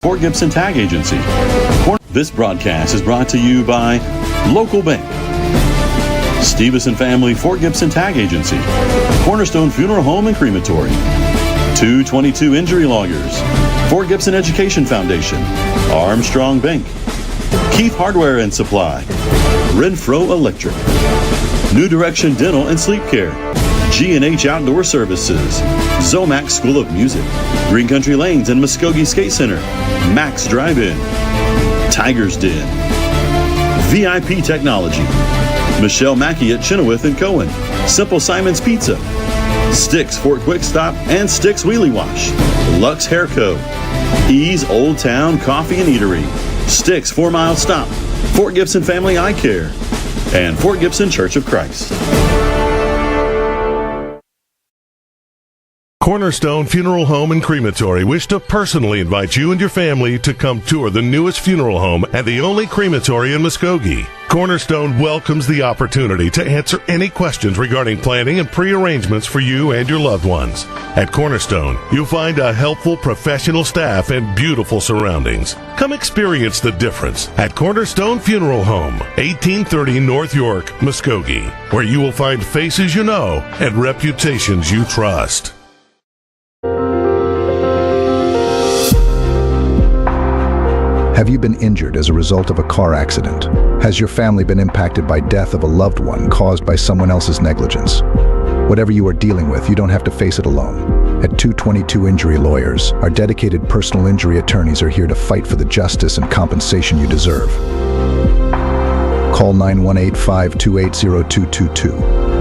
Fort Gibson Tag Agency. This broadcast is brought to you by Local Bank, Stevenson Family Fort Gibson Tag Agency, Cornerstone Funeral Home and Crematory, 222 Injury Lawyers, Fort Gibson Education Foundation, Armstrong Bank, Keith Hardware and Supply, Renfro Electric, New Direction Dental and Sleep Care, G&H Outdoor Services, Zomac School of Music, Green Country Lanes and Muskogee Skate Center, Max Drive-In, Tiger's Den, VIP Technology, Michelle Mackey at Chenoweth and Cohen, Simple Simon's Pizza, Sticks Fort Quick Stop and Sticks Wheelie Wash, Lux Hair Co., Ease Old Town Coffee and Eatery, Sticks 4 Mile Stop, Fort Gibson Family Eye Care, and Fort Gibson Church of Christ. Cornerstone Funeral Home and Crematory wish to personally invite you and your family to come tour the newest funeral home and the only crematory in Muskogee. Cornerstone welcomes the opportunity to answer any questions regarding planning and pre-arrangements for you and your loved ones. At Cornerstone, you'll find a helpful professional staff and beautiful surroundings. Come experience the difference at Cornerstone Funeral Home, 1830 North York, Muskogee, where you will find faces you know and reputations you trust. Have you been injured as a result of a car accident? Has your family been impacted by death of a loved one caused by someone else's negligence? Whatever you are dealing with, you don't have to face it alone. At 222 Injury Lawyers, our dedicated personal injury attorneys are here to fight for the justice and compensation you deserve. Call 918-528-0222.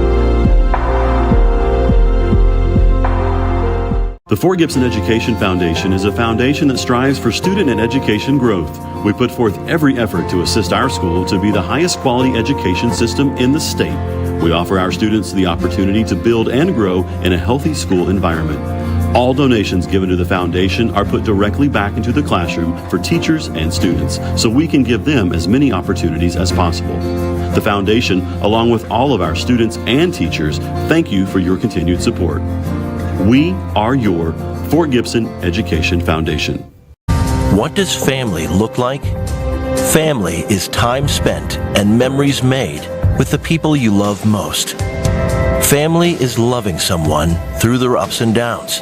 The Fort Gibson Education Foundation is a foundation that strives for student and education growth. We put forth every effort to assist our school to be the highest quality education system in the state. We offer our students the opportunity to build and grow in a healthy school environment. All donations given to the foundation are put directly back into the classroom for teachers and students, so we can give them as many opportunities as possible. The foundation, along with all of our students and teachers, thank you for your continued support. We are your Fort Gibson Education Foundation. What does family look like? Family is time spent and memories made with the people you love most. Family is loving someone through their ups and downs.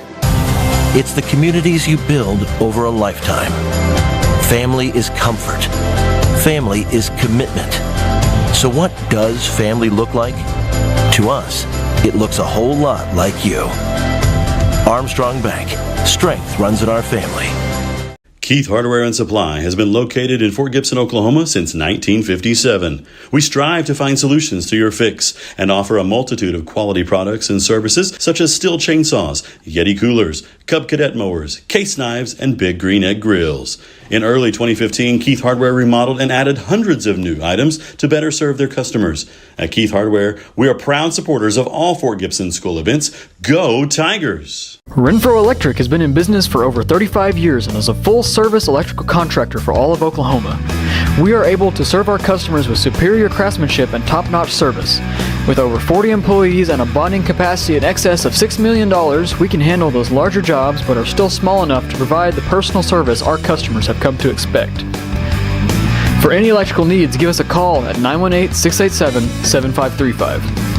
It's the communities you build over a lifetime. Family is comfort. Family is commitment. So what does family look like? To us, it looks a whole lot like you. Armstrong Bank. Strength runs in our family. Keith Hardware and Supply has been located in Fort Gibson, Oklahoma since 1957. We strive to find solutions to your fix and offer a multitude of quality products and services such as Stihl chainsaws, Yeti coolers, Cub Cadet mowers, case knives, and Big Green Egg grills. In early 2015, Keith Hardware remodeled and added hundreds of new items to better serve their customers. At Keith Hardware, we are proud supporters of all Fort Gibson school events. Go Tigers! Renfro Electric has been in business for over 35 years and is a full-service electrical contractor for all of Oklahoma. We are able to serve our customers with superior craftsmanship and top-notch service. With over 40 employees and a bonding capacity in excess of $6 million, we can handle those larger jobs but are still small enough to provide the personal service our customers have come to expect. For any electrical needs, give us a call at 918-687-7535.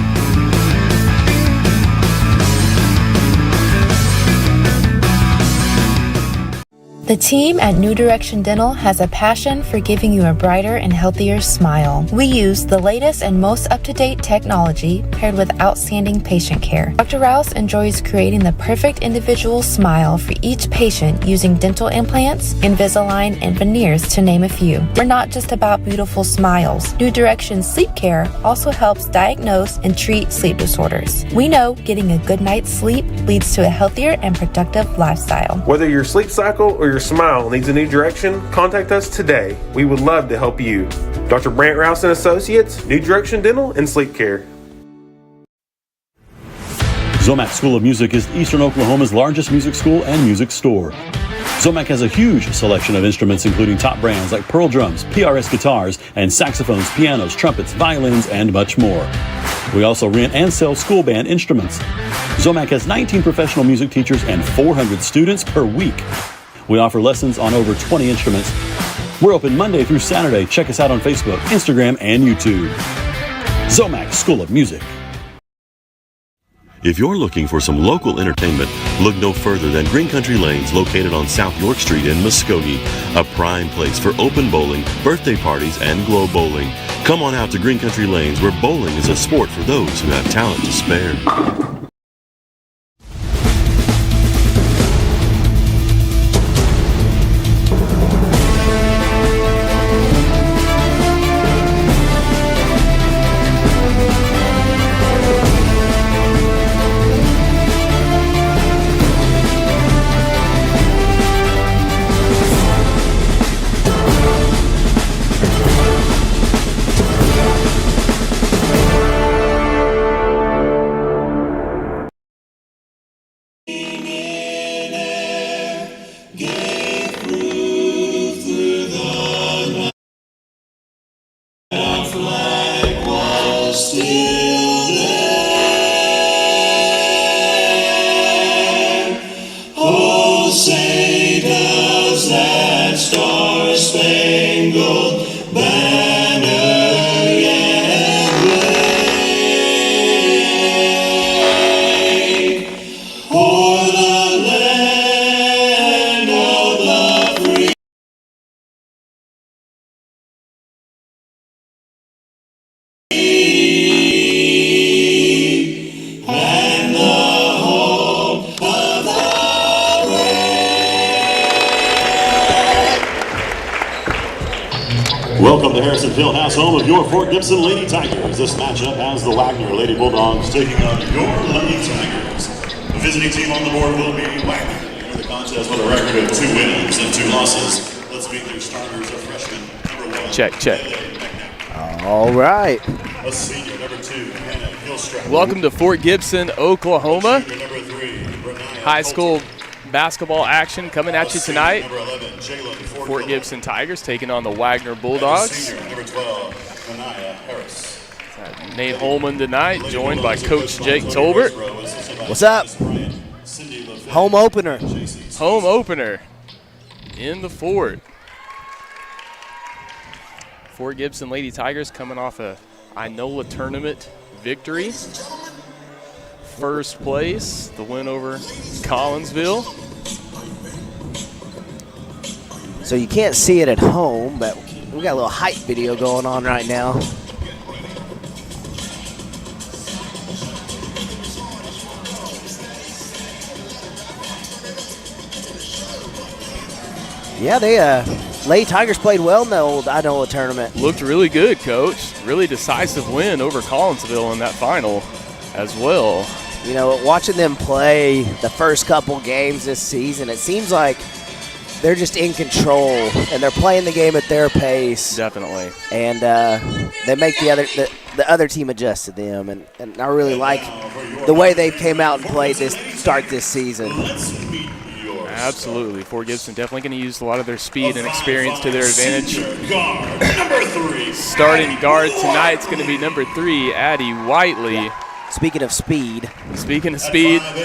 The team at New Direction Dental has a passion for giving you a brighter and healthier smile. We use the latest and most up-to-date technology paired with outstanding patient care. Dr. Rouse enjoys creating the perfect individual smile for each patient using dental implants, Invisalign, and veneers, to name a few. We're not just about beautiful smiles. New Direction Sleep Care also helps diagnose and treat sleep disorders. We know getting a good night's sleep leads to a healthier and productive lifestyle. Whether your sleep cycle or your smile needs a new direction, contact us today. We would love to help you. Dr. Brant Rouse and Associates, New Direction Dental and Sleep Care. Zomac School of Music is Eastern Oklahoma's largest music school and music store. Zomac has a huge selection of instruments including top brands like Pearl drums, PRS guitars, and saxophones, pianos, trumpets, violins, and much more. We also rent and sell school band instruments. Zomac has 19 professional music teachers and 400 students per week. We offer lessons on over 20 instruments. We're open Monday through Saturday. Check us out on Facebook, Instagram, and YouTube. Zomac School of Music. If you're looking for some local entertainment, look no further than Green Country Lanes, located on South York Street in Muskogee, a prime place for open bowling, birthday parties, and glow bowling. Come on out to Green Country Lanes, where bowling is a sport for those who have talent to spare. Welcome to Harrison Fieldhouse, home of your Fort Gibson Lady Tigers. This matchup has the Wagner Lady Bulldogs taking on your Lady Tigers. The visiting team on the board will be Wagner. They enter the contest with a record of 2 wins and 2 losses. Let's meet their starters, a freshman, number 1. Check. All right. A senior, number 2, Hannah Hillstrap. Welcome to Fort Gibson, Oklahoma. Senior, number 3, High school basketball action coming at you tonight. Number 11, Jalen Fort Gibson Tigers taking on the Wagner Bulldogs. Senior, number 12, Anaya Harris. Nate Holman tonight, joined by Coach Jake Tolbert. What's up? Home opener. Home opener in the Fort. Fort Gibson Lady Tigers coming off a Inola tournament victory. First place, the win over Collinsville. So you can't see it at home, but we got a little hype video going on right now. Yeah, Lady Tigers played well in the old Inola tournament. Looked really good, Coach. Really decisive win over Collinsville in that final as well. You know, watching them play the first couple games this season, it seems like they're just in control and they're playing the game at their pace. Definitely. And they make the other team adjust to them. And I really like the way they came out and played this season. Absolutely. Fort Gibson definitely going to use a lot of their speed and experience to their advantage. Starting guard tonight is going to be number 3, Addie Whiteley. Speaking of speed,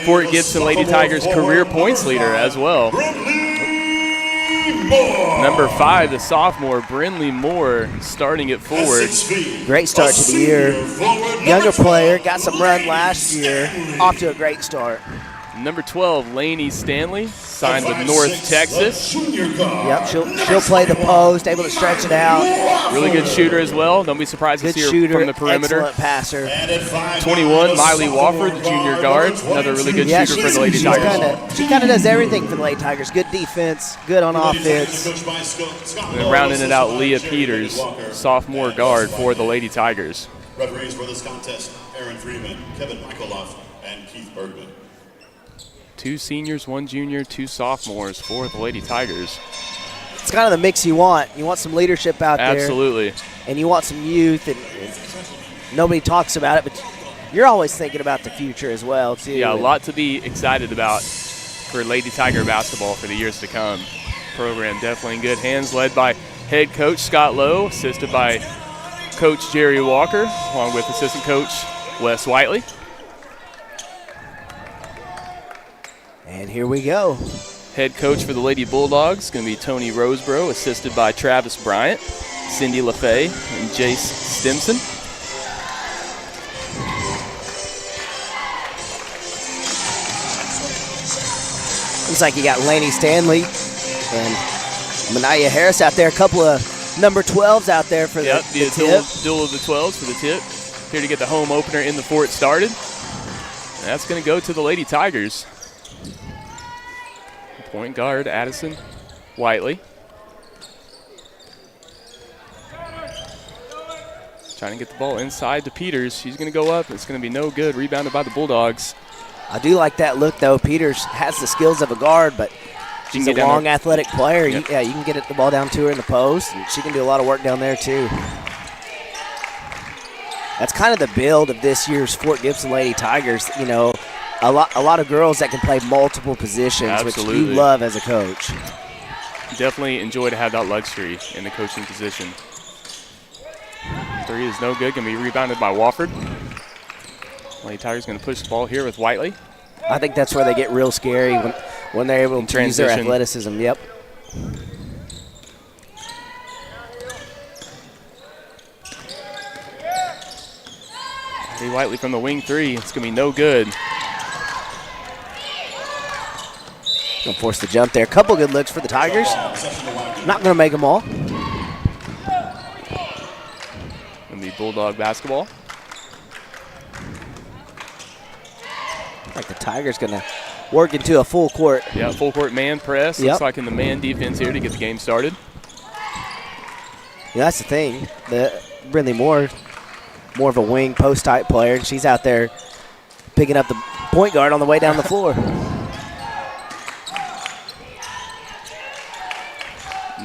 Fort Gibson Lady Tigers career points leader as well. Number 5, the sophomore, Brinley Moore, starting at forward. Great start to the year. Younger player, got some run last year. Off to a great start. Number 12, Lainey Stanley, signed with North Texas. Yep, she'll play the post, able to stretch it out. Really good shooter as well. Don't be surprised to see her from the perimeter. Excellent passer. 21, Miley Wofford, the junior guard. Another really good shooter for the Lady Tigers. She kind of does everything for the Lady Tigers. Good defense, good on offense. And then rounding it out, Leah Peters, sophomore guard for the Lady Tigers. Referees for this contest, Aaron Freeman, Kevin Michaeloff, and Keith Bergman. 2 seniors, 1 junior, 2 sophomores for the Lady Tigers. It's kind of the mix you want. You want some leadership out there. Absolutely. And you want some youth, and nobody talks about it, but you're always thinking about the future as well, too. Yeah, a lot to be excited about for Lady Tiger basketball for the years to come. Program definitely in good hands, led by head coach Scott Lowe, assisted by Coach Jerry Walker, along with assistant coach Wes Whiteley. And here we go. Head coach for the Lady Bulldogs is going to be Tony Roseborough, assisted by Travis Bryant, Cindy LaFay, and Jace Stimson. Looks like you got Laney Stanley and Manaya Harris out there. A couple of number 12s out there for the tip. Duel of the 12s for the tip. Here to get the home opener in before it started. And that's going to go to the Lady Tigers. Point guard Addison Whiteley. Trying to get the ball inside to Peters. She's going to go up. It's going to be no good. Rebounded by the Bulldogs. I do like that look, though. Peters has the skills of a guard, but she's a long, athletic player. Yep. You can get the ball down to her in the post, and she can do a lot of work down there, too. That's kind of the build of this year's Fort Gibson Lady Tigers. You know, a lot of girls that can play multiple positions, Absolutely. Which you love as a coach. Definitely enjoy to have that luxury in the coaching position. Three is no good. Going to be rebounded by Wofford. Lady Tigers going to push the ball here with Whiteley. I think that's where they get real scary when they're able to use their athleticism. Yep. Whiteley from the wing three. It's going to be no good. Gonna force the jump there. A couple good looks for the Tigers. Not gonna make them all. Gonna be Bulldog basketball. Like the Tigers gonna work into a full court. Yeah, full court man press. Yep. Looks like in the man defense here to get the game started. Yeah, that's the thing. Brindley Moore, more of a wing post type player, and she's out there picking up the point guard on the way down the floor.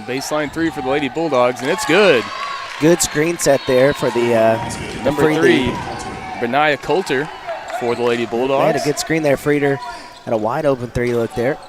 Baseline three for the Lady Bulldogs, and it's good. Good screen set there for the number three, Benaya Coulter for the Lady Bulldogs. They had a good screen there. Frieder had a wide open three look there.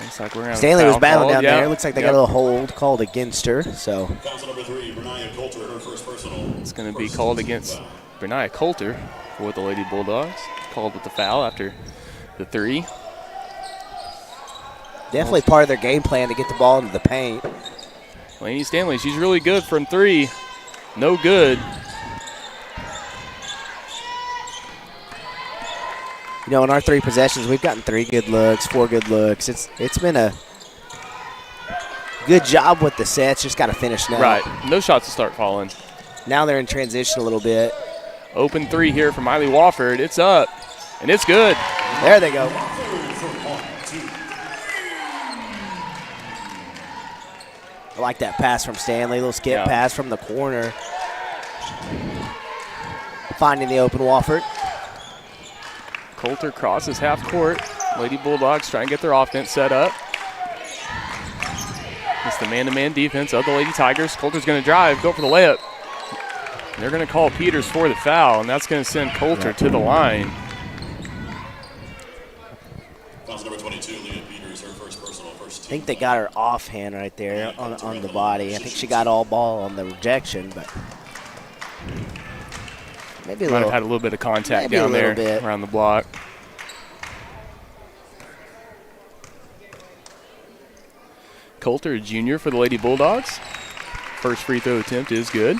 Looks like we're Stanley was battling down there. Looks like they got a little hold called against her. So Number three, Benaya Coulter, her first personal. It's going to be called against Benaya Coulter for the Lady Bulldogs. Called with the foul after the three. Definitely part of their game plan to get the ball into the paint. Laney Stanley, she's really good from three. No good. You know, in our three possessions, we've gotten 3 good looks, 4 good looks. It's been a good job with the sets. Just got to finish now. Right. No shots to start falling. Now they're in transition a little bit. Open three here from Miley Wofford. It's up, and it's good. There they go. I like that pass from Stanley. Little skip pass from the corner. Finding the open Wofford. Coulter crosses half court. Lady Bulldogs try and get their offense set up. It's the man-to-man defense of the Lady Tigers. Coulter's going to drive, go for the layup. They're going to call Peters for the foul, and that's going to send Coulter to the line. Number 22, Leah Peters, her first personal, first team. I think they got her offhand right there on the body. I think she got all ball on the rejection, but maybe might have had a little bit of contact down there around the block. Coulter, a junior for the Lady Bulldogs. First free throw attempt is good.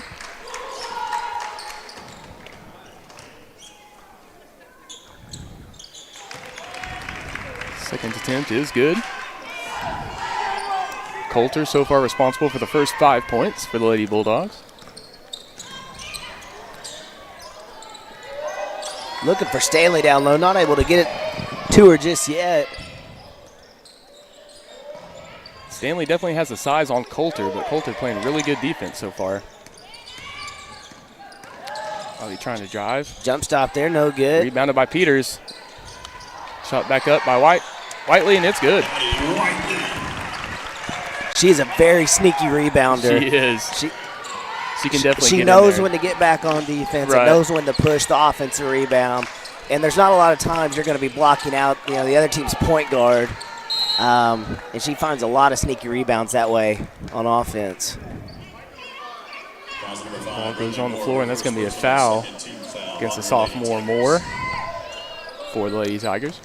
Second attempt is good. Coulter so far responsible for the first 5 points for the Lady Bulldogs. Looking for Stanley down low, not able to get it to her just yet. Stanley definitely has the size on Coulter, but Coulter playing really good defense so far. Are they trying to drive? Jump stop there, no good. Rebounded by Peters. Shot back up by Whiteley, and it's good. She's a very sneaky rebounder. She is. She can definitely She get knows in there. when to get back on defense. Right. And knows when to push the offensive rebound. And there's not a lot of times you're going to be blocking out, the other team's point guard. And she finds a lot of sneaky rebounds that way on offense. Number 5, Ball goes on the floor, and that's going to be a foul against the sophomore Moore for the Lady Tigers.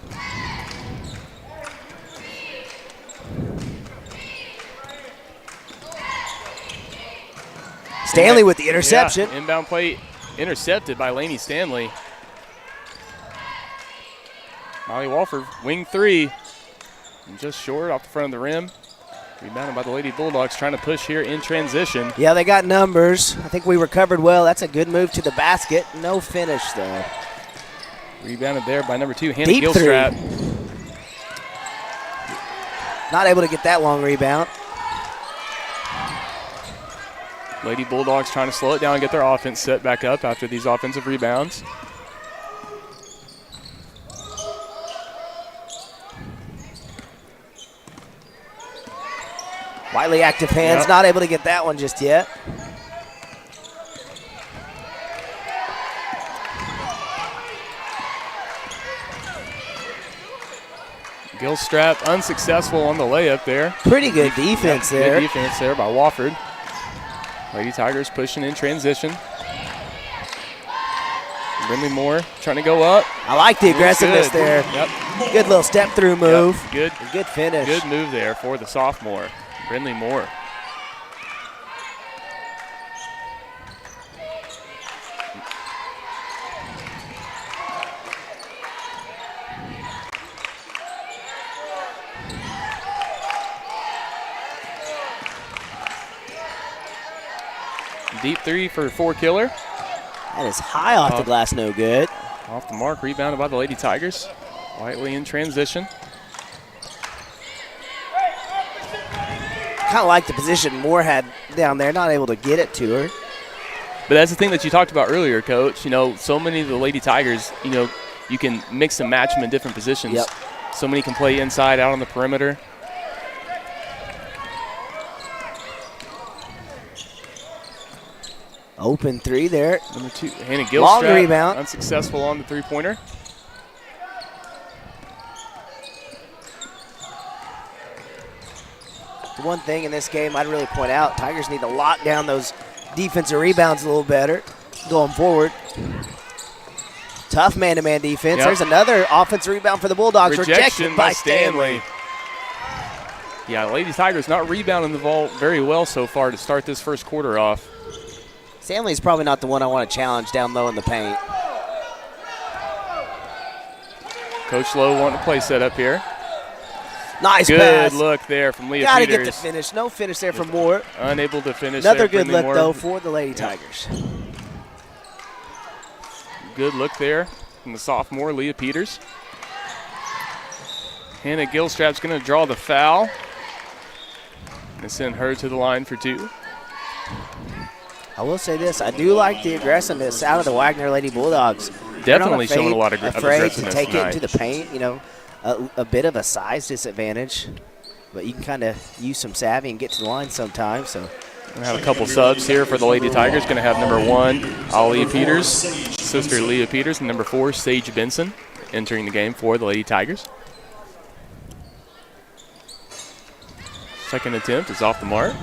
Stanley with the interception. Yeah, inbound play intercepted by Lainey Stanley. Molly Walford, wing three, and just short off the front of the rim. Rebounded by the Lady Bulldogs, trying to push here in transition. Yeah, they got numbers. I think we recovered well. That's a good move to the basket. No finish, though. Rebounded there by number 2, Hannah Deep Gilstrap. Not able to get that long rebound. Lady Bulldogs trying to slow it down and get their offense set back up after these offensive rebounds. Wiley active hands, not able to get that one just yet. Gilstrap unsuccessful on the layup there. Pretty good defense there. Good defense there by Wofford. Lady Tigers pushing in transition. Brindley Moore trying to go up. I like the aggressiveness there. Yep. Good little step through move. Yep. Good finish. Good move there for the sophomore, Brindley Moore. Deep three for Killer. That is high off the glass, no good. Off the mark, rebounded by the Lady Tigers. Whiteley in transition. Kind of like the position Moore had down there, not able to get it to her. But that's the thing that you talked about earlier, Coach. You know, so many of the Lady Tigers, you know, you can mix and match them in different positions. Yep. So many can play inside, out on the perimeter. Open three there. Number 2, Hannah Gilstrap. Long rebound. Unsuccessful on the three-pointer. The one thing in this game I'd really point out, Tigers need to lock down those defensive rebounds a little better going forward. Tough man-to-man defense. Yep. There's another offensive rebound for the Bulldogs. Rejection by Stanley. Yeah, Lady Tigers not rebounding the ball very well so far to start this first quarter off. Stanley's probably not the one I want to challenge down low in the paint. Coach Lowe wanting to play set up here. Nice good pass. Good look there from Leah Gotta Peters. get the finish. No finish there from Moore. Unable to finish Another there. good Brindley look, Moore. though, for the Lady Tigers. Good look there from the sophomore, Leah Peters. Hannah Gilstrap's going to draw the foul and send her to the line for 2. I will say this. I do like the aggressiveness out of the Wagner Lady Bulldogs. Definitely showing a lot of aggressiveness afraid to take tonight. it into the paint, you know. A bit of a size disadvantage, but you can kind of use some savvy and get to the line sometimes. So, Going to have a couple subs here for the Lady Tigers. Going to have number 1, Ollie Peters, sister Leah Peters, and number 4, Sage Benson, entering the game for the Lady Tigers. Second attempt is off the mark.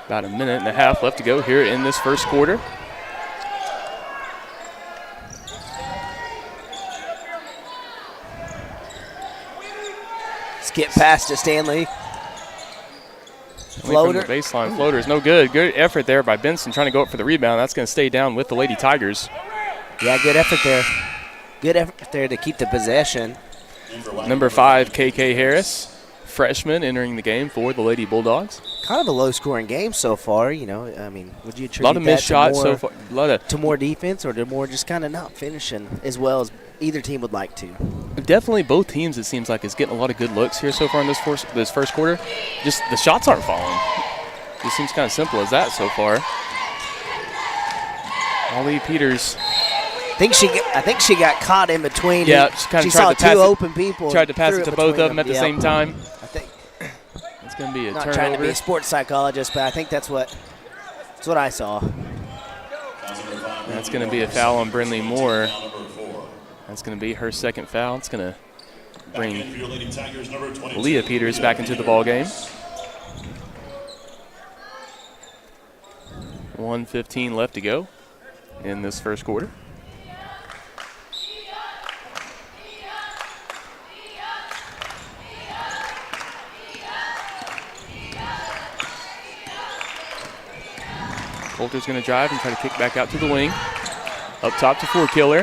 About a minute and a half left to go here in this first quarter. Skip pass to Stanley. Floater. The baseline floater is no good. Good effort there by Benson trying to go up for the rebound. That's going to stay down with the Lady Tigers. Yeah, good effort there. Good effort there to keep the possession. Number 5, KK Harris, freshman, entering the game for the Lady Bulldogs. Kind of a low-scoring game so far, you know. I mean, would you attribute a lot of missed shots so far. To more defense, or to more just kind of not finishing as well as either team would like to? Definitely both teams, it seems like, is getting a lot of good looks here so far in this first quarter. Just the shots aren't falling. It seems kind of simple as that so far. Ollie Peters. I think she got caught in between. Yeah, she kind of saw tried to pass two open people. Tried to pass it to both of them at the Yep. same time. I think it's going to be a not turnover. trying to be a sports psychologist, but I think that's what I saw. That's going to be a foul on Brindley Moore. That's going to be her second foul. It's going to bring For your Lady Tigers, number 22. Leah Peters back into the ball game. 1:15 left to go in this first quarter. Coulter's going to drive and try to kick back out to the wing. Up top to Four-Killer.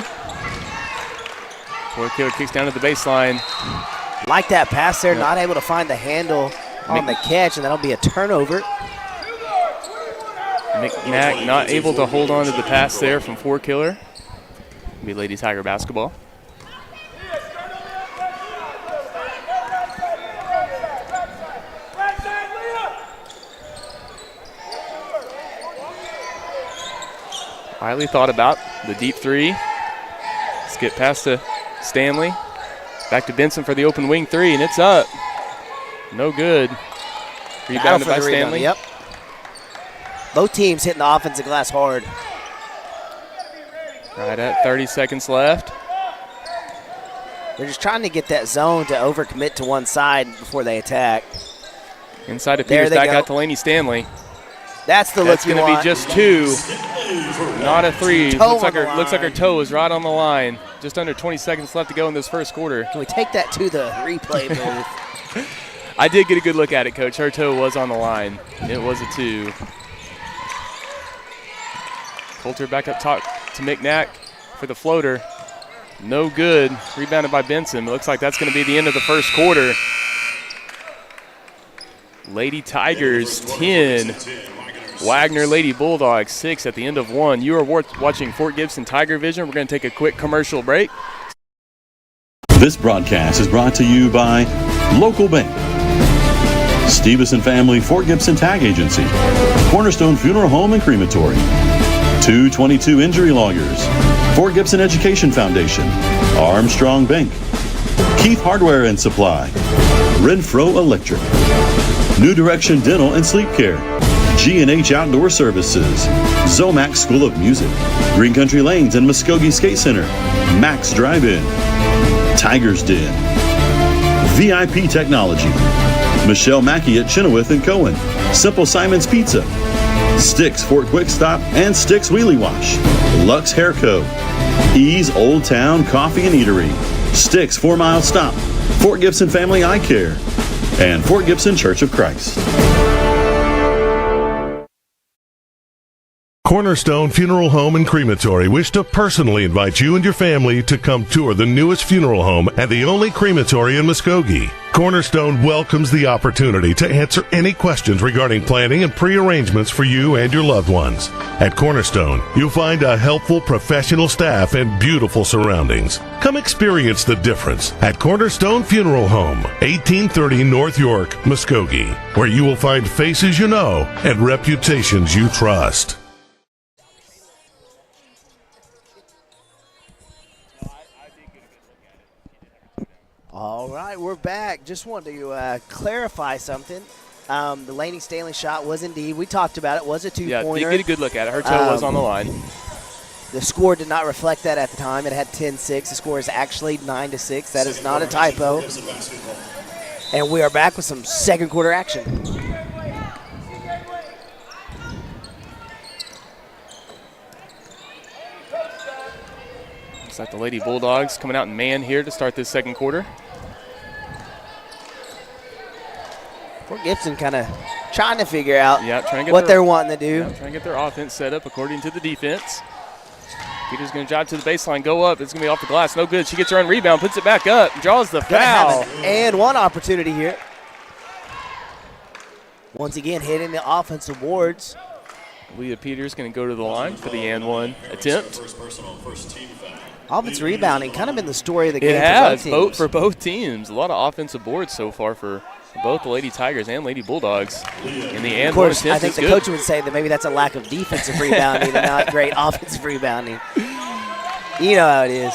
Four-Killer kicks down to the baseline. Like that pass there, not able to find the handle on the catch, and that'll be a turnover. McNack not able to hold on to the pass there from Four-Killer. Be Lady Tiger basketball. Riley thought about the deep three. Skip past to Stanley. Back to Benson for the open wing three, and it's up. No good. Rebounded by Stanley. Yep. Both teams hitting the offensive glass hard. Right at 30 seconds left. They're just trying to get that zone to overcommit to one side before they attack. Inside of Peters, back out to Laney Stanley. That's the look you want. That's going to be just two, not a three. Looks like her toe is right on the line. Just under 20 seconds left to go in this first quarter. Can we take that to the replay booth? I did get a good look at it, Coach. Her toe was on the line. It was a two. Coulter back up top to McNack for the floater. No good. Rebounded by Benson. It looks like that's going to be the end of the first quarter. Lady Tigers 10. Wagner Lady Bulldogs 6 at the end of one. You are watching Fort Gibson TigerVision. We're going to take a quick commercial break. This broadcast is brought to you by Local Bank, Stevens and Family Fort Gibson Tag Agency, Cornerstone Funeral Home and Crematory, 222 Injury Lawyers, Fort Gibson Education Foundation, Armstrong Bank, Keith Hardware and Supply, Renfro Electric, New Direction Dental and Sleep Care, G&H Outdoor Services, Zomac School of Music, Green Country Lanes and Muskogee Skate Center, Max Drive-In, Tiger's Den, VIP Technology, Michelle Mackey at Chenoweth and Cohen, Simple Simon's Pizza, Sticks Fort Quick Stop and Sticks Wheelie Wash, Lux Hair Co., Ease Old Town Coffee and Eatery, Sticks 4 Mile Stop, Fort Gibson Family Eye Care, and Fort Gibson Church of Christ. Cornerstone Funeral Home and Crematory wish to personally invite you and your family to come tour the newest funeral home and the only crematory in Muskogee. Cornerstone welcomes the opportunity to answer any questions regarding planning and pre-arrangements for you and your loved ones. At Cornerstone, you'll find a helpful professional staff and beautiful surroundings. Come experience the difference at Cornerstone Funeral Home, 1830 North York, Muskogee, where you will find faces you know and reputations you trust. All right, we're back. Just wanted to clarify something. The Laney Stanley shot was indeed, we talked about it, was a two-pointer. Yeah, you get a good look at it. Her toe was on the line. The score did not reflect that at the time. It had 10-6. The score is actually 9-6. That is not a typo. And we are back with some second quarter action. Looks like the Lady Bulldogs coming out in man here to start this second quarter. Fort Gibson kind of trying to figure out trying to get what they're wanting to do. Trying to get their offense set up according to the defense. Peters going to drive to the baseline, go up. It's going to be off the glass. No good. She gets her own rebound, puts it back up, draws the foul. And one opportunity here. Once again, hitting the offensive boards. Leah Peters going to go to the line for the and one attempt. Offensive rebounding kind of been the story of the game. It has, for both teams. A lot of offensive boards so far for both the Lady Tigers and Lady Bulldogs. In the and one attempt, I think the coach would say that maybe that's a lack of defensive rebounding and not great offensive rebounding. You know how it is.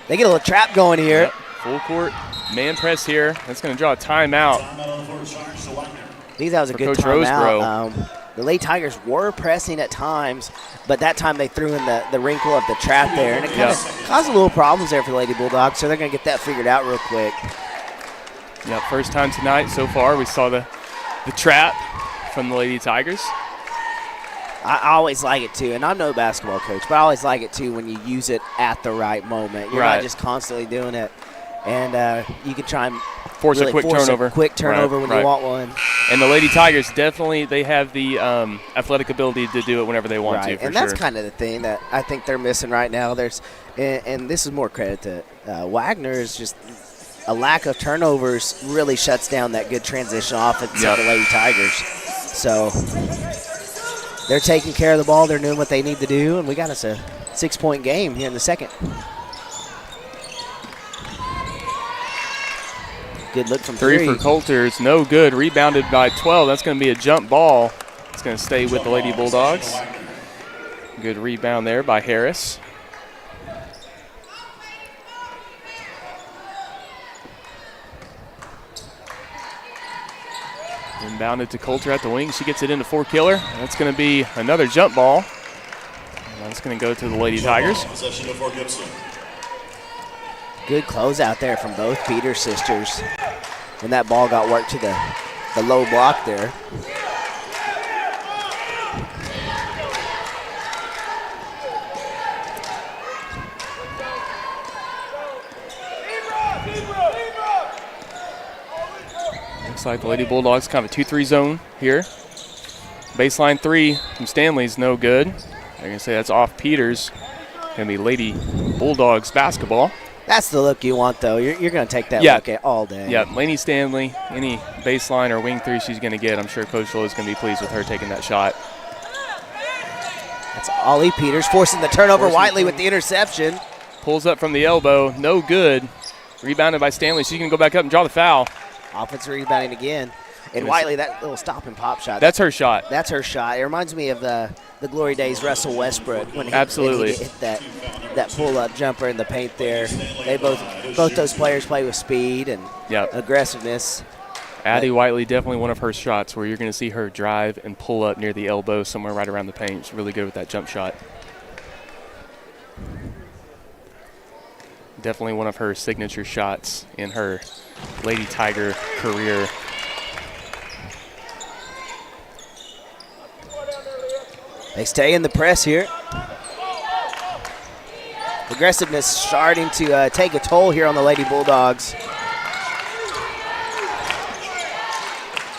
They get a little trap going here. Yep. Full court man press here. That's going to draw a timeout. I think that was a good Coach timeout. the Lady Tigers were pressing at times, but that time they threw in the wrinkle of the trap there, and it kind of caused a little problems there for the Lady Bulldogs, so they're going to get that figured out real quick. Yep, first time tonight so far we saw the trap from the Lady Tigers. I always like it too, and I'm no basketball coach, but I always like it too when you use it at the right moment. You're not just constantly doing it, and you can try and force a quick turnover. When you want one. And the Lady Tigers definitely, they have the athletic ability to do it whenever they want to. And that's kind of the thing that I think they're missing right now. And this is more credit to WAGONER, is just a lack of turnovers really shuts down that good transition offense of the Lady Tigers. So they're taking care of the ball. They're doing what they need to do, and we got us a 6-point game here in the second. Good look from three. Three for Coulter. It's no good. Rebounded by 12. That's going to be a jump ball. It's going to stay with the Lady Bulldogs. Good rebound there by Harris. Inbounded to Coulter at the wing. She gets it into Four-Killer. That's going to be another jump ball. And that's going to go to the Lady Tigers. Possession of Fort Gibson. Good closeout there from both Peters sisters. When that ball got worked to the low block there. Looks like the Lady Bulldogs kind of a 2-3 zone here. Baseline three from Stanley's no good. They're going to say that's off Peters. Going to be Lady Bulldogs basketball. That's the look you want, though. You're going to take that look at all day. Yeah, Lainey Stanley, any baseline or wing three she's going to get, I'm sure Coach Lowe is going to be pleased with her taking that shot. That's Ollie Peters forcing the turnover. Whiteley with the interception. Pulls up from the elbow, no good. Rebounded by Stanley. She's going to go back up and draw the foul. Offensive rebounding again. And Whiteley, that little stop and pop shot. That's her shot. That's her shot. It reminds me of the glory days Russell Westbrook when he hit that pull-up jumper in the paint there. They both those players play with speed and aggressiveness. Addie Whiteley, definitely one of her shots where you're going to see her drive and pull up near the elbow somewhere right around the paint. She's really good with that jump shot. Definitely one of her signature shots in her Lady Tiger career. They stay in the press here. Aggressiveness starting to take a toll here on the Lady Bulldogs.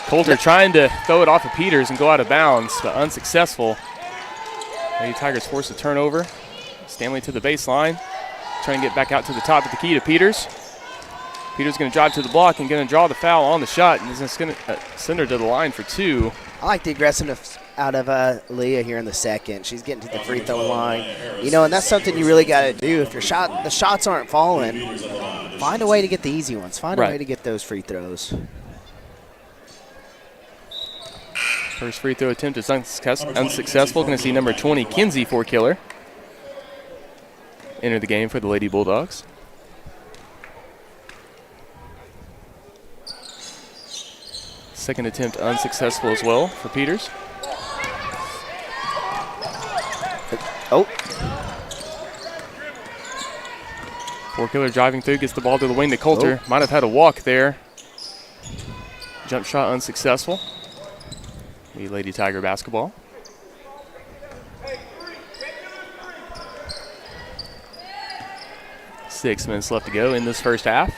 Coulter trying to throw it off of Peters and go out of bounds, but unsuccessful. Lady Tigers force a turnover. Stanley to the baseline, trying to get back out to the top of the key to Peters. Peters going to drive to the block and going to draw the foul on the shot, and is going to send her to the line for two. I like the aggressiveness out of Leah here in the second. She's getting to the free throw line. You know, and that's something you really got to do. If the shots aren't falling, find a way to get the easy ones. Find a way to get those free throws. First free throw attempt is unsuccessful. Going to see number 20, Kinsey Four-Killer, enter the game for the Lady Bulldogs. Second attempt unsuccessful as well for Peters. Oh. Four-Killer driving through, gets the ball to the wing to Coulter. Might have had a walk there. Jump shot unsuccessful. The Lady Tiger basketball. Six minutes left to go in this first half.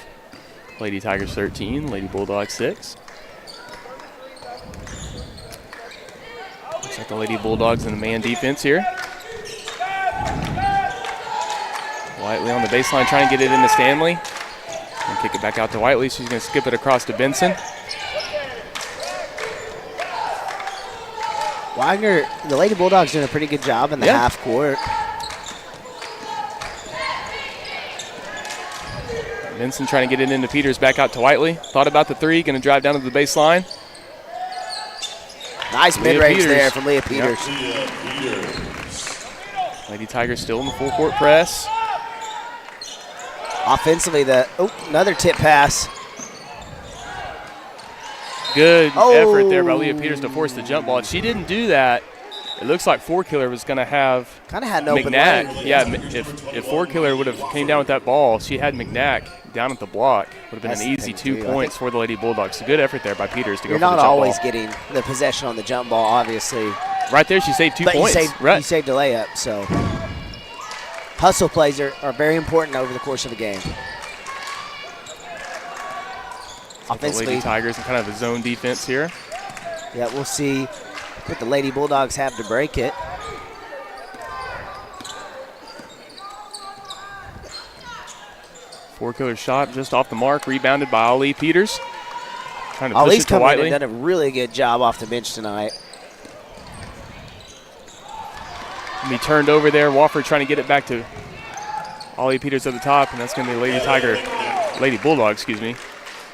Lady Tigers 13, Lady Bulldogs 6. Looks like the Lady Bulldogs in the man defense here. Whiteley on the baseline trying to get it into Stanley. And kick it back out to Whiteley. She's going to skip it across to Benson. WAGONER, the Lady Bulldogs doing a pretty good job in the half court. Benson trying to get it into Peters, back out to Whiteley. Thought about the three, going to drive down to the baseline. Nice mid-range there from Leah Peters. Lady Tigers still in the full court press. Offensively, another tip pass. Good effort there by Leah Peters to force the jump ball. If she didn't do that, it looks like Four Killer was going to have kind of had an open McNack. lane. Yeah, if Four Killer would have came down with that ball, she had McNack down at the block. Would have been an easy 2 points for the Lady Bulldogs. A good effort there by Peters to go for the jump ball. You're not always getting the possession on the jump ball, obviously. Right there, she saved 2 points. You saved a layup, so hustle plays are very important over the course of a game. Offensively, the Lady Tigers in kind of a zone defense here. Yeah, we'll see what the Lady Bulldogs have to break it. Four Killer shot just off the mark, rebounded by Ali Peters. Trying to push Ali's it to come in Whiteley. and done a really good job off the bench tonight. Be turned over there. Wofford trying to get it back to Ali Peters at the top, and that's going to be Lady Bulldog, excuse me.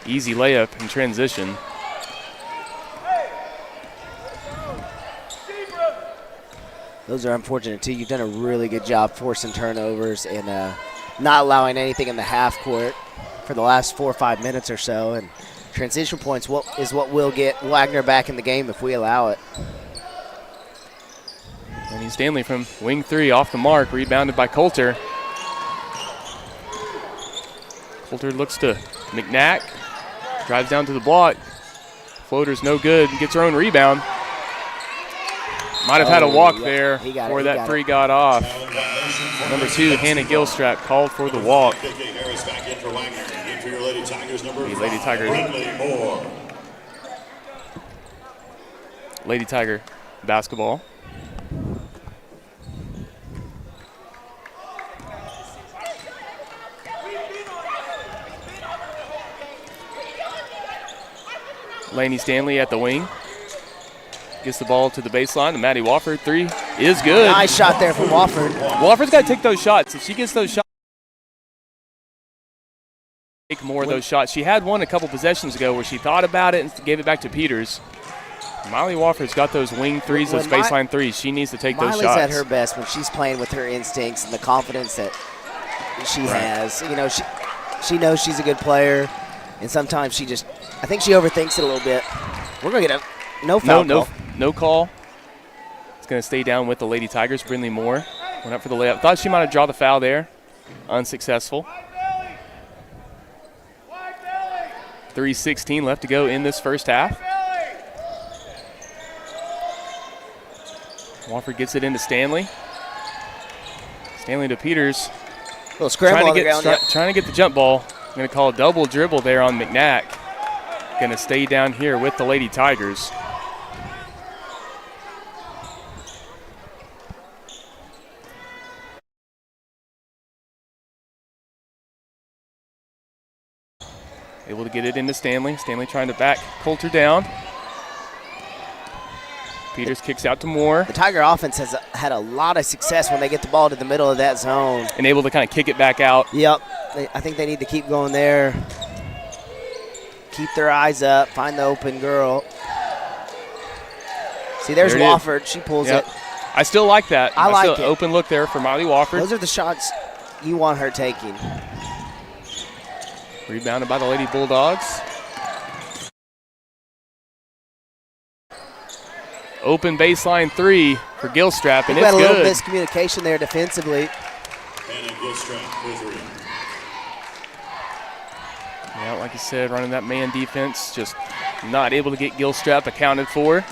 Easy layup in transition. Those are unfortunate too. You've done a really good job forcing turnovers and not allowing anything in the half court for the last 4 or 5 minutes or so. And transition points is what will get Wagner back in the game if we allow it. And he's Stanley from wing 3 off the mark, rebounded by Coulter. Coulter looks to McNack, drives down to the block. Floater's no good, gets her own rebound. Might have had a walk there before that three got off. Number 2, Hannah Gilstrap called for the walk. The Lady Tigers. Lady Tiger basketball. Lainey Stanley at the wing. Gets the ball to the baseline. And Maddie Wofford, 3 is good. Nice shot there from Wofford. Wofford's got to take those shots. If she gets those shots, take more of those shots. She had one a couple possessions ago where she thought about it and gave it back to Peters. Miley Wofford's got those wing threes, those baseline threes. She needs to take those shots. Miley's at her best when she's playing with her instincts and the confidence that she has. You know, she knows she's a good player, and sometimes I think she overthinks it a little bit. We're going to get a no foul call. No call. It's going to stay down with the Lady Tigers. Brindley Moore went up for the layup. Thought she might have drawn the foul there. Unsuccessful. 3:16 left to go in this first half. Wofford gets it into Stanley. Stanley to Peters. Little scramble on the ground. Trying to get the jump ball. I'm going to call a double dribble there on McNack. Going to stay down here with the Lady Tigers. Able to get it into Stanley. Stanley trying to back Coulter down. Peters kicks out to Moore. The Tiger offense has had a lot of success when they get the ball to the middle of that zone. And able to kind of kick it back out. Yep. I think they need to keep going there. Keep their eyes up. Find the open girl. See, there's Wofford. She pulls it. I still like that. I like it. Open look there for Miley Wofford. Those are the shots you want her taking. Rebounded by the Lady Bulldogs. Open baseline 3 for Gilstrap, and it's good. We had a little miscommunication there defensively. Yeah, like I said, running that man defense, just not able to get Gilstrap accounted for.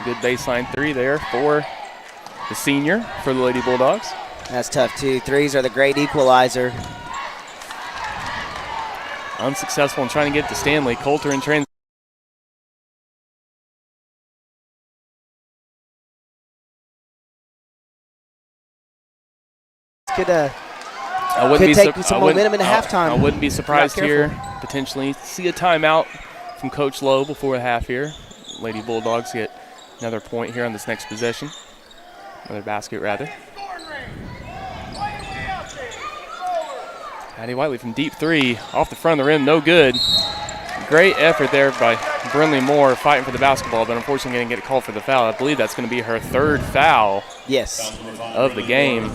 Good baseline 3 there for the senior for the Lady Bulldogs. That's tough too. Threes are the great equalizer. Unsuccessful in trying to get to Stanley. Coulter in transition. Could take some momentum into halftime. I wouldn't be surprised here, potentially see a timeout from Coach Lowe before the half here. Lady Bulldogs get another point here on this next possession. Another basket, rather. Addie Whiteley from deep 3, off the front of the rim, no good. Great effort there by Brindley Moore fighting for the basketball, but unfortunately going to get a call for the foul. I believe that's going to be her 3rd foul of the game.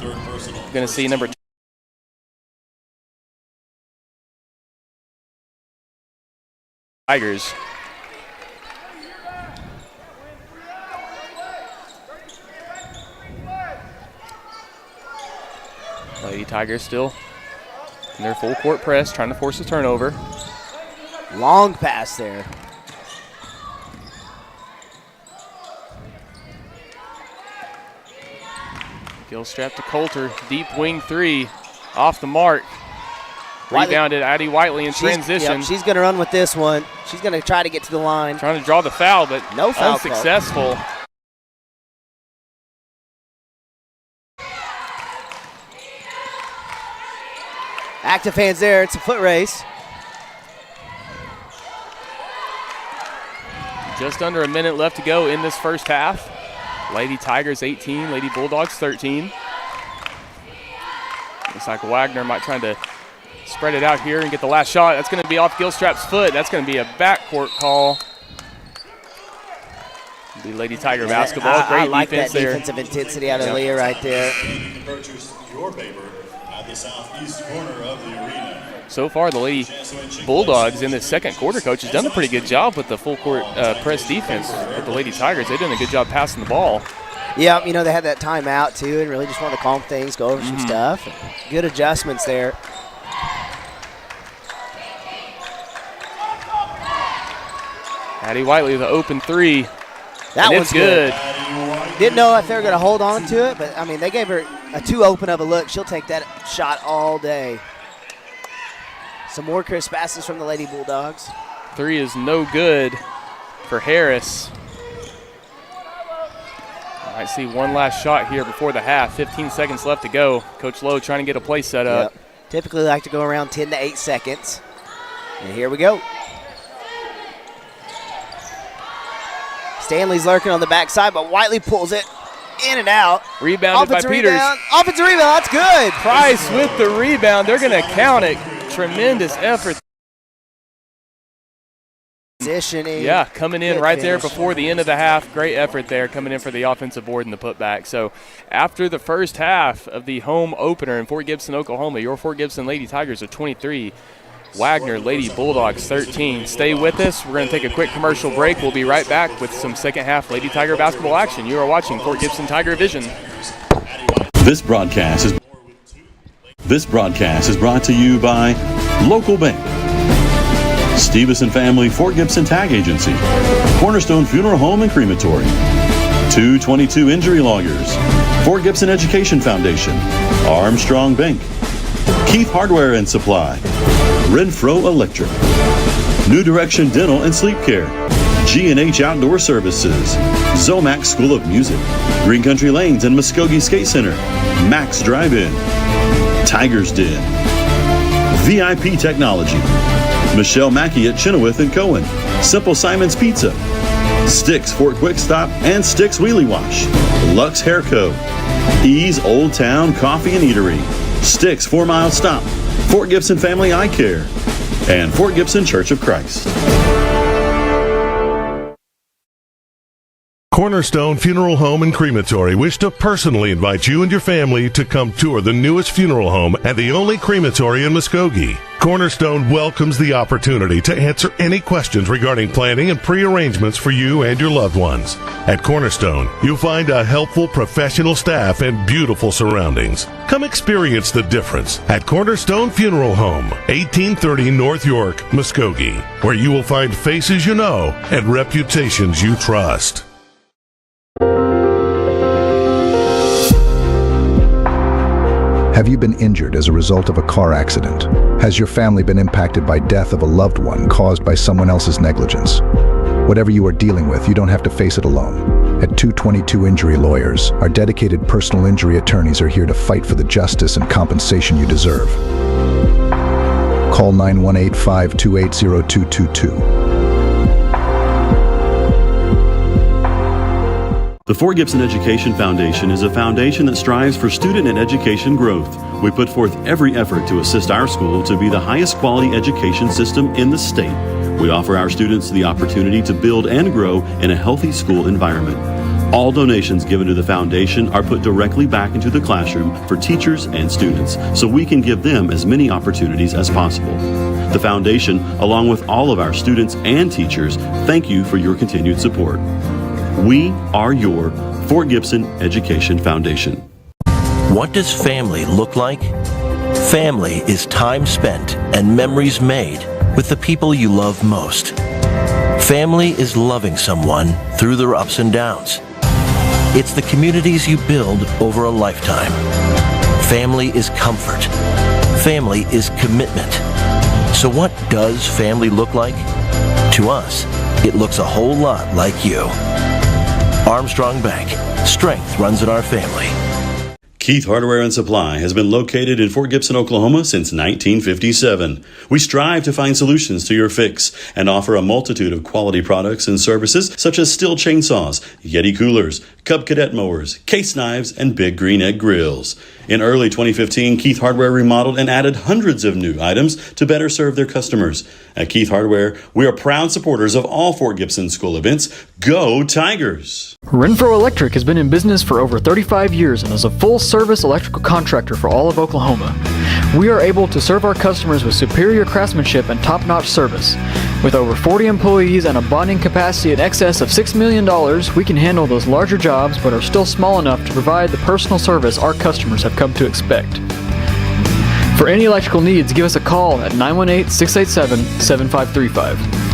Going to see number 2. Tigers. Lady Tigers still in their full court press, trying to force a turnover. Long pass there. Gilstrap to Coulter, deep wing three, off the mark. Rebounded Addie Whiteley in transition. Yep, she's going to run with this one. She's going to try to get to the line. Trying to draw the foul, but no foul unsuccessful. Active hands there. It's a foot race. Just under a minute left to go in this first half. Lady Tigers 18, Lady Bulldogs 13. Looks like Wagner might try to spread it out here and get the last shot. That's going to be off Gilstrap's foot. That's going to be a backcourt call. The Lady Tiger basketball. Great I like defense that there. defensive intensity out of Leah right there. Purchase your paper at the southeast corner of the arena. So far, the Lady Bulldogs in the second quarter, coach, has done a pretty good job with the full court press defense with the Lady Tigers. They've done a good job passing the ball. Yeah, you know, they had that timeout too and really just wanted to calm things, go over some stuff. Good adjustments there. Addie Whiteley, the open three. That one's good. Didn't know if they were going to hold on to it, but, I mean, they gave her a too open of a look. She'll take that shot all day. Some more crisp passes from the Lady Bulldogs. Three is no good for Harris. I see one last shot here before the half. 15 seconds left to go. Coach Lowe trying to get a play set up. Yep. Typically like to go around 10 to 8 seconds. And here we go. Stanley's lurking on the backside, but Whiteley pulls it in and out. Rebounded by Peters. Offensive rebound, that's good. Price with the rebound. They're going to count it. Tremendous effort. Positioning. Yeah, coming in Good right there finish. before the end of the half. Great effort there coming in for the offensive board and the putback. So after the first half of the home opener in Fort Gibson, Oklahoma, your Fort Gibson Lady Tigers are 23. Wagner Lady Bulldogs 13. Stay with us. We're going to take a quick commercial break. We'll be right back with some second half Lady Tiger basketball action. You are watching Fort Gibson TigerVision. This broadcast is brought to you by Local Bank, Stevenson Family Fort Gibson Tag Agency, Cornerstone Funeral Home and Crematory, 222 Injury Lawyers, Fort Gibson Education Foundation, Armstrong Bank, Keith Hardware and Supply, Renfro Electric, New Direction Dental and Sleep Care, G&H Outdoor Services, Zomac School of Music, Green Country Lanes and Muskogee Skate Center, Max Drive-In, Tiger's Den, VIP Technology, Michelle Mackey at Chenoweth and Cohen, Simple Simon's Pizza, Sticks Fort Quick Stop and Sticks Wheelie Wash, Lux Hair Co., Ease Old Town Coffee and Eatery, Sticks 4 Mile Stop, Fort Gibson Family Eye Care, and Fort Gibson Church of Christ. Cornerstone Funeral Home and Crematory wish to personally invite you and your family to come tour the newest funeral home and the only crematory in Muskogee. Cornerstone welcomes the opportunity to answer any questions regarding planning and pre-arrangements for you and your loved ones. At Cornerstone, you'll find a helpful professional staff and beautiful surroundings. Come experience the difference at Cornerstone Funeral Home, 1830 North York, Muskogee, where you will find faces you know and reputations you trust. Have you been injured as a result of a car accident? Has your family been impacted by death of a loved one caused by someone else's negligence? Whatever you are dealing with, you don't have to face it alone. At 222 Injury Lawyers, our dedicated personal injury attorneys are here to fight for the justice and compensation you deserve. Call 918-528-0222. The Fort Gibson Education Foundation is a foundation that strives for student and education growth. We put forth every effort to assist our school to be the highest quality education system in the state. We offer our students the opportunity to build and grow in a healthy school environment. All donations given to the foundation are put directly back into the classroom for teachers and students, so we can give them as many opportunities as possible. The foundation, along with all of our students and teachers, thank you for your continued support. We are your Fort Gibson Education Foundation. What does family look like? Family is time spent and memories made with the people you love most. Family is loving someone through their ups and downs. It's the communities you build over a lifetime. Family is comfort. Family is commitment. So what does family look like? To us, it looks a whole lot like you. Armstrong Bank. Strength runs in our family. Keith Hardware and Supply has been located in Fort Gibson, Oklahoma since 1957. We strive to find solutions to your fix and offer a multitude of quality products and services such as Stihl chainsaws, Yeti coolers, Cub Cadet mowers, case knives, and Big Green Egg grills. In early 2015, Keith Hardware remodeled and added hundreds of new items to better serve their customers. At Keith Hardware, we are proud supporters of all Fort Gibson school events. Go Tigers! Renfro Electric has been in business for over 35 years and is a full-service electrical contractor for all of Oklahoma. We are able to serve our customers with superior craftsmanship and top-notch service. With over 40 employees and a bonding capacity in excess of $6 million, we can handle those larger jobs but are still small enough to provide the personal service our customers have come to expect. For any electrical needs, give us a call at 918-687-7535.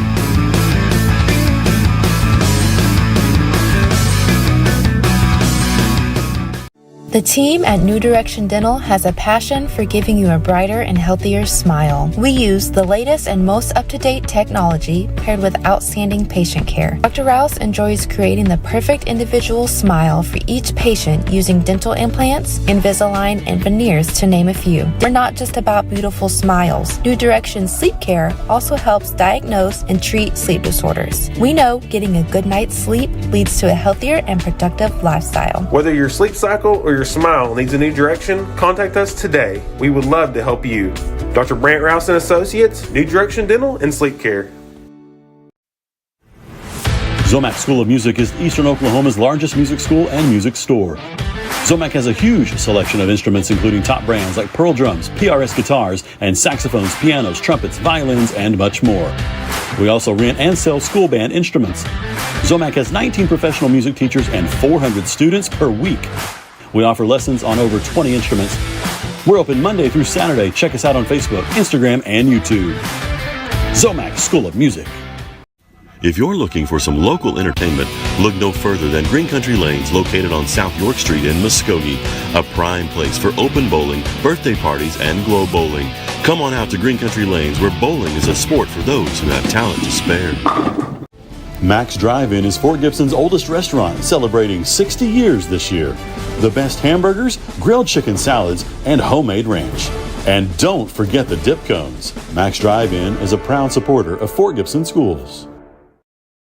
The team at New Direction Dental has a passion for giving you a brighter and healthier smile. We use the latest and most up-to-date technology paired with outstanding patient care. Dr. Rouse enjoys creating the perfect individual smile for each patient using dental implants, Invisalign, and veneers, to name a few. We're not just about beautiful smiles. New Direction Sleep Care also helps diagnose and treat sleep disorders. We know getting a good night's sleep leads to a healthier and productive lifestyle. Whether your sleep cycle or your smile needs a new direction, contact us today. We would love to help you. Dr. Brant Rouse and Associates, New Direction Dental and Sleep Care. Zomac School of Music is Eastern Oklahoma's largest music school and music store. Zomac has a huge selection of instruments including top brands like Pearl drums, PRS guitars, and saxophones, pianos, trumpets, violins, and much more. We also rent and sell school band instruments. Zomac has 19 professional music teachers and 400 students per week. We offer lessons on over 20 instruments. We're open Monday through Saturday. Check us out on Facebook, Instagram, and YouTube. Zomac School of Music. If you're looking for some local entertainment, look no further than Green Country Lanes, located on South York Street in Muskogee, a prime place for open bowling, birthday parties, and glow bowling. Come on out to Green Country Lanes, where bowling is a sport for those who have talent to spare. Max Drive-In is Fort Gibson's oldest restaurant, celebrating 60 years this year. The best hamburgers, grilled chicken salads, and homemade ranch. And don't forget the dip cones. Max Drive-In is a proud supporter of Fort Gibson schools.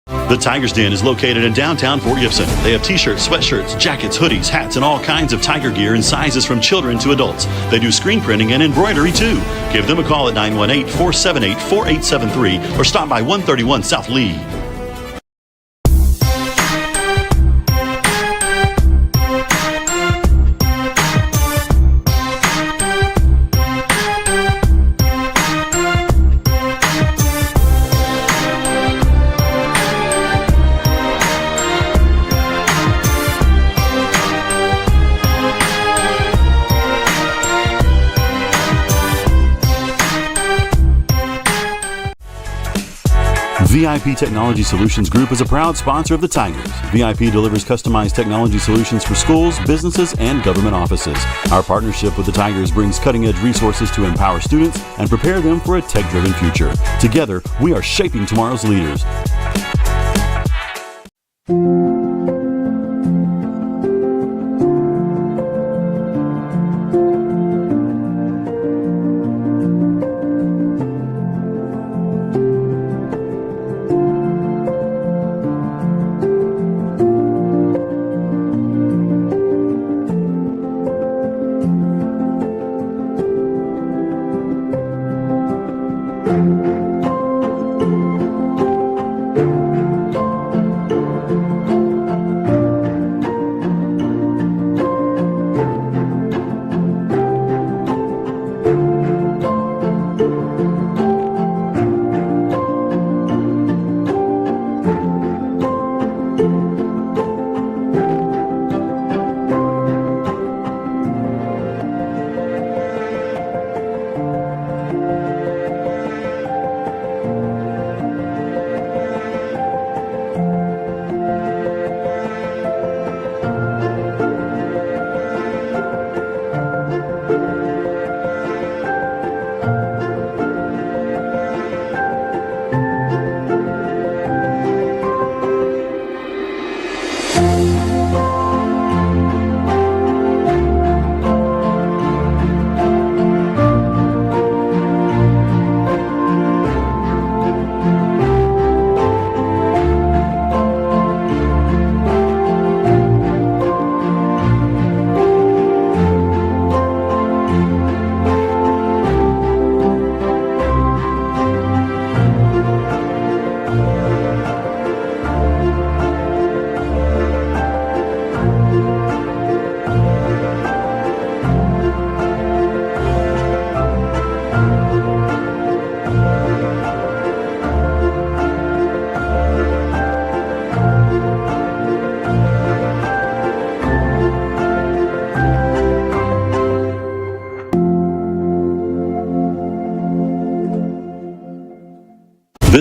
The Tiger's Den is located in downtown Fort Gibson. They have t-shirts, sweatshirts, jackets, hoodies, hats, and all kinds of Tiger gear in sizes from children to adults. They do screen printing and embroidery too. Give them a call at 918-478-4873 or stop by 131 South Lee. VIP Technology Solutions Group is a proud sponsor of the Tigers. VIP delivers customized technology solutions for schools, businesses, and government offices. Our partnership with the Tigers brings cutting-edge resources to empower students and prepare them for a tech-driven future. Together, we are shaping tomorrow's leaders.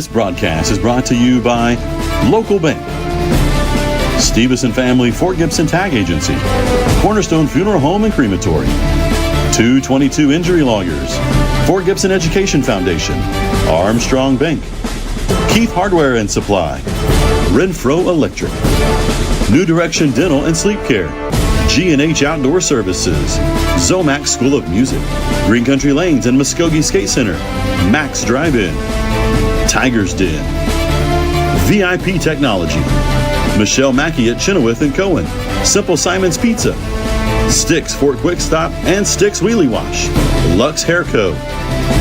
This broadcast is brought to you by Local Bank, Stevenson Family Fort Gibson Tag Agency, Cornerstone Funeral Home and Crematory, 222 Injury Lawyers, Fort Gibson Education Foundation, Armstrong Bank, Keith Hardware and Supply, Renfro Electric, New Direction Dental and Sleep Care, G&H Outdoor Services, Zomac School of Music, Green Country Lanes and Muskogee Skate Center, Max Drive-In, Tiger's Den, VIP Technology, Michelle Mackey at Chenoweth and Cohen, Simple Simon's Pizza, Sticks Fort Quick Stop and Sticks Wheelie Wash, Lux Hair Co.,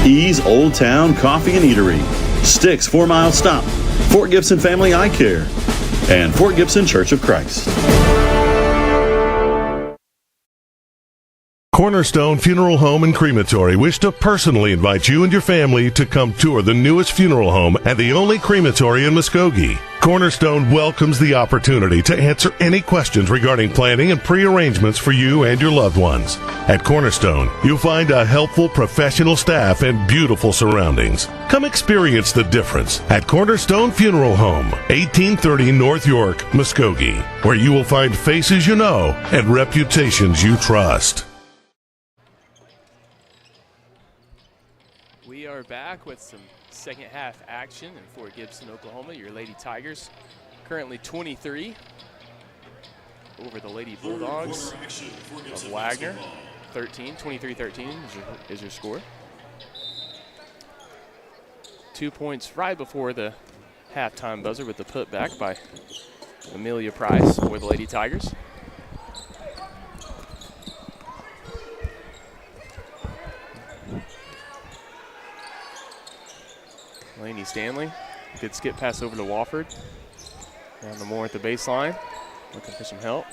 Ease Old Town Coffee and Eatery, Sticks 4 Mile Stop, Fort Gibson Family Eye Care, and Fort Gibson Church of Christ. Cornerstone Funeral Home and Crematory wish to personally invite you and your family to come tour the newest funeral home and the only crematory in Muskogee. Cornerstone welcomes the opportunity to answer any questions regarding planning and pre-arrangements for you and your loved ones. At Cornerstone, you'll find a helpful professional staff and beautiful surroundings. Come experience the difference at Cornerstone Funeral Home, 1830 North York, Muskogee, where you will find faces you know and reputations you trust. We are back with some second half action in Fort Gibson, Oklahoma. Your Lady Tigers currently 23 over the Lady Bulldogs of Wagner. 23-13 is your score. 2 points right before the halftime buzzer with the putback by Amelia Price for the Lady Tigers. Laney Stanley, good skip pass over to Wofford. Down the Moore at the baseline, looking for some help.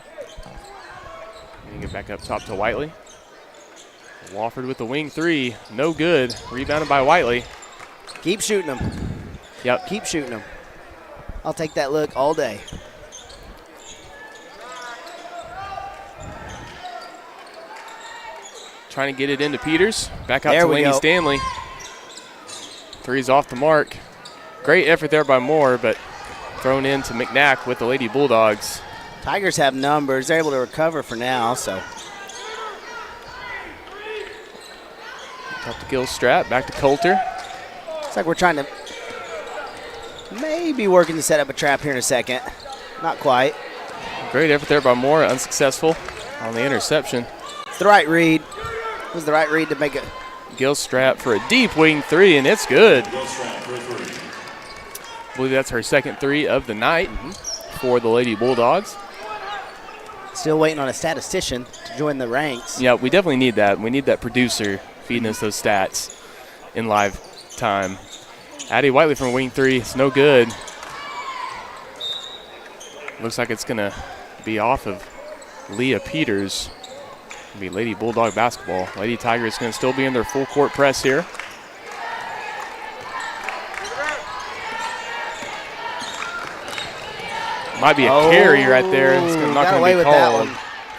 Getting it back up top to Whiteley. Wofford with the wing three, no good. Rebounded by Whiteley. Keep shooting them. Yep. Keep shooting them. I'll take that look all day. Trying to get it into Peters. Back out to Laney Stanley. Three's off the mark. Great effort there by Moore, but thrown in to McNack with the Lady Bulldogs. Tigers have numbers. They're able to recover for now, so. Up to Gilstrap, back to Coulter. Looks like we're trying to maybe working to set up a trap here in a second. Not quite. Great effort there by Moore, unsuccessful on the interception. It's the right read. It was the right read to make it. Gilstrap for a deep wing three, and it's good. I believe that's her second three of the night for the Lady Bulldogs. Still waiting on a statistician to join the ranks. Yeah, we definitely need that. We need that producer feeding us those stats in live time. Addie Whiteley from wing three, it's no good. Looks like it's going to be off of Leah Peters. Be Lady Bulldog basketball. Lady Tigers going to still be in their full court press here. Might be a carry right there. It's not going to be called.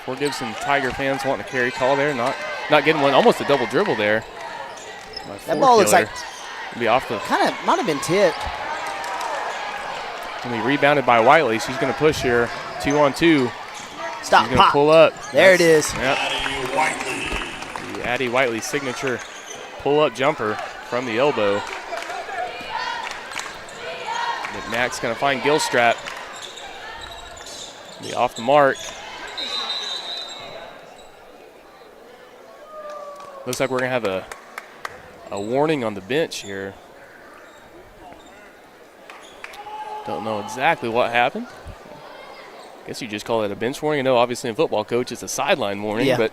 Fort Gibson Tiger fans wanting a carry call there. Not getting one. Almost a double dribble there. That ball looks like be off the. Kind of might have been tipped. Going to be rebounded by Whiteley. She's going to push here. 2-on-2. Stop, She's going to pull up. There it is. Yep. The Addie Whiteley signature pull-up jumper from the elbow. McNack's going to find Gilstrap. Be off the mark. Looks like we're going to have a warning on the bench here. Don't know exactly what happened. I guess you just call it a bench warning. I know obviously in football, coach, it's a sideline warning, but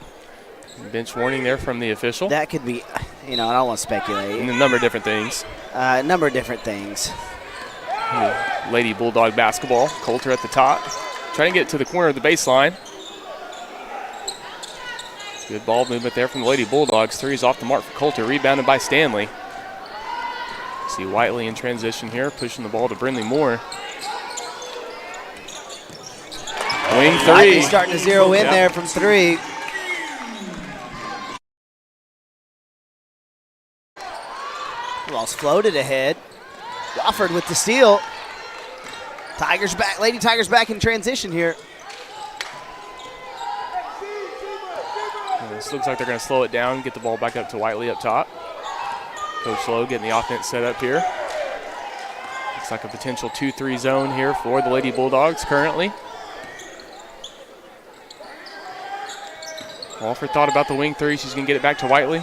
bench warning there from the official. That could be, I don't want to speculate. And a number of different things. Lady Bulldog basketball. Coulter at the top. Trying to get to the corner of the baseline. Good ball movement there from the Lady Bulldogs. Three's off the mark for Coulter. Rebounded by Stanley. See Whiteley in transition here, pushing the ball to Brindley Moore. Wing three. Starting to zero in there from three. Ball's floated ahead. Wofford with the steal. Tigers back. Lady Tigers back in transition here. This looks like they're going to slow it down, get the ball back up to Whiteley up top. Coach Lowe getting the offense set up here. Looks like a potential 2-3 zone here for the Lady Bulldogs currently. Walford thought about the wing three. She's going to get it back to Whiteley.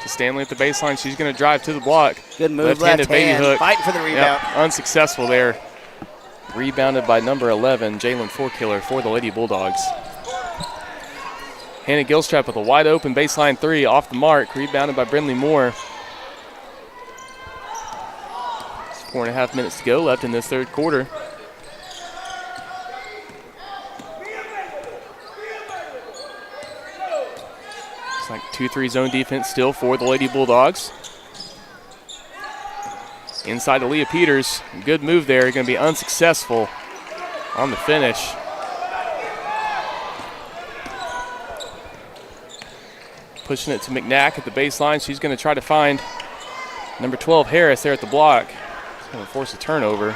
To Stanley at the baseline. She's going to drive to the block. Good move, Left-handed baby hook. Fighting for the rebound. Yep, unsuccessful there. Rebounded by number 11, Jalen Forkiller for the Lady Bulldogs. Hannah Gilstrap with a wide open baseline three off the mark. Rebounded by Brindley Moore. 4.5 minutes to go left in this third quarter. It's like 2-3 zone defense still for the Lady Bulldogs. Inside to Leah Peters. Good move there. Going to be unsuccessful on the finish. Pushing it to McNack at the baseline. She's going to try to find number 12 Harris there at the block. It's going to force a turnover.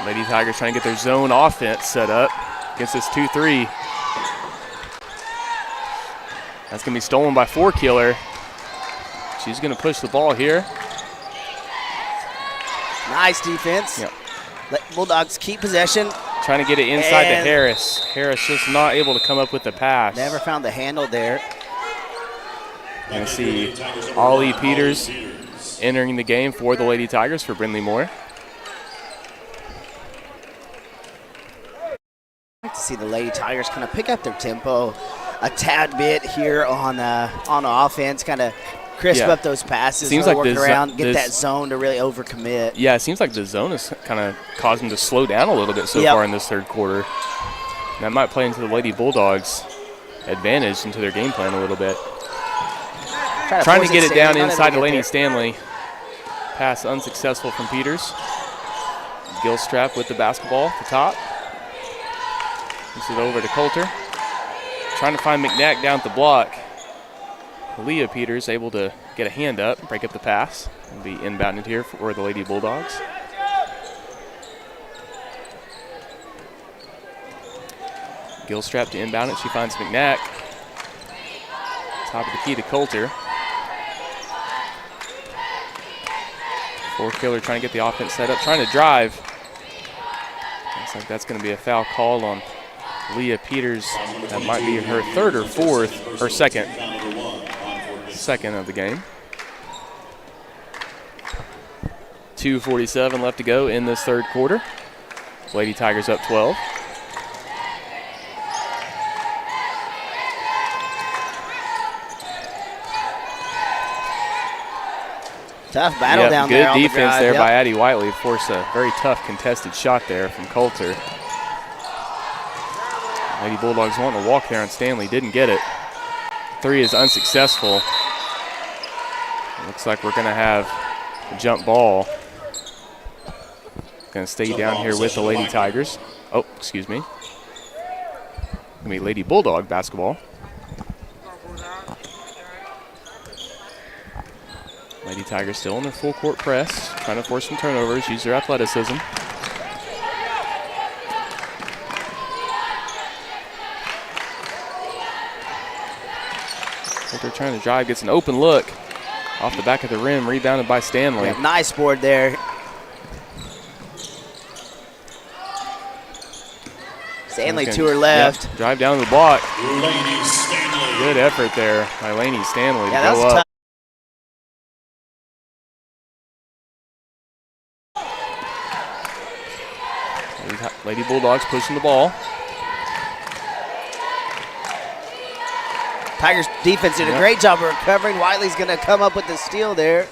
Lady Tigers trying to get their zone offense set up against this 2-3. That's going to be stolen by Forkiller. She's going to push the ball here. Nice defense. Yep. Let Bulldogs keep possession. Trying to get it inside to Harris. Harris just not able to come up with the pass. Never found the handle there. And see Ollie Peters entering the game for the Lady Tigers for Brindley Moore. I like to see the Lady Tigers kind of pick up their tempo a tad bit here on offense, kind of crisp up those passes, seems like work around, get that zone to really overcommit. Yeah, it seems like the zone has kind of caused them to slow down a little bit so far in this third quarter. And that might play into the Lady Bulldogs' advantage into their game plan a little bit. Trying to get it down inside to Lainey Stanley. Pass unsuccessful from Peters. Gilstrap with the basketball at the top. Puts it over to Coulter. Trying to find McNack down at the block. Leah Peters able to get a hand up, break up the pass, and be inbounded here for the Lady Bulldogs. Gilstrap to inbound it. She finds McNack. Top of the key to Coulter. Forkiller trying to get the offense set up, trying to drive. Looks like that's going to be a foul call on Leah Peters. That might be her third or fourth, or second of the game. 2:47 left to go in this third quarter. Lady Tigers up 12. Tough battle down good there. Good defense there by Addie Whiteley. Forced a very tough contested shot there from Coulter. Lady Bulldogs wanting to walk there on Stanley. Didn't get it. Three is unsuccessful. Looks like we're going to have a jump ball. Going to stay down here with the Lady Tigers. Oh, excuse me. Going to be Lady Bulldog basketball. Lady Tigers still in their full court press, trying to force some turnovers, use their athleticism. They're trying to drive, gets an open look off the back of the rim, rebounded by Stanley. Yeah, nice board there. Stanley to her left. Yep, drive down to the block. Good effort there by Lainey Stanley to go up. Lady Bulldogs pushing the ball. Tigers defense did a great job of recovering. Wiley's going to come up with the steal there.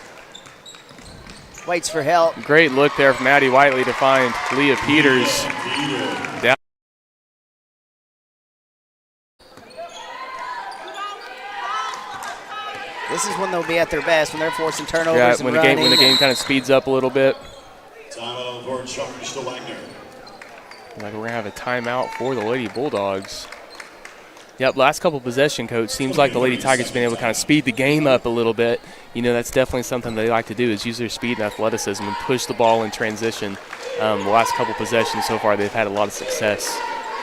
Waits for help. Great look there from Addie Whiteley to find Leah Peters. Down. This is when they'll be at their best, when they're forcing turnovers and when running. the game kind of speeds up a little bit. court, Sharpish to Wagner. Like we're going to have a timeout for the Lady Bulldogs. Yep, last couple possession, Coach. Seems like the Lady Tigers have been able to kind of speed the game up a little bit. You know, that's definitely something they like to do is use their speed and athleticism and push the ball in transition. The last couple possessions so far, they've had a lot of success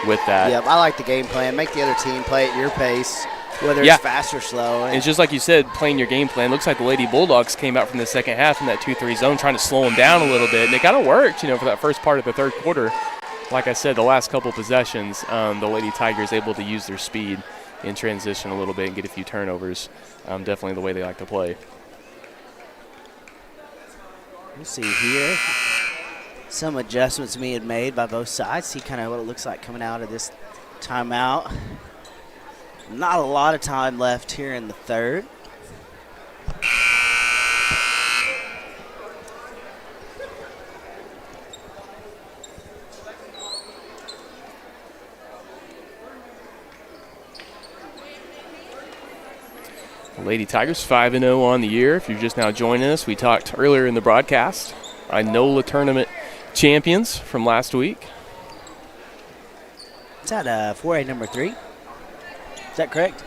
with that. Yep, I like the game plan. Make the other team play at your pace, whether it's fast or slow. And it's just like you said, playing your game plan. Looks like the Lady Bulldogs came out from the second half in that 2-3 zone trying to slow them down a little bit. And it kind of worked, you know, for that first part of the third quarter. Like I said, the last couple possessions, the Lady Tigers able to use their speed in transition a little bit and get a few turnovers. Definitely the way they like to play. We'll see here. Some adjustments being made by both sides. See kind of what it looks like coming out of this timeout. Not a lot of time left here in the third. Lady Tigers 5-0 on the year. If you're just now joining us, we talked earlier in the broadcast. NOLA tournament champions from last week. Is that 4A number 3? Is that correct?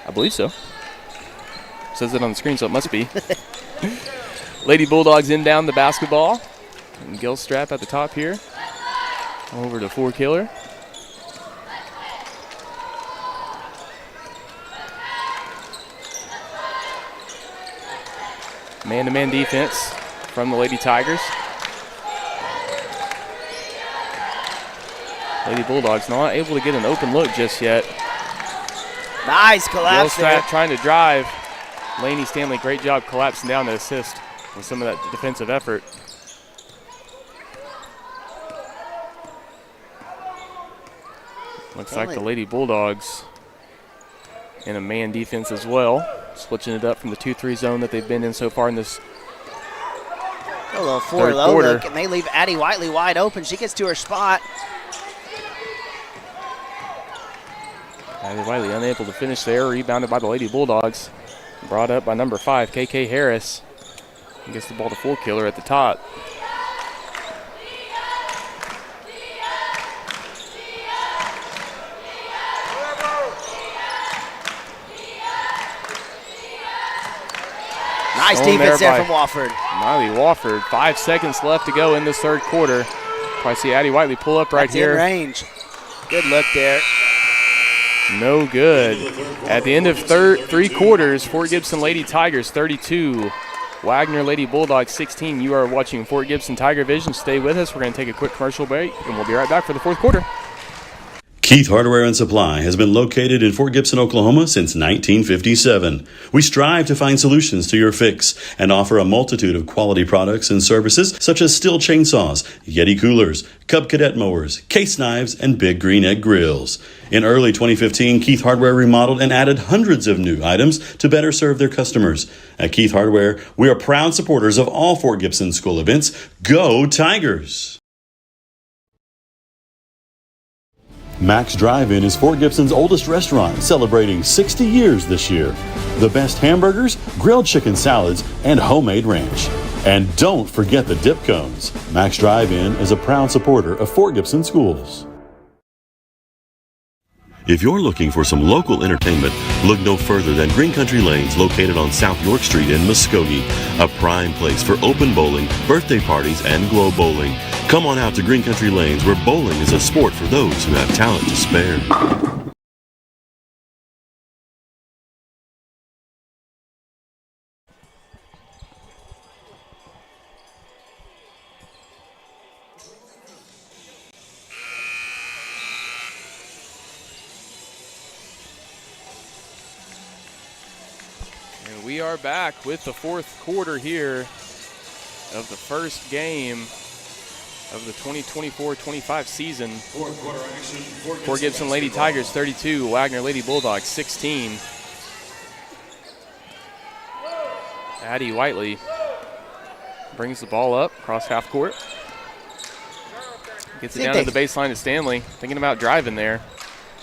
I believe so. Says it on the screen, so it must be. Lady Bulldogs in down the basketball. And Gilstrap at the top here. Over to 4-Killer. Man-to-man defense from the Lady Tigers. Lady Bulldogs not able to get an open look just yet. Nice collapse there. Trying to drive. Laney Stanley, great job collapsing down to assist with some of that defensive effort. Looks like the Lady Bulldogs in a man defense as well. Switching it up from the 2-3 zone that they've been in so far in this a little 4-low look, and they leave Addie Whiteley wide open. She gets to her spot. Addie Whiteley unable to finish there, rebounded by the Lady Bulldogs. Brought up by number 5, KK Harris. He gets the ball to 4-Killer at the top. Nice defense there from Wofford. Miley Wofford. 5 seconds left to go in this third quarter. Probably see Addie Whiteley pull up right here. In range. Good look there. No good. At the end of three quarters, Fort Gibson Lady Tigers 32, Wagner Lady Bulldogs 16. You are watching Fort Gibson TigerVision. Stay with us. We're going to take a quick commercial break, and we'll be right back for the fourth quarter. Keith Hardware and Supply has been located in Fort Gibson, Oklahoma since 1957. We strive to find solutions to your fix and offer a multitude of quality products and services such as Stihl chainsaws, Yeti coolers, Cub Cadet mowers, case knives, and Big Green Egg grills. In early 2015, Keith Hardware remodeled and added hundreds of new items to better serve their customers. At Keith Hardware, we are proud supporters of all Fort Gibson school events. Go Tigers! Max Drive-In is Fort Gibson's oldest restaurant, celebrating 60 years this year. The best hamburgers, grilled chicken salads, and homemade ranch. And don't forget the dip cones. Max Drive-In is a proud supporter of Fort Gibson schools. If you're looking for some local entertainment, look no further than Green Country Lanes, located on South York Street in Muskogee, a prime place for open bowling, birthday parties, and glow bowling. Come on out to Green Country Lanes, where bowling is a sport for those who have talent to spare. We are back with the fourth quarter here of the first game of the 2024-25 season. Fourth quarter action. Fort Gibson Lady Tigers 32, Wagner Lady Bulldogs 16. Addie Whiteley brings the ball up across half court. Gets it down to the baseline to Stanley. Thinking about driving there.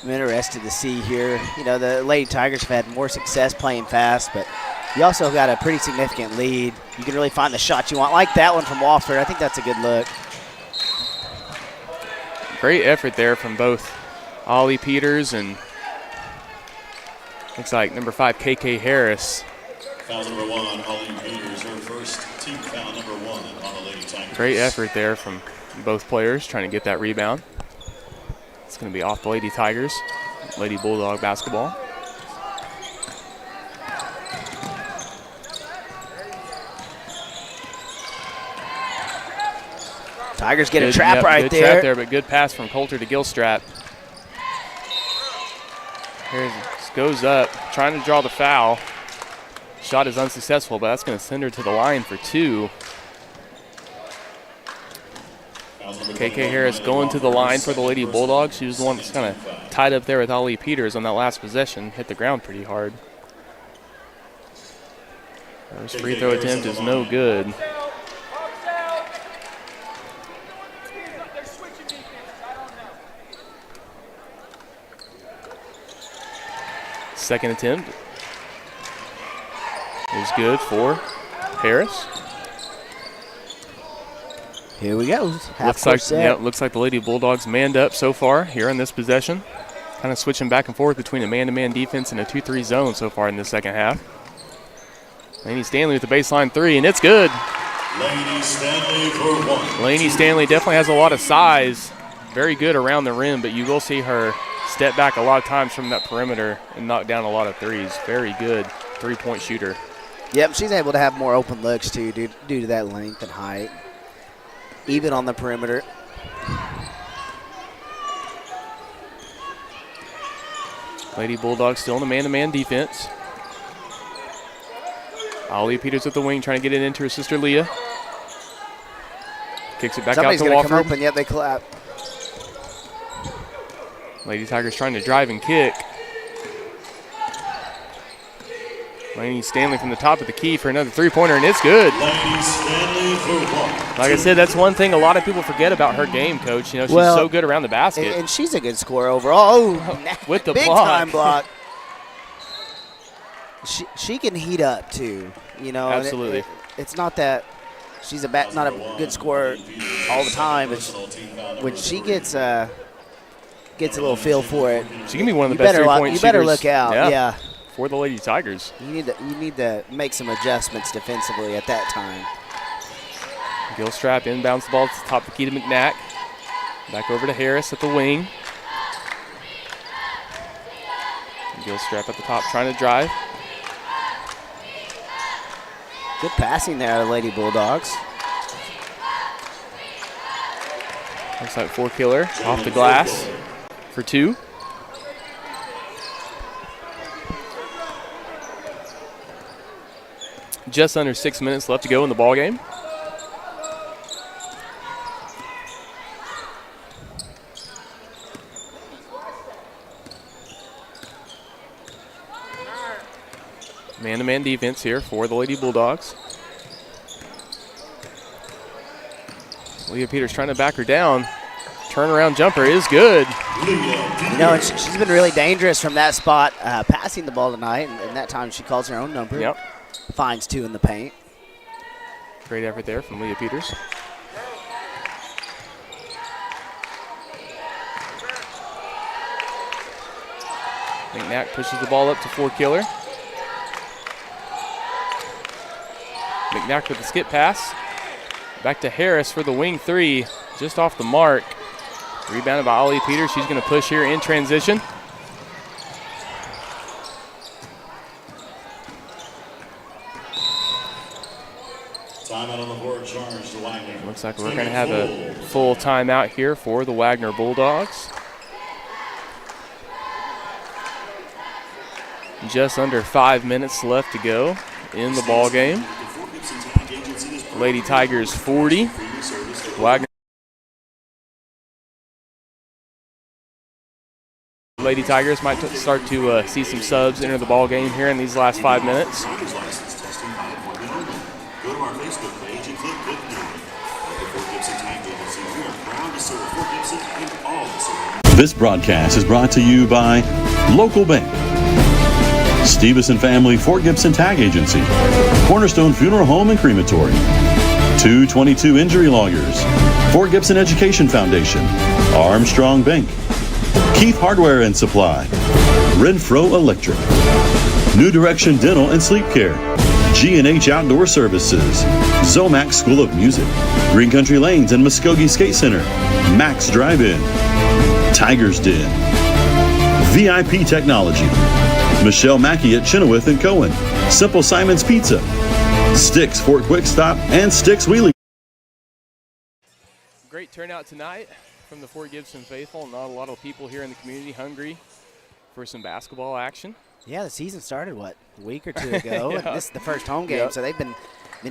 I'm interested to see here. You know, the Lady Tigers have had more success playing fast, but you also got a pretty significant lead. You can really find the shots you want, like that one from Wofford. I think that's a good look. Great effort there from both Ollie Peters and looks like number 5, KK Harris. Foul number 1, Ollie Peters, her first team foul number 1 on the Lady Tigers. Great effort there from both players trying to get that rebound. It's going to be off the Lady Tigers, Lady Bulldog basketball. Tigers get a trap right good there. Trap there, but good pass from Coulter to Gilstrap. Here goes up, trying to draw the foul. Shot is unsuccessful, but that's going to send her to the line for 2. KK Harris going to the line for the Lady Bulldogs. She was the one that's kind of tied up there with Ollie Peters on that last possession. Hit the ground pretty hard. First free throw attempt is no good. Second attempt is good for Harris. Here we go. Looks like the Lady Bulldogs manned up so far here in this possession. Kind of switching back and forth between a man-to-man defense and a 2-3 zone so far in the second half. Laney Stanley with the baseline 3, and it's good. Laney Stanley for 1. Laney Stanley definitely has a lot of size. Very good around the rim, but you will see her step back a lot of times from that perimeter and knock down a lot of threes. Very good three-point shooter. Yep, she's able to have more open looks too due to that length and height, even on the perimeter. Lady Bulldogs still in the man-to-man defense. Ollie Peters at the wing trying to get it into her sister Leah. Kicks it back Somebody's out to gonna Wofford. come open, yet they clap. Lady Tigers trying to drive and kick. Laney Stanley from the top of the key for another three-pointer, and it's good. Laney Stanley for 1. Like I said, that's one thing a lot of people forget about her game, Coach. You know, she's so good around the basket. And she's a good scorer overall. Oh, with the big block. time block. She can heat up too. You know, absolutely. It's not that she's not a good scorer all the time, but when she gets a little feel for it, she can be one of the best three-point shooters. You better look out. Yeah. For the Lady Tigers. You need to make some adjustments defensively at that time. Gilstrap inbounds the ball to the top of the key to McNack. Back over to Harris at the wing. Gilstrap at the top trying to drive. Good passing there out of Lady Bulldogs. Looks like 4-killer off the glass for 2. Just under 6 minutes left to go in the ball game. Man-to-man defense here for the Lady Bulldogs. Leah Peters trying to back her down. Turnaround jumper is good. You know, she's been really dangerous from that spot, passing the ball tonight, and that time she calls her own number. Yep. Finds 2 in the paint. Great effort there from Leah Peters. McNack pushes the ball up to 4-killer. McNack with the skip pass. Back to Harris for the wing 3, just off the mark. Rebounded by Ollie Peters. She's going to push here in transition. Timeout on the board, charge to Wagner. Looks like we're going to have a full timeout here for the Wagner Bulldogs. Just under 5 minutes left to go in the ball game. Lady Tigers 40. Wagner. Lady Tigers might start to see some subs enter the ball game here in these last 5 minutes. Go to our Facebook page and click Book New. At the Fort Gibson Tank Agency, we are proud to serve Fort Gibson and all the surrounding. This broadcast is brought to you by Local Bank, Stevenson Family Fort Gibson Tag Agency, Cornerstone Funeral Home and Crematory, 222 Injury Lawyers, Fort Gibson Education Foundation, Armstrong Bank, Keith Hardware and Supply, Renfro Electric, New Direction Dental and Sleep Care, G&H Outdoor Services, Zomac School of Music, Green Country Lanes and Muskogee Skate Center, Max Drive-In, Tiger's Den, VIP Technology, Michelle Mackey at Chenoweth and Cohen, Simple Simon's Pizza, Sticks Fort Quick Stop, and Sticks Wheelie. Great turnout tonight from the Fort Gibson faithful. Not a lot of people here in the community hungry for some basketball action. Yeah, the season started, what, a week or two ago? Yeah. And this is the first home game, so they've been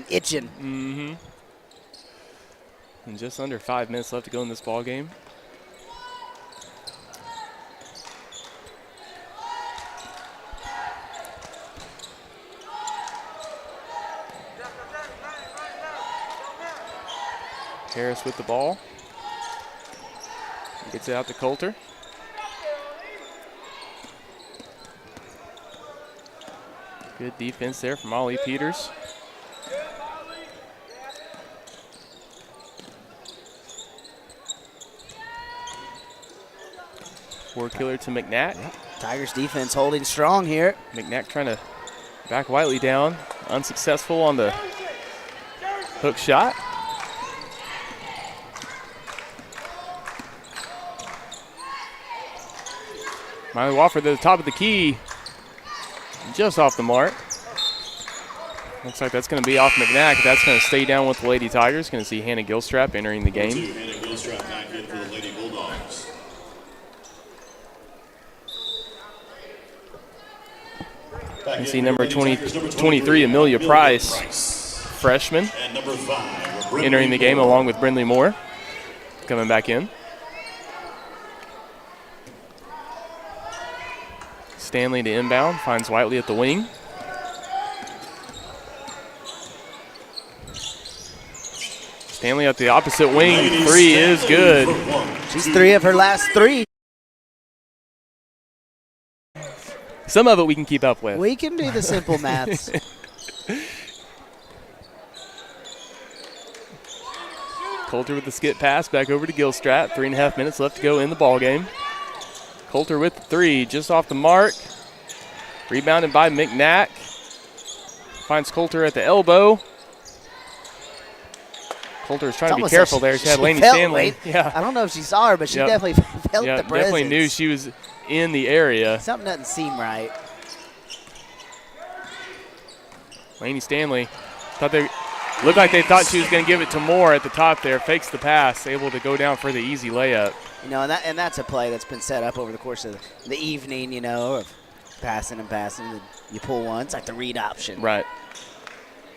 itching. Mm-hmm. And just under 5 minutes left to go in this ball game. Harris with the ball. Gets it out to Coulter. Good defense there from Ollie Peters. Forward killer to McNack. Yep. Tigers defense holding strong here. McNack trying to back Whiteley down. Unsuccessful on the hook shot. Miley Wofford at the top of the key. Just off the mark. Looks like that's going to be off McNack. That's going to stay down with the Lady Tigers. Going to see Hannah Gilstrap entering the game. Hannah Gilstrap back in for the Lady Bulldogs. You can see number 23, Amelia Price, freshman, And number 5, entering the game along with Brindley Moore, coming back in. Stanley to inbound, finds Whiteley at the wing. Stanley at the opposite wing, three is good. She's 3 of her last 3. Some of it we can keep up with. We can do the simple maths. Coulter with the skip pass back over to Gilstrap. 3.5 minutes left to go in the ball game. Coulter with the 3, just off the mark. Rebounded by McNack. Finds Coulter at the elbow. Coulter was trying to be careful there. She had Lainey Stanley. Yeah. I don't know if she saw her, but she definitely felt the presence. Definitely knew she was in the area. Something doesn't seem right. Lainey Stanley looked like they thought she was going to give it to Moore at the top there. Fakes the pass, able to go down for the easy layup. You know, and that's a play that's been set up over the course of the evening, you know, of passing and passing. And you pull one. It's like the read option. Right.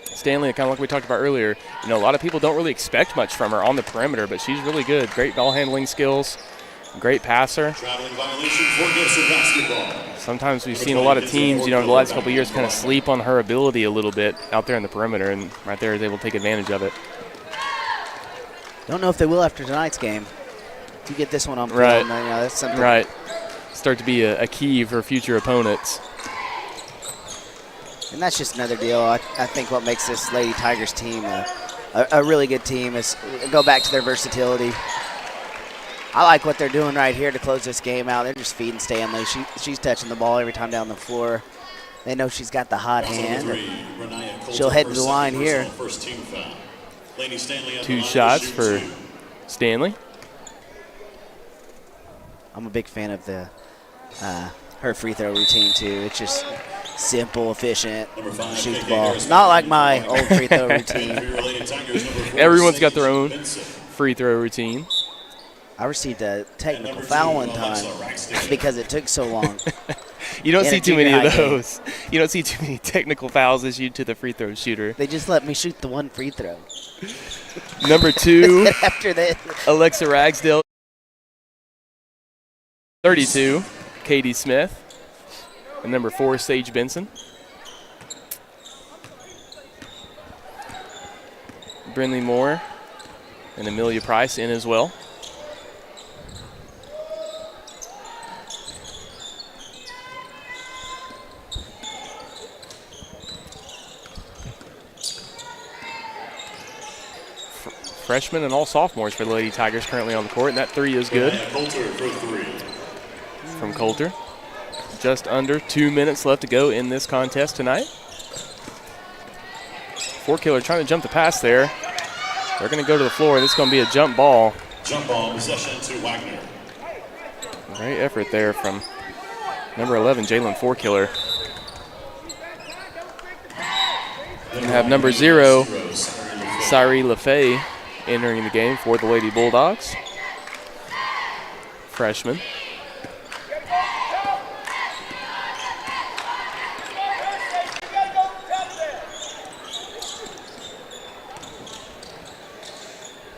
Stanley, kind of like we talked about earlier, you know, a lot of people don't really expect much from her on the perimeter, but she's really good. Great ball handling skills, great passer. Traveling violation for Gibson basketball. Sometimes we've seen a lot of teams, you know, in the last couple of years kind of sleep on her ability a little bit out there in the perimeter, and right there is able to take advantage of it. Don't know if they will after tonight's game. To get this one on film, right. You know, that's something. Right. Start to be a key for future opponents. And that's just another deal. I think what makes this Lady Tigers team a really good team is go back to their versatility. I like what they're doing right here to close this game out. They're just feeding Stanley. She's touching the ball every time down the floor. They know she's got the hot hand. She'll head to the line here. 2 shots for Stanley. I'm a big fan of her free throw routine too. It's just simple, efficient, shoot the ball. Not like my old free throw routine. Everyone's got their own free throw routine. I received a technical foul one time because it took so long. You don't see too many of those. You don't see too many technical fouls issued to the free throw shooter. They just let me shoot the one free throw. Number 2, after that, Alexa Ragsdale. 32, Katie Smith. And number 4, Sage Benson. Brindley Moore and Amelia Price in as well. freshmen and all sophomores for the Lady Tigers currently on the court, and that three is good. Coulter for three. From Coulter. Just under 2 minutes left to go in this contest tonight. Four-Killer trying to jump the pass there. They're going to go to the floor. This is going to be a jump ball. Jump ball possession to Wagner. Great effort there from number 11, Jalen Four-Killer. We have number 0, Cyree LaFay, entering the game for the Lady Bulldogs. Freshman.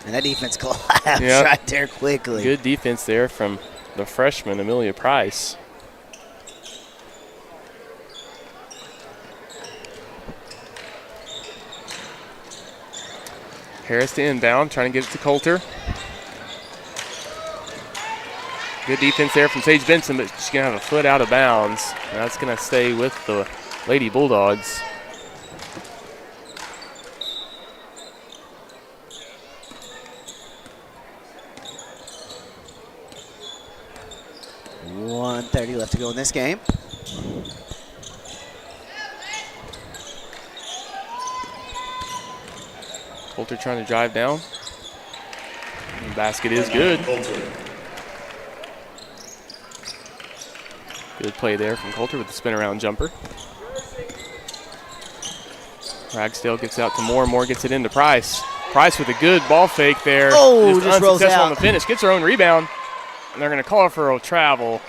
And that defense collapsed right there quickly. Good defense there from the freshman, Amelia Price. Harris to inbound, trying to get it to Coulter. Good defense there from Sage Benson, but she's going to have a foot out of bounds. And that's going to stay with the Lady Bulldogs. .130 left to go in this game. Coulter trying to drive down. The basket is good. Good play there from Coulter with the spin around jumper. Ragsdale gets out to Moore. Moore gets it into Price. Price with a good ball fake there. Oh, just rolls unsuccessful out. on the finish. Gets her own rebound. And they're going to call her for a travel.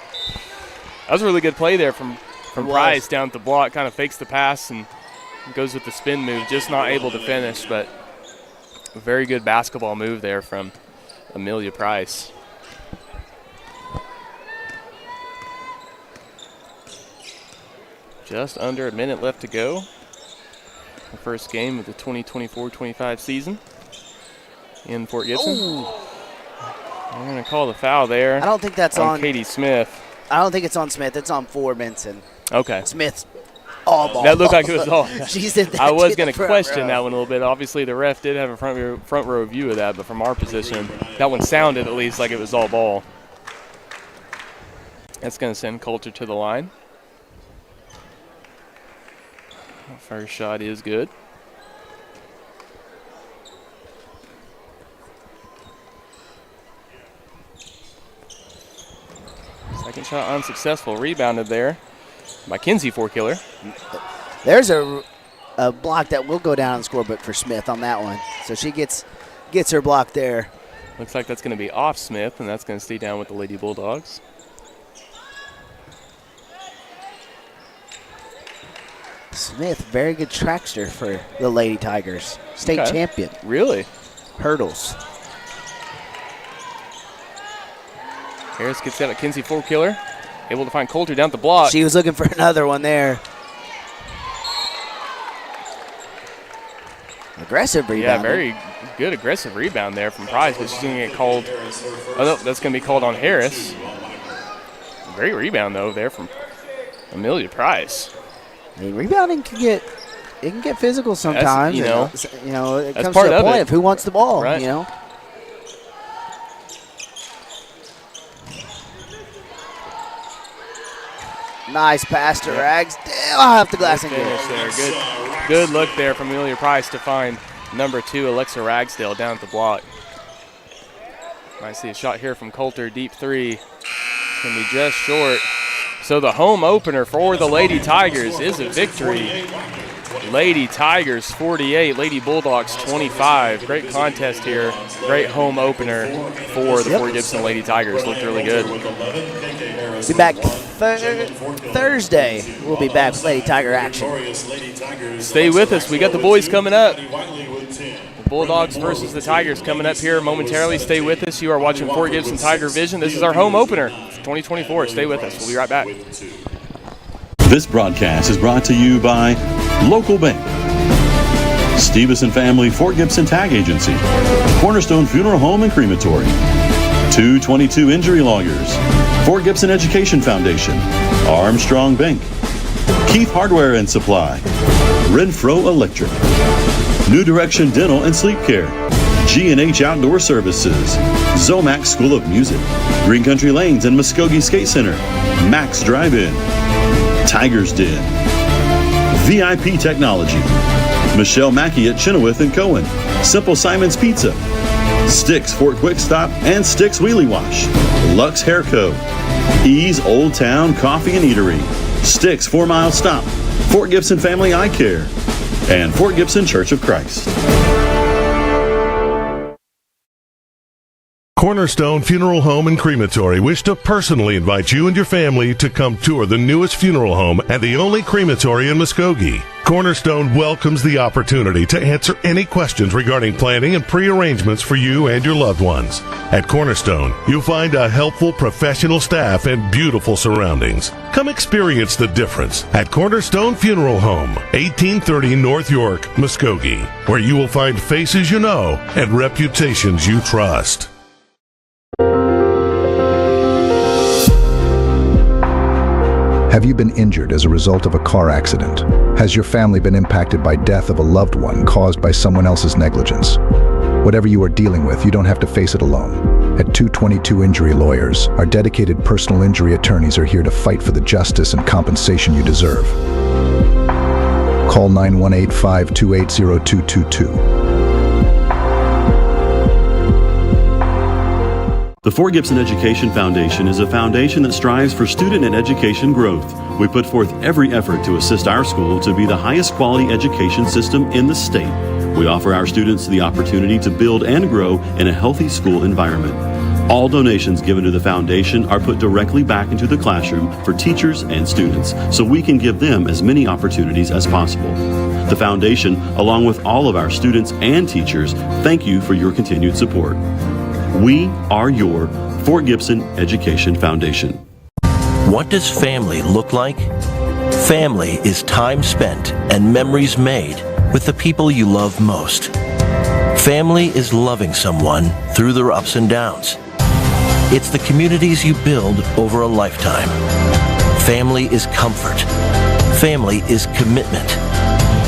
That was a really good play there from Price down at the block. Kind of fakes the pass and goes with the spin move. Just not able to finish, but a very good basketball move there from Amelia Price. Just under a minute left to go. The first game of the 2024-25 season in Fort Gibson. Ooh. I'm going to call the foul there. I don't think that's on Katie Smith. I don't think it's on Smith. It's on Ford Benson. Okay. Smith's all ball. That looked like it was all. She said that I was going to question that one a little bit. Obviously, the ref did have a front row view of that, but from our position, that one sounded at least like it was all ball. That's going to send Coulter to the line. First shot is good. Second shot unsuccessful. Rebounded there by Kinsey Four-Killer. There's a block that will go down on the scorebook for Smith on that one. So she gets her block there. Looks like that's going to be off Smith, and that's going to stay down with the Lady Bulldogs. Smith, very good trackster for the Lady Tigers. State champion. Really? Hurdles. Harris gets out at Kinsey Four-Killer. Able to find Coulter down at the block. She was looking for another one there. Aggressive rebound. Yeah, very good aggressive rebound there from Price, but she's going to get called. Oh, no, that's going to be called on Harris. Great rebound, though, there from Amelia Price. I mean, rebounding can get physical sometimes. It comes to the point of who wants the ball. Right. You know. Nice pass to Ragsdale. I'll have the glass and finish there. Good look there from Amelia Price to find number 2, Alexa Ragsdale, down at the block. Might see a shot here from Coulter. Deep three. It's going to be just short. So the home opener for the Lady Tigers is a victory. Lady Tigers 48, Lady Bulldogs 25. Great contest here. Great home opener for the Fort Gibson Lady Tigers. Looked really good. Be back Thursday. We'll be back with Lady Tiger action. Stay with us. We got the boys coming up. The Bulldogs versus the Tigers coming up here momentarily. Stay with us. You are watching Fort Gibson TigerVision. This is our home opener, 2024. Stay with us. We'll be right back. This broadcast is brought to you by Local Bank, Stevenson Family Fort Gibson Tag Agency, Cornerstone Funeral Home and Crematory, 222 Injury Lawyers, Fort Gibson Education Foundation, Armstrong Bank, Keith Hardware and Supply, Renfro Electric, New Direction Dental and Sleep Care, G&H Outdoor Services, Zomac School of Music, Green Country Lanes and Muskogee Skate Center, Max Drive-In, Tiger's Den, VIP Technology, Michelle Mackey at Chenoweth and Cohen, Simple Simon's Pizza, Sticks Fort Quick Stop and Sticks Wheelie Wash, Lux Hair Co., Ease Old Town Coffee and Eatery, Sticks 4 Mile Stop, Fort Gibson Family Eye Care, and Fort Gibson Church of Christ. Cornerstone Funeral Home and Crematory wish to personally invite you and your family to come tour the newest funeral home and the only crematory in Muskogee. Cornerstone welcomes the opportunity to answer any questions regarding planning and pre-arrangements for you and your loved ones. At Cornerstone, you'll find a helpful professional staff and beautiful surroundings. Come experience the difference at Cornerstone Funeral Home, 1830 North York, Muskogee, where you will find faces you know and reputations you trust. Have you been injured as a result of a car accident? Has your family been impacted by death of a loved one caused by someone else's negligence? Whatever you are dealing with, you don't have to face it alone. At 222 Injury Lawyers, our dedicated personal injury attorneys are here to fight for the justice and compensation you deserve. Call 918-528-0222. The Fort Gibson Education Foundation is a foundation that strives for student and education growth. We put forth every effort to assist our school to be the highest quality education system in the state. We offer our students the opportunity to build and grow in a healthy school environment. All donations given to the foundation are put directly back into the classroom for teachers and students, so we can give them as many opportunities as possible. The foundation, along with all of our students and teachers, thank you for your continued support. We are your Fort Gibson Education Foundation. What does family look like? Family is time spent and memories made with the people you love most. Family is loving someone through their ups and downs. It's the communities you build over a lifetime. Family is comfort. Family is commitment.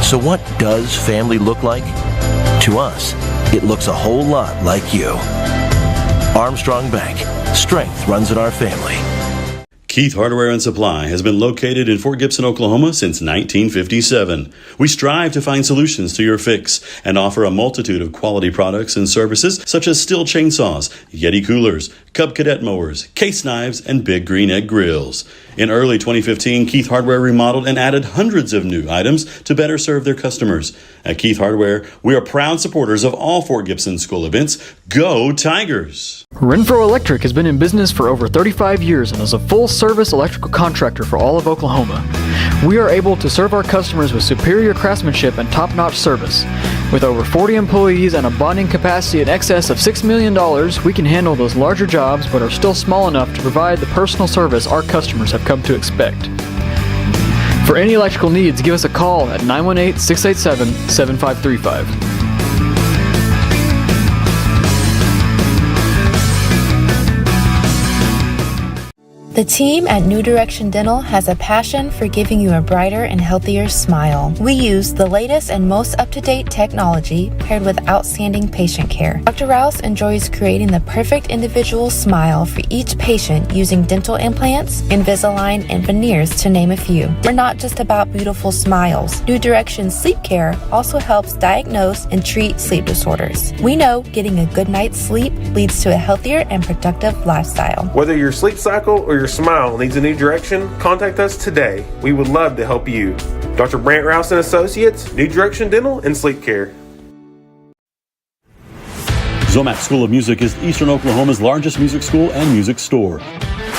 So what does family look like? To us, it looks a whole lot like you. Armstrong Bank. Strength runs in our family. Keith Hardware and Supply has been located in Fort Gibson, Oklahoma since 1957. We strive to find solutions to your fix and offer a multitude of quality products and services such as Stihl chainsaws, Yeti coolers, Cub Cadet mowers, case knives, and Big Green Egg grills. In early 2015, Keith Hardware remodeled and added hundreds of new items to better serve their customers. At Keith Hardware, we are proud supporters of all Fort Gibson school events. Go Tigers! Renfro Electric has been in business for over 35 years and is a full-service electrical contractor for all of Oklahoma. We are able to serve our customers with superior craftsmanship and top-notch service. With over 40 employees and a bonding capacity in excess of $6 million, we can handle those larger jobs but are still small enough to provide the personal service our customers have come to expect. For any electrical needs, give us a call at 918-687-7535. The team at New Direction Dental has a passion for giving you a brighter and healthier smile. We use the latest and most up-to-date technology paired with outstanding patient care. Dr. Rouse enjoys creating the perfect individual smile for each patient using dental implants, Invisalign, and veneers, to name a few. We're not just about beautiful smiles. New Direction Sleep Care also helps diagnose and treat sleep disorders. We know getting a good night's sleep leads to a healthier and productive lifestyle. Whether your sleep cycle or your smile needs a new direction, contact us today. We would love to help you. Dr. Brant Rouse and Associates, New Direction Dental and Sleep Care. Zomac School of Music is Eastern Oklahoma's largest music school and music store.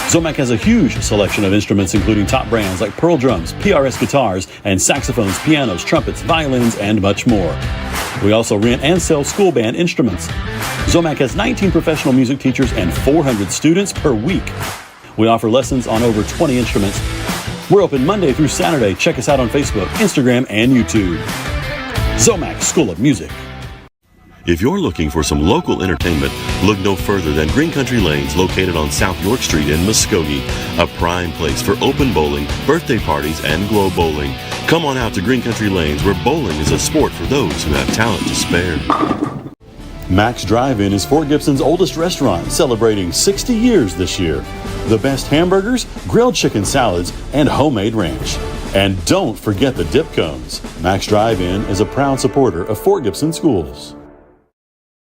Zomac has a huge selection of instruments including top brands like Pearl drums, PRS guitars, and saxophones, pianos, trumpets, violins, and much more. We also rent and sell school band instruments. Zomac has 19 professional music teachers and 400 students per week. We offer lessons on over 20 instruments. We're open Monday through Saturday. Check us out on Facebook, Instagram, and YouTube. Zomac School of Music. If you're looking for some local entertainment, look no further than Green Country Lanes, located on South York Street in Muskogee, a prime place for open bowling, birthday parties, and glow bowling. Come on out to Green Country Lanes, where bowling is a sport for those who have talent to spare. Max Drive-In is Fort Gibson's oldest restaurant, celebrating 60 years this year. The best hamburgers, grilled chicken salads, and homemade ranch. And don't forget the dip cones. Max Drive-In is a proud supporter of Fort Gibson schools.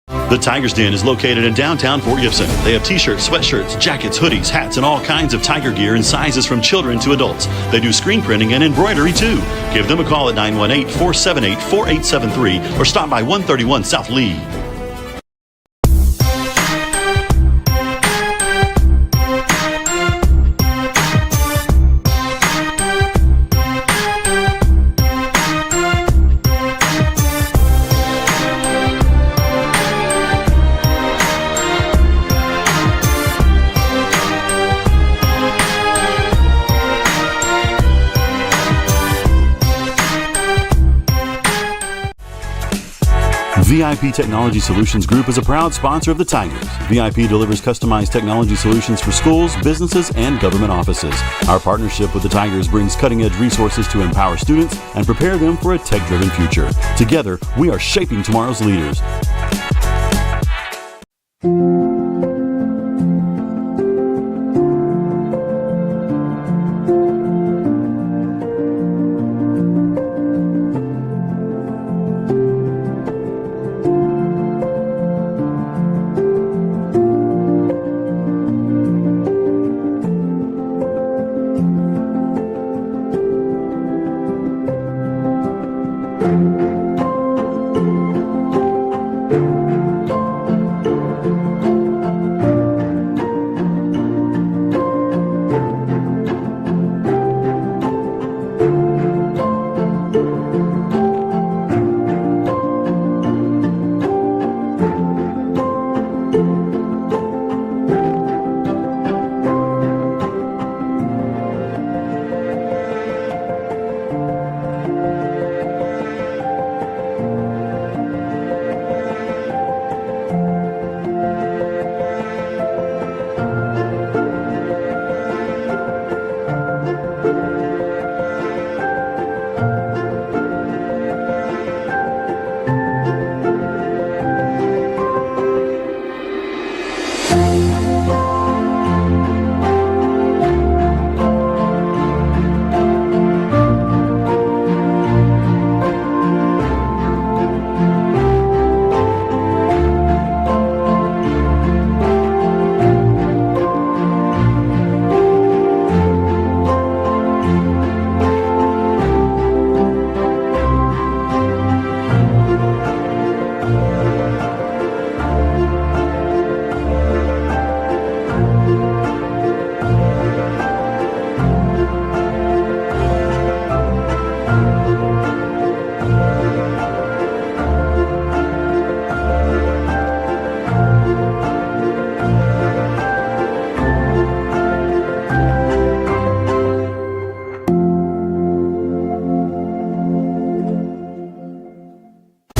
The Tiger's Den is located in downtown Fort Gibson. They have t-shirts, sweatshirts, jackets, hoodies, hats, and all kinds of Tiger gear in sizes from children to adults. They do screen printing and embroidery too. Give them a call at 918-478-4873 or stop by 131 South Lee. VIP Technology Solutions Group is a proud sponsor of the Tigers. VIP delivers customized technology solutions for schools, businesses, and government offices. Our partnership with the Tigers brings cutting-edge resources to empower students and prepare them for a tech-driven future. Together, we are shaping tomorrow's leaders.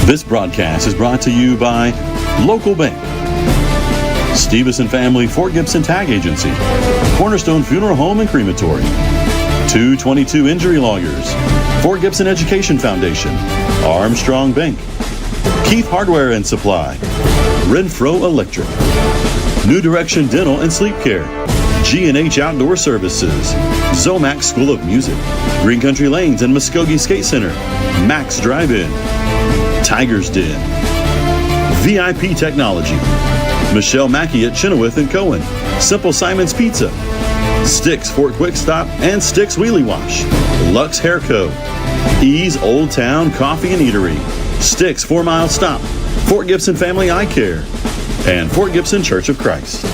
This broadcast is brought to you by Local Bank, Stevenson Family Fort Gibson Tag Agency, Cornerstone Funeral Home and Crematory, 222 Injury Lawyers, Fort Gibson Education Foundation, Armstrong Bank, Keith Hardware and Supply, Renfro Electric, New Direction Dental and Sleep Care, G&H Outdoor Services, Zomac School of Music, Green Country Lanes and Muskogee Skate Center, Max Drive-In, Tiger's Den, VIP Technology, Michelle Mackey at Chenoweth and Cohen, Simple Simon's Pizza, Sticks Fort Quick Stop and Sticks Wheelie Wash, Lux Hair Co., Ease Old Town Coffee and Eatery, Sticks 4 Mile Stop, Fort Gibson Family Eye Care, and Fort Gibson Church of Christ.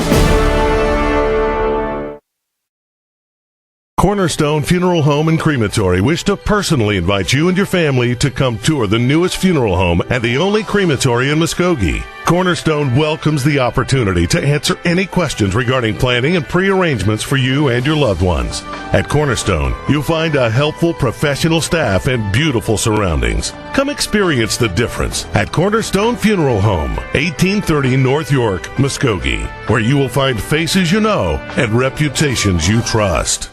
Cornerstone Funeral Home and Crematory wish to personally invite you and your family to come tour the newest funeral home and the only crematory in Muskogee. Cornerstone welcomes the opportunity to answer any questions regarding planning and pre-arrangements for you and your loved ones. At Cornerstone, you'll find a helpful professional staff and beautiful surroundings. Come experience the difference at Cornerstone Funeral Home, 1830 North York, Muskogee, where you will find faces you know and reputations you trust.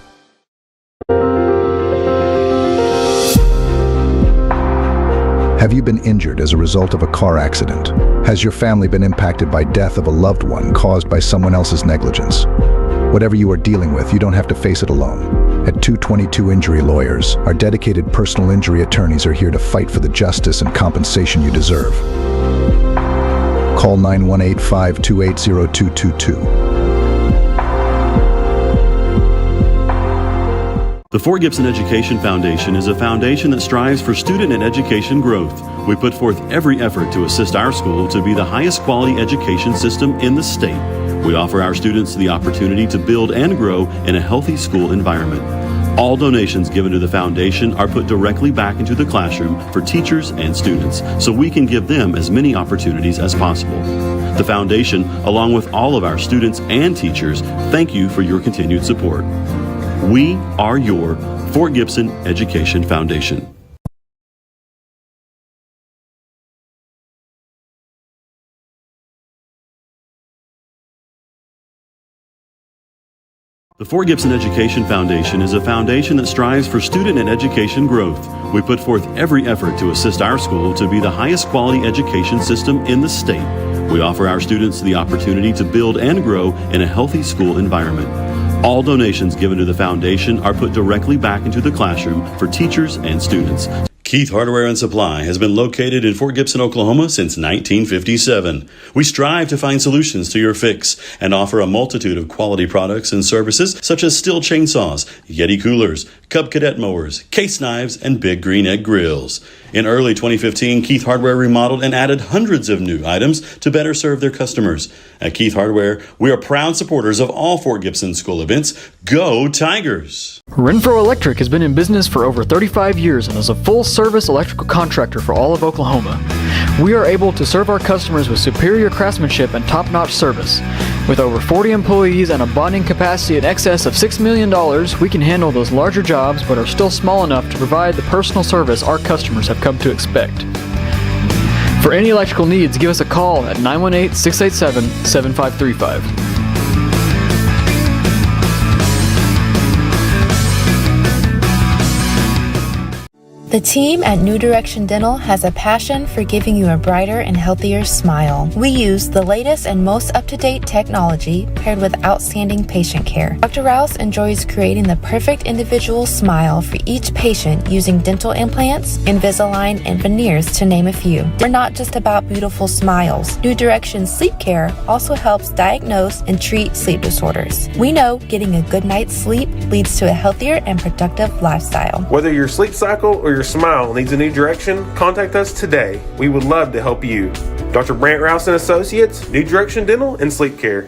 Have you been injured as a result of a car accident? Has your family been impacted by death of a loved one caused by someone else's negligence? Whatever you are dealing with, you don't have to face it alone. At 222 Injury Lawyers, our dedicated personal injury attorneys are here to fight for the justice and compensation you deserve. Call 918-528-0222. The Fort Gibson Education Foundation is a foundation that strives for student and education growth. We put forth every effort to assist our school to be the highest quality education system in the state. We offer our students the opportunity to build and grow in a healthy school environment. All donations given to the foundation are put directly back into the classroom for teachers and students, so we can give them as many opportunities as possible. The foundation, along with all of our students and teachers, thank you for your continued support. We are your Fort Gibson Education Foundation. The Fort Gibson Education Foundation is a foundation that strives for student and education growth. We put forth every effort to assist our school to be the highest quality education system in the state. We offer our students the opportunity to build and grow in a healthy school environment. All donations given to the foundation are put directly back into the classroom for teachers and students. Keith Hardware and Supply has been located in Fort Gibson, Oklahoma since 1957. We strive to find solutions to your fix and offer a multitude of quality products and services such as Stihl chainsaws, Yeti coolers, Cub Cadet mowers, case knives, and Big Green Egg grills. In early 2015, Keith Hardware remodeled and added hundreds of new items to better serve their customers. At Keith Hardware, we are proud supporters of all Fort Gibson school events. Go Tigers! Renfro Electric has been in business for over 35 years and is a full-service electrical contractor for all of Oklahoma. We are able to serve our customers with superior craftsmanship and top-notch service. With over 40 employees and a bonding capacity in excess of $6 million, we can handle those larger jobs but are still small enough to provide the personal service our customers have come to expect. For any electrical needs, give us a call at 918-687-7535. The team at New Direction Dental has a passion for giving you a brighter and healthier smile. We use the latest and most up-to-date technology paired with outstanding patient care. Dr. Rouse enjoys creating the perfect individual smile for each patient using dental implants, Invisalign, and veneers, to name a few. We're not just about beautiful smiles. New Direction Sleep Care also helps diagnose and treat sleep disorders. We know getting a good night's sleep leads to a healthier and productive lifestyle. Whether your sleep cycle or your smile needs a new direction, contact us today. We would love to help you. Dr. Brant Rouse and Associates, New Direction Dental and Sleep Care.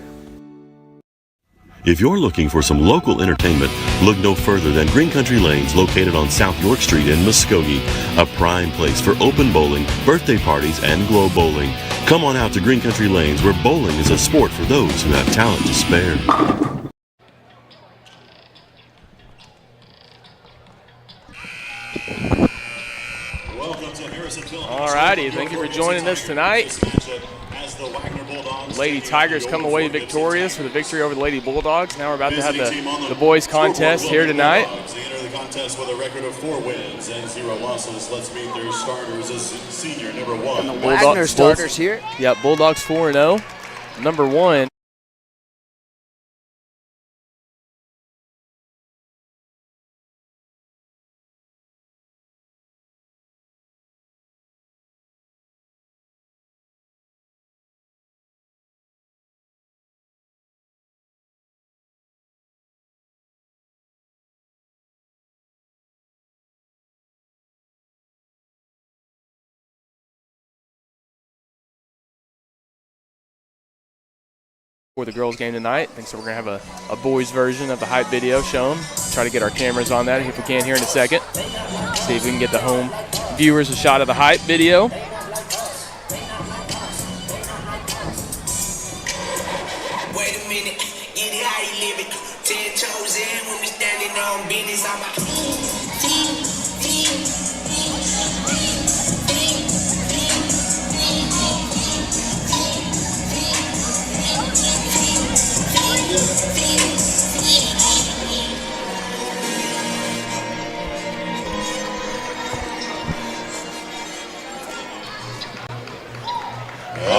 If you're looking for some local entertainment, look no further than Green Country Lanes, located on South York Street in Muskogee, a prime place for open bowling, birthday parties, and glow bowling. Come on out to Green Country Lanes, where bowling is a sport for those who have talent to spare. Alrighty, thank you for joining us tonight. Lady Tigers come away victorious with a victory over the Lady Bulldogs. Now we're about to have the boys contest here tonight. They enter the contest with a record of 4 wins and 0 losses. Let's meet their starters as senior number 1. And the Wagner starters here. Yeah, Bulldogs 4-0. Number 1. For the girls game tonight. I think so. We're going to have a boys version of the hype video shown. Try to get our cameras on that if we can here in a second. See if we can get the home viewers a shot of the hype video. Wait a minute, get it how you live it. 10 toes in when we standing on business.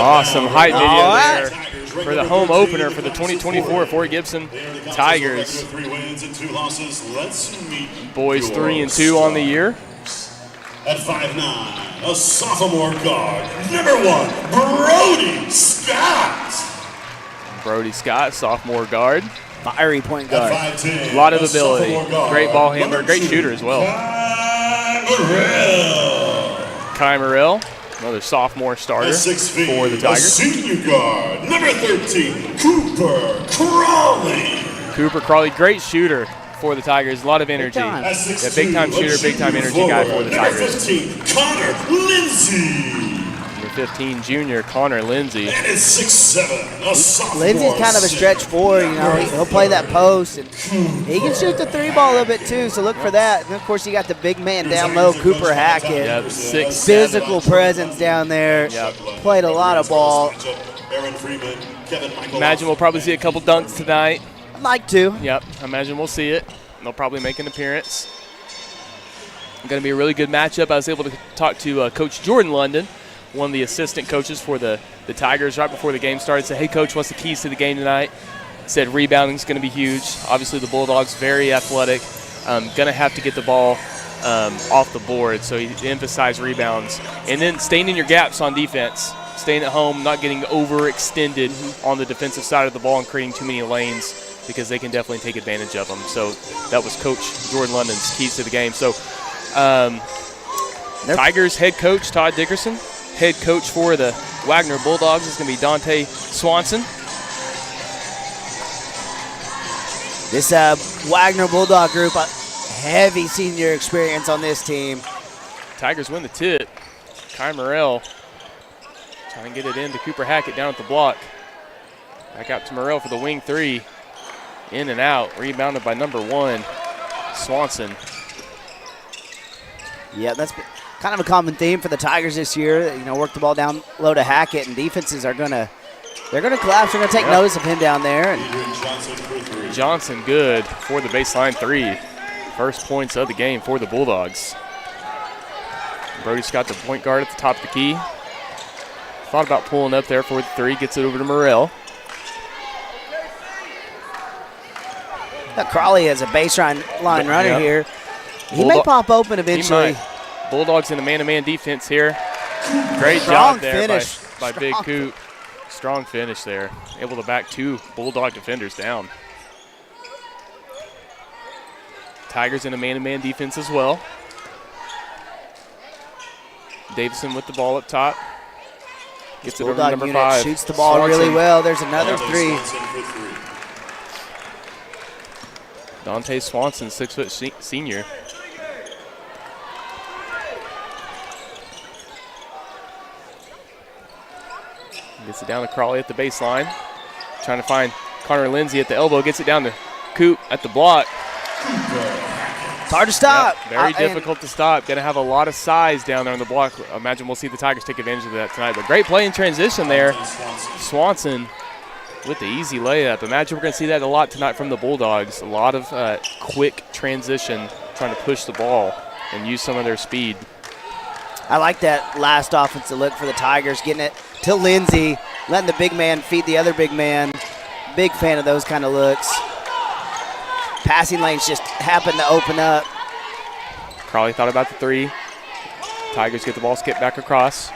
Awesome hype video right. there for the home opener for the 2024 Fort Gibson Tigers. 3 wins and 2 losses. Let's meet Boys 3 and 2 on the year. At 5'9", a sophomore guard, number 1, Brody Scott. Brody Scott, sophomore guard. Fiery point guard. At 5'10", A lot of ability. Great ball handler, great shooter as well. Kai Morrell, another sophomore starter At 6 feet, for the a Tigers. senior guard, number 13, Cooper Crawley. Cooper Crawley, great shooter for the Tigers. A lot of energy. time. At 6'2", Yeah, big time shooter, big time energy guy for the number Tigers. 15, Connor Lindsay. Number 15, junior Connor Lindsay. And at 6'7", a sophomore. Lindsay's kind of a stretch forward, you know. He'll play that post, and he can shoot the 3-ball a little bit too. So look for that. And of course, you got the big man down low, Cooper Hackett. Yep, 6'7". Physical presence down there. Yep. Played a lot of ball. Aaron Freeman, Kevin Michael. Imagine we'll probably see a couple dunks tonight. I'd like to. Yep, I imagine we'll see it. They'll probably make an appearance. Going to be a really good matchup. I was able to talk to Coach Jordan London, one of the assistant coaches for the Tigers, right before the game started. Said, hey, Coach, what's the keys to the game tonight? Said rebounding is going to be huge. Obviously, the Bulldogs, very athletic. Going to have to get the ball off the board, so he emphasized rebounds. And then staying in your gaps on defense, staying at home, not getting overextended on the defensive side of the ball and creating too many lanes, because they can definitely take advantage of them. So that was Coach Jordan London's keys to the game. So Tigers head coach Todd Dickerson, head coach for the Wagner Bulldogs is going to be Dante Swanson. This Wagner Bulldog group, heavy senior experience on this team. Tigers win the tip. Kai Morrell trying to get it into Cooper Hackett down at the block. Back out to Morrell for the wing 3. In and out, rebounded by number 1, Swanson. Yeah, that's kind of a common theme for the Tigers this year. You know, work the ball down low to Hackett, and defenses are they're gonna collapse. They're gonna take notice of him down there. And Johnson good for the baseline 3. First points of the game for the Bulldogs. Brody Scott, the point guard at the top of the key. Thought about pulling up there for the 3, gets it over to Morrell. Crawley has a baseline runner Yep. here. He may pop open eventually. He might. Bulldogs in a man-to-man defense here. Great Strong job there finish. by Big Strong Coop. Strong finish there. Able to back 2 Bulldog defenders down. Tigers in a man-to-man defense as well. Davison with the ball up top. Gets it over to Bulldog number unit 5. shoots the ball Swanson. really well. There's another 3. Dante Swanson, 6-foot senior. Gets it down to Crawley at the baseline. Trying to find Connor Lindsay at the elbow. Gets it down to Coop at the block. It's hard to stop. Yep, very difficult to stop. Going to have a lot of size down there on the block. Imagine we'll see the Tigers take advantage of that tonight. But great play in transition there. Swanson with the easy layup. Imagine we're going to see that a lot tonight from the Bulldogs. A lot of quick transition, trying to push the ball and use some of their speed. I like that last offensive look for the Tigers, getting it to Lindsay, letting the big man feed the other big man. Big fan of those kind of looks. Passing lanes just happen to open up. Crawley thought about the 3. Tigers get the ball skipped back across.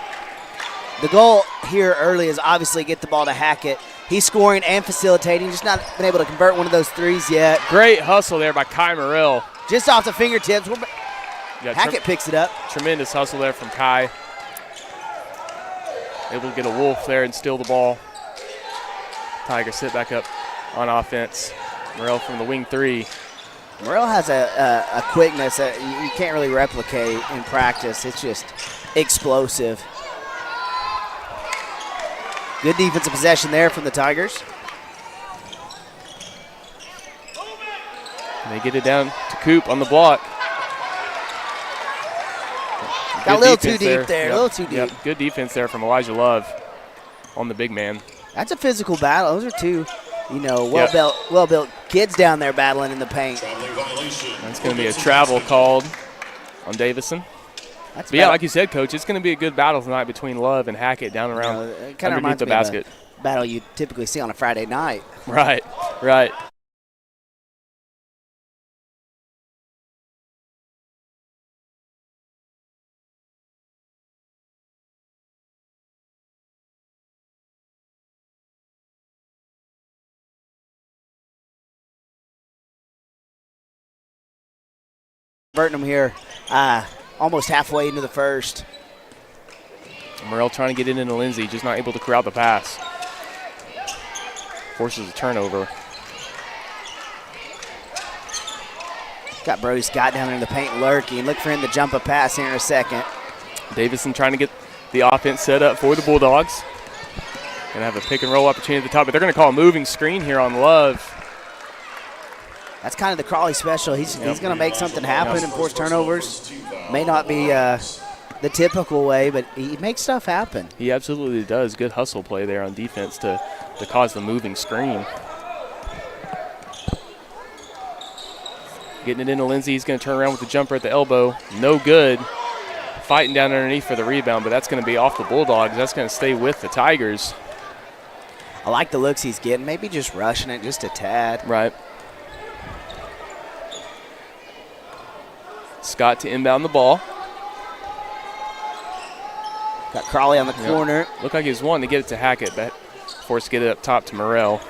The goal here early is obviously get the ball to Hackett. He's scoring and facilitating, just not been able to convert one of those 3s yet. Great hustle there by Kai Morrell. Just off the fingertips. Hackett picks it up. Tremendous hustle there from Kai. Able to get a wolf there and steal the ball. Tigers sit back up on offense. Morrell from the wing 3. Morrell has a quickness that you can't really replicate in practice. It's just explosive. Good defensive possession there from the Tigers. And they get it down to Coop on the block. Got a little too deep there. Yep. A little too deep. Yep. Good defense there from Elijah Love on the big man. That's a physical battle. Those are two, well-built kids down there battling in the paint. That's going to be a travel called on Davison. But yeah, like you said, Coach, it's going to be a good battle tonight between Love and Hackett down around kind of underneath the basket. Of a battle you typically see on a Friday night. Right, right. Converting them here almost halfway into the first. Morrell trying to get it into Lindsay, just not able to corral the pass. Forces a turnover. Got Brody Scott down there in the paint lurking. Look for him to jump a pass here in a second. Davison trying to get the offense set up for the Bulldogs. Going to have a pick and roll opportunity at the top, but they're going to call a moving screen here on Love. That's kind of the Crawley special. He's going to make something happen and force turnovers. May not be the typical way, but he makes stuff happen. He absolutely does. Good hustle play there on defense to cause the moving screen. Getting it into Lindsay. He's going to turn around with the jumper at the elbow. No good. Fighting down underneath for the rebound, but that's going to be off the Bulldogs. That's going to stay with the Tigers. I like the looks he's getting. Maybe just rushing it just a tad. Right. Scott to inbound the ball. Got Crawley on the corner. Looked like he was wanting to get it to Hackett, but forced to get it up top to Morrell.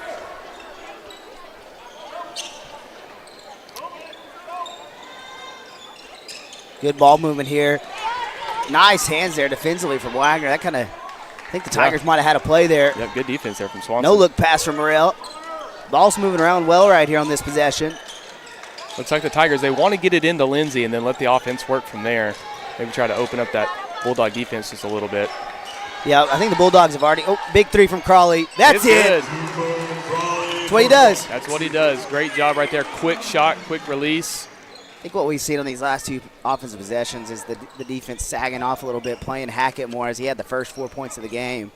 Good ball movement here. Nice hands there defensively from Wagner. That kind of, I think the Tigers might have had a play there. Yeah, good defense there from Swanson. No look pass from Morrell. Ball's moving around well right here on this possession. Looks like the Tigers, they want to get it into Lindsay and then let the offense work from there. Maybe try to open up that Bulldog defense just a little bit. Yeah, I think the Bulldogs have already, big three from Crawley. That's it. That's what he does. That's what he does. Great job right there. Quick shot, quick release. I think what we've seen on these last two offensive possessions is the defense sagging off a little bit, playing Hackett more as he had the first 4 points of the game.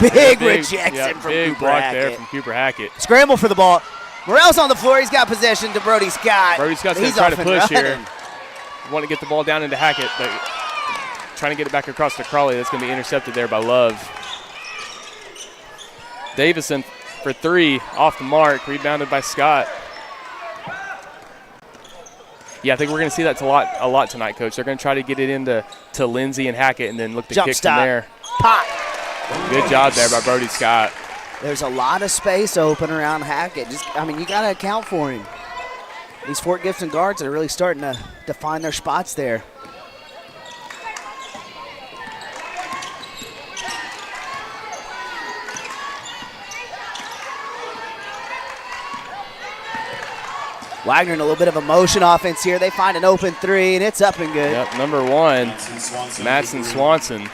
Big rejection from big Cooper block Hackett. there from Cooper Hackett. Scramble for the ball. Morrell's on the floor. He's got possession to Brody Scott. Brody Scott's going to try to push here. Want to get the ball down into Hackett, but trying to get it back across to Crawley. That's going to be intercepted there by Love. Davison for three, off the mark, rebounded by Scott. Yeah, I think we're going to see that a lot tonight, Coach. They're going to try to get it into Lindsay and Hackett and then look to kick from there. Pop. Good job there by Brody Scott. There's a lot of space open around Hackett. You got to account for him. These Fort Gibson guards are really starting to find their spots there. Wagner in a little bit of a motion offense here. They find an open three, and it's up and good. Yep, number one, Madsen Swanson.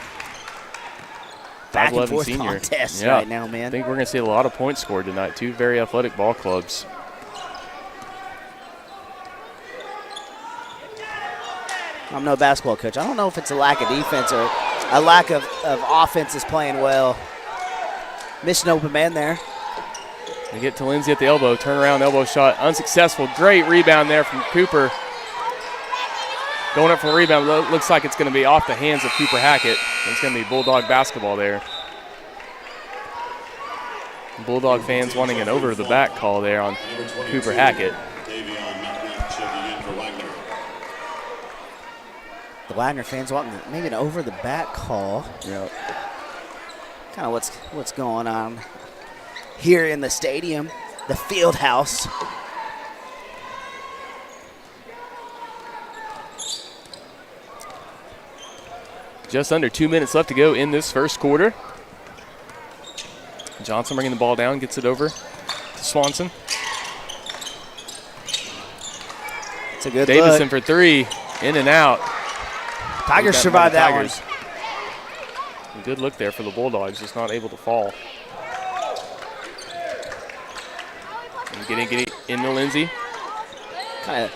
Back and forth contest right now, man. I think we're going to see a lot of points scored tonight. Two very athletic ball clubs. I'm no basketball coach. I don't know if it's a lack of defense or a lack of offense is playing well. Missed an open man there. They get to Lindsay at the elbow. Turn around, elbow shot. Unsuccessful. Great rebound there from Cooper. Going up for a rebound. Looks like it's going to be off the hands of Cooper Hackett. It's going to be Bulldog basketball there. Bulldog fans wanting an over-the-back call there on Cooper Hackett. The Wagner fans wanting maybe an over-the-back call. Yep. Kind of what's going on here in the stadium, the field house. Just under 2 minutes left to go in this first quarter. Johnson bringing the ball down, gets it over to Swanson. It's a good Davison look. for three, in and out. Tigers survived that one. A good look there for the Bulldogs, just not able to fall. And getting into Lindsay. Kind of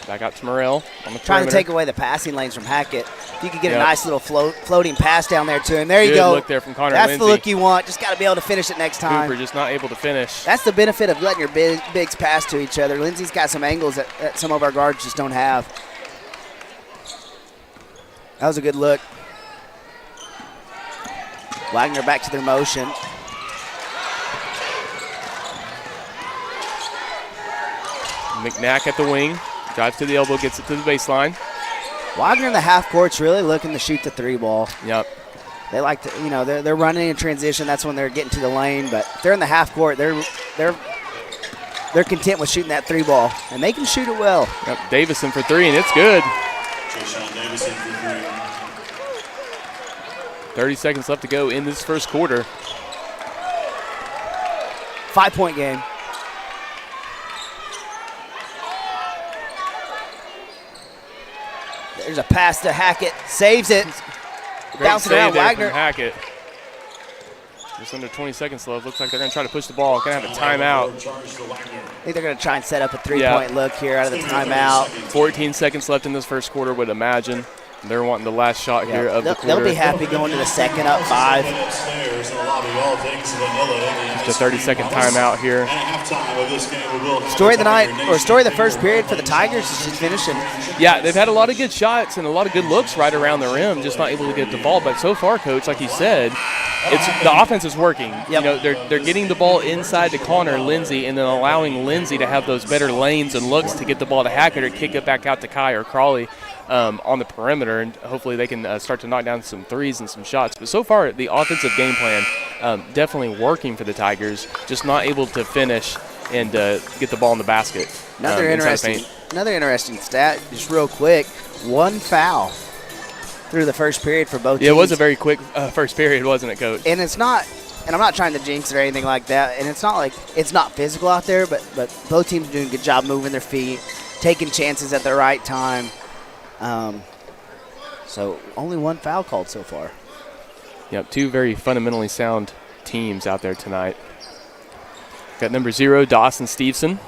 back out to Morrell on the trying to take away the passing lanes from Hackett. If you could get a nice little floating pass down there to him. There you go. Good look there from Connor That's Lindsay. the look you want. Just got to be able to finish it next time. Cooper just not able to finish. That's the benefit of letting your bigs pass to each other. Lindsay's got some angles that some of our guards just don't have. That was a good look. Wagner back to their motion. McNack at the wing. Drives to the elbow, gets it to the baseline. Wagner in the half court's really looking to shoot the 3-ball. Yep. They like to, you know, they're running in transition. That's when they're getting to the lane. But if they're in the half court, they're content with shooting that 3-ball, and they can shoot it well. Yep. Davison for 3, and it's good. Jayshawn Davison for 3. 30 seconds left to go in this first quarter. 5-point game. There's a pass to Hackett. Saves it. Bouncing around Wagner. Hackett. Just under 20 seconds left. Looks like they're going to try to push the ball. Going to have a timeout. I think they're going to try and set up a 3-point look here out of the timeout. 14 seconds left in this first quarter, would imagine. They're wanting the last shot here of the quarter. They'll be happy going to the second up 5. Just a 30-second timeout here. Story of the night, or story of the first period for the Tigers is just finishing. Yeah, they've had a lot of good shots and a lot of good looks right around the rim, just not able to get the ball. But so far, Coach, like you said, the offense is working. Yep. You know, they're getting the ball inside to Connor Lindsay, and then allowing Lindsay to have those better lanes and looks to get the ball to Hackett or kick it back out to Kai or Crawley. On the perimeter, and hopefully they can start to knock down some threes and some shots. But so far, the offensive game plan definitely working for the Tigers, just not able to finish and get the ball in the basket. Another interesting stat, just real quick, 1 foul through the first period for both teams. Yeah, it was a very quick first period, wasn't it, Coach? And it's not, and I'm not trying to jinx it or anything like that, and it's not like it's not physical out there, but both teams are doing a good job moving their feet, taking chances at the right time. So only 1 foul called so far. Yep, 2 very fundamentally sound teams out there tonight. Got number 0, Dawson Stevenson,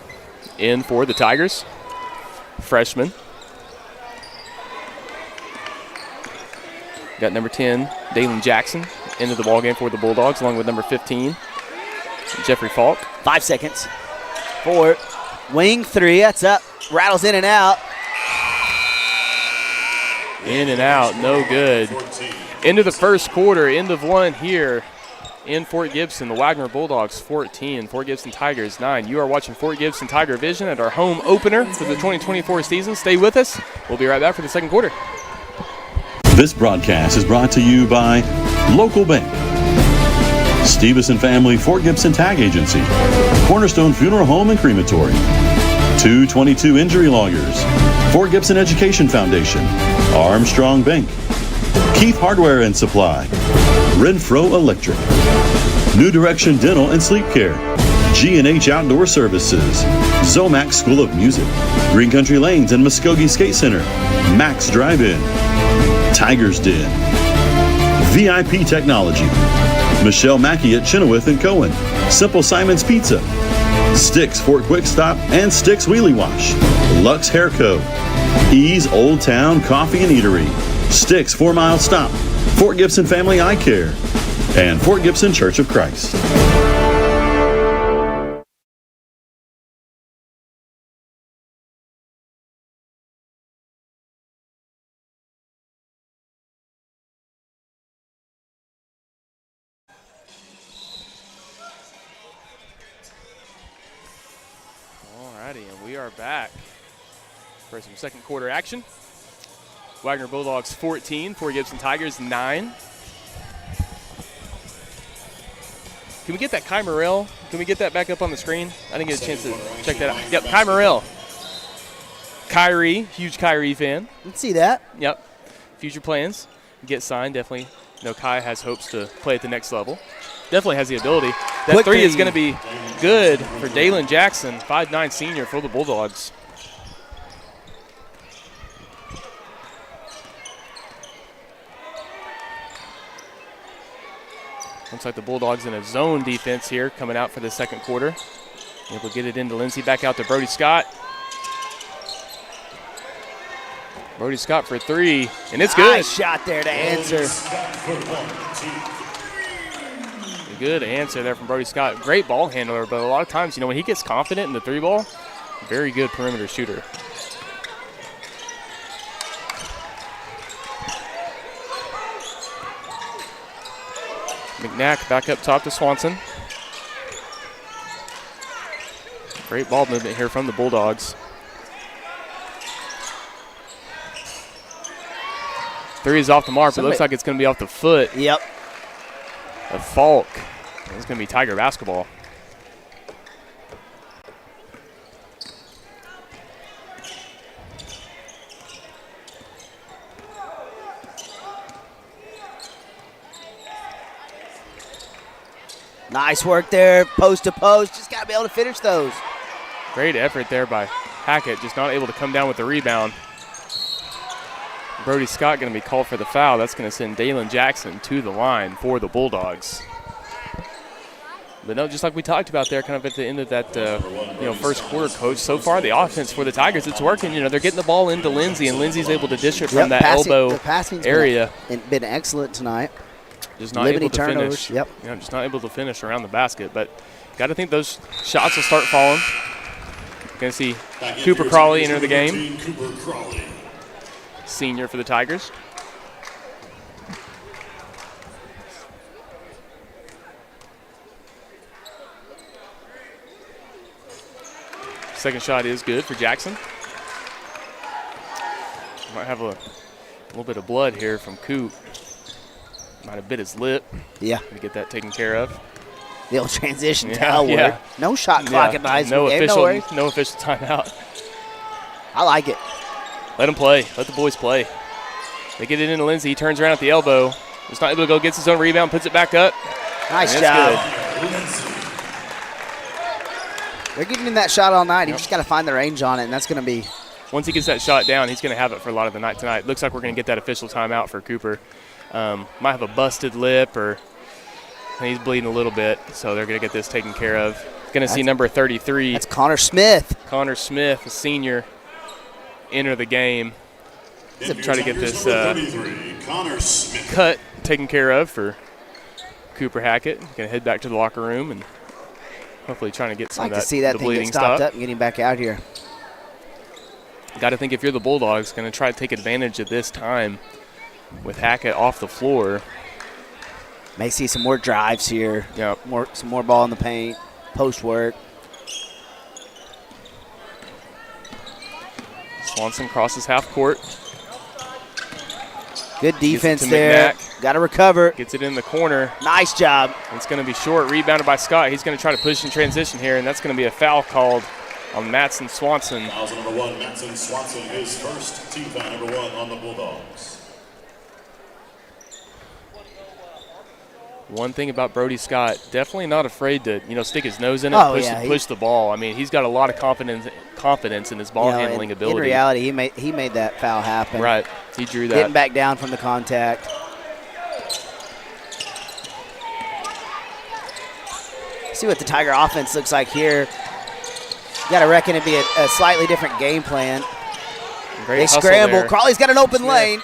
in for the Tigers, freshman. Got number 10, Dalen Jackson, into the ballgame for the Bulldogs, along with number 15, Jeffrey Falk. 5 seconds. 4, wing 3, that's up, rattles in and out. In and out, no good. Into the first quarter, end of 1 here in Fort Gibson. The Wagner Bulldogs 14, Fort Gibson Tigers 9. You are watching Fort Gibson TigerVision at our home opener for the 2024 season. Stay with us. We'll be right back for the second quarter. This broadcast is brought to you by Local Bank, Stevens and Family Fort Gibson Tag Agency, Cornerstone Funeral Home and Crematory, 222 Injury Lawyers, Fort Gibson Education Foundation, Armstrong Bank, Keith Hardware and Supply, Renfro Electric, New Direction Dental and Sleep Care, G&H Outdoor Services, Zomac School of Music, Green Country Lanes and Muskogee Skate Center, Max Drive-In, Tiger's Den, VIP Technology, Michelle Mackey at Chenoweth and Cohen, Simple Simon's Pizza, Sticks Fort Quick Stop and Sticks Wheelie Wash, Lux Hair Co., Ease Old Town Coffee and Eatery, Sticks 4 Mile Stop, Fort Gibson Family Eye Care, and Fort Gibson Church of Christ. Alrighty, and we are back for some second quarter action. Wagner Bulldogs 14, Fort Gibson Tigers 9. Can we get that Kai Morrell? Can we get that back up on the screen? I didn't get a chance to check that out. Yep, Kai Morrell. Kyrie, huge Kyrie fan. Let's see that. Yep. Future plans, get signed, definitely. You know, Kai has hopes to play at the next level. Definitely has the ability. That Quick three is three. going to be good for Dalen Jackson, 5'9" senior for the Bulldogs. Looks like the Bulldogs in a zone defense here coming out for the second quarter. Able to get it into Lindsay, back out to Brody Scott. Brody Scott for 3, and it's good. Nice shot there to answer. A good answer there from Brody Scott. Great ball handler, but a lot of times, you know, when he gets confident in the 3-ball, very good perimeter shooter. McNack back up top to Swanson. Great ball movement here from the Bulldogs. Three is off the mark, but it looks like it's going to be off the foot. Yep. Of Falk. It's going to be Tiger basketball. Nice work there, post to post. Just got to be able to finish those. Great effort there by Hackett, just not able to come down with the rebound. Brody Scott going to be called for the foul. That's going to send Dalen Jackson to the line for the Bulldogs. But no, just like we talked about there kind of at the end of that first quarter, Coach, so far the offense for the Tigers, it's working. They're getting the ball into Lindsay, and Lindsay's able to dish it from that elbow area. Been excellent tonight. Just not able to finish. Yep. Just not able to finish around the basket. But got to think those shots will start falling. Going to see Cooper Crawley enter the game. Cooper Crawley. Senior for the Tigers. Second shot is good for Jackson. Might have a little bit of blood here from Coop. Might have bit his lip. Yeah. To get that taken care of. The old transition towel work. No shot clock advisory. No official timeout. I like it. Let them play. Let the boys play. They get it into Lindsay. He turns around at the elbow. He's not able to go, gets his own rebound, puts it back up. Nice job. They're giving him that shot all night. He just got to find the range on it, and that's going to be. Once he gets that shot down, he's going to have it for a lot of the night tonight. Looks like we're going to get that official timeout for Cooper. Might have a busted lip, or he's bleeding a little bit, so they're going to get this taken care of. Going to see number 33. That's Connor Smith. Connor Smith, a senior, enter the game. Try to get this cut taken care of for Cooper Hackett. Going to head back to the locker room and hopefully trying to get some of that, to see that thing get stopped up and get him back out here. Got to think if you're the Bulldogs, going to try to take advantage of this time with Hackett off the floor. May see some more drives here. Yep. Some more ball in the paint, post work. Swanson crosses half court. Good defense there. Got to recover. Gets it in the corner. Nice job. It's going to be short. Rebounded by Scott. He's going to try to push in transition here, and that's going to be a foul called on Matson Swanson. Fouls number 1, Matson Swanson, his first team foul, number 1 on the Bulldogs. One thing about Brody Scott, definitely not afraid to stick his nose in it, push the ball. I mean, he's got a lot of confidence in his ball handling ability. In reality, he made that foul happen. Right, he drew that. Getting back down from the contact. See what the Tiger offense looks like here. You got to reckon it'd be a slightly different game plan. They scramble. There. Crawley's got an open lane.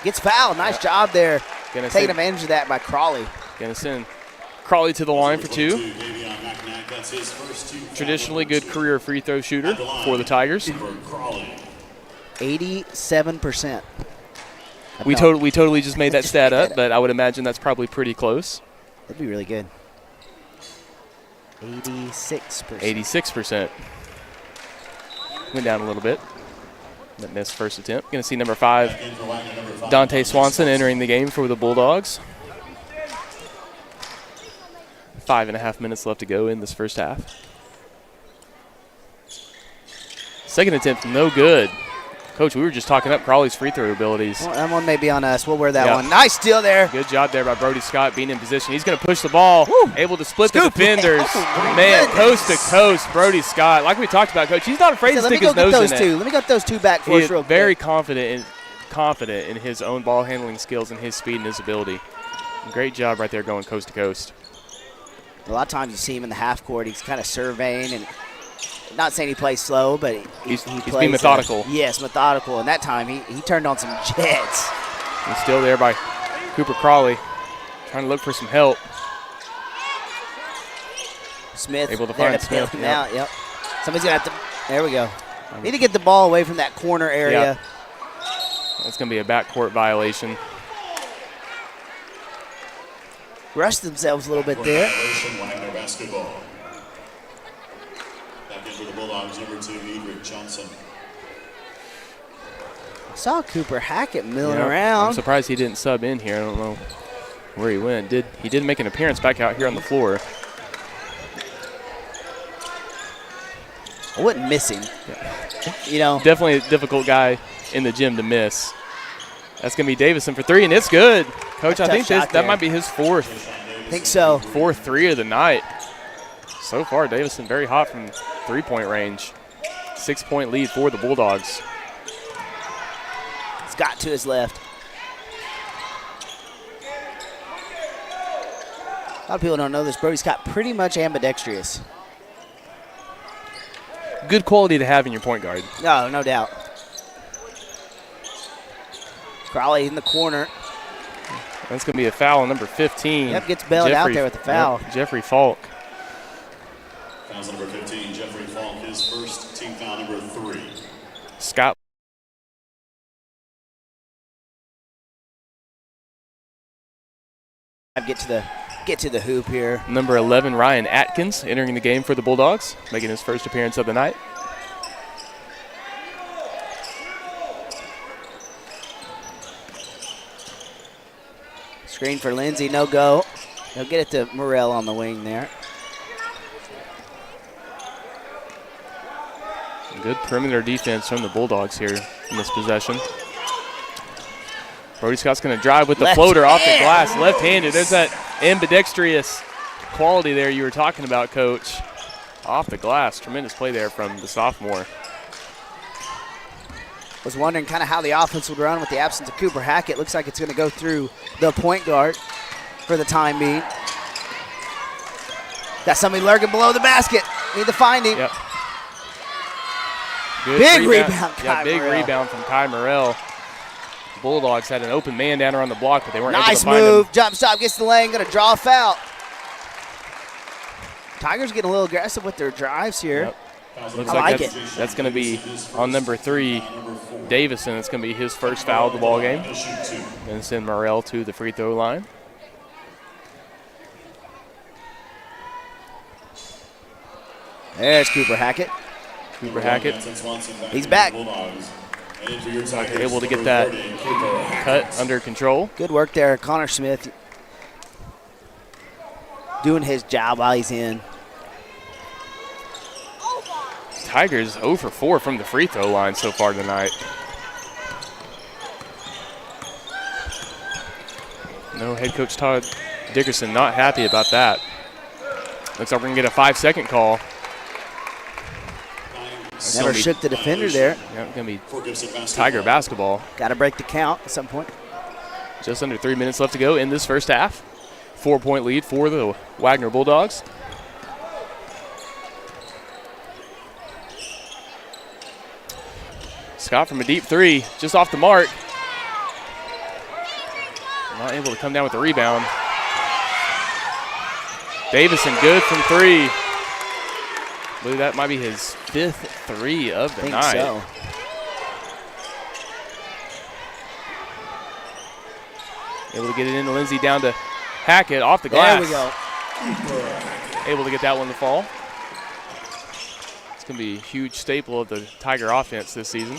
Gets fouled. Nice job there. Taking advantage of that by Crawley. Going to send Crawley to the line for two. Traditionally good career free throw shooter for the Tigers. 87%. We totally just made that stat up, but I would imagine that's probably pretty close. That'd be really good. 86%. 86%. Went down a little bit. That missed first attempt. Going to see number 5, Dante Swanson, entering the game for the Bulldogs. 5.5 minutes left to go in this first half. Second attempt, no good. Coach, we were just talking up Crawley's free throw abilities. Well, that one may be on us. We'll wear that one. Nice steal there. Good job there by Brody Scott being in position. He's going to push the ball, able to split the defenders. Man, coast to coast, Brody Scott. Like we talked about, Coach, he's not afraid to stick his nose in it. Let me get those two back for us real quick. Very confident in his own ball handling skills and his speed and his ability. Great job right there going coast to coast. A lot of times you see him in the half court. He's kind of surveying and not saying he plays slow, but he plays being methodical. Yes, methodical. And that time he turned on some jets. He's still there by Cooper Crawley, trying to look for some help. Smith able to find Smith. Yep. Somebody's going to have to – there we go. Need to get the ball away from that corner area. Yep. That's going to be a backcourt violation. rushed themselves a little bit there. Wagner basketball. Back in for the Bulldogs, number 2, Edric Johnson. Saw Cooper Hackett milling around. I'm surprised he didn't sub in here. I don't know where he went. He did make an appearance back out here on the floor. I wasn't missing. You know, definitely a difficult guy in the gym to miss. That's going to be Davison for 3, and it's good. Coach, I think that might be his 4th. I think so. 4th 3 of the night. So far, Davison very hot from three-point range. 6-point lead for the Bulldogs. It's got to his left. A lot of people don't know this. Brody's got pretty much ambidextrous. Good quality to have in your point guard. No doubt. Crowley in the corner. That's going to be a foul on number 15. Yep, gets bailed out there with the foul. Yep, Jeffrey Falk. Fouls number 15, Jeffrey Falk, his first team foul, number 3. Scott. Get to the hoop here. Number 11, Ryan Atkins, entering the game for the Bulldogs, making his first appearance of the night. Screen for Lindsay, no go. They'll get it to Morrell on the wing there. Good perimeter defense from the Bulldogs here in this possession. Brody Scott's going to drive with the floater off the glass, left-handed. There's that ambidextrous quality there you were talking about, Coach. Off the glass, tremendous play there from the sophomore. Was wondering kind of how the offense would run with the absence of Cooper Hackett. Looks like it's going to go through the point guard for the time being. Got somebody lurking below the basket. Need to find him. Yep. Good big rebound. Yeah, big rebound from Kai Morrell. Bulldogs had an open man down around the block, but they weren't able to find him. Nice move. Jump stop, gets the lane, going to draw a foul. Tigers getting a little aggressive with their drives here. Yep. Looks like that's going to be on number 3, Davison. It's going to be his first foul of the ball game. And send Morrell to the free throw line. There's Cooper Hackett. Cooper Hackett. He's back. Able to get that cut under control. Good work there. Connor Smith doing his job while he's in. Tigers 0 for 4 from the free throw line so far tonight. No, head coach Todd Dickerson not happy about that. Looks like we're going to get a 5-second call. Never shook the defender there. Yeah, going to be Tiger basketball. Got to break the count at some point. Just under 3 minutes left to go in this first half. 4-point lead for the Wagner Bulldogs. Scott from a deep 3, just off the mark. Not able to come down with the rebound. Davison good from 3. I believe that might be his 5th 3 of the night. So. Able to get it into Lindsay, down to Hackett, off the glass. There we go. Able to get that one to fall. It's going to be a huge staple of the Tiger offense this season.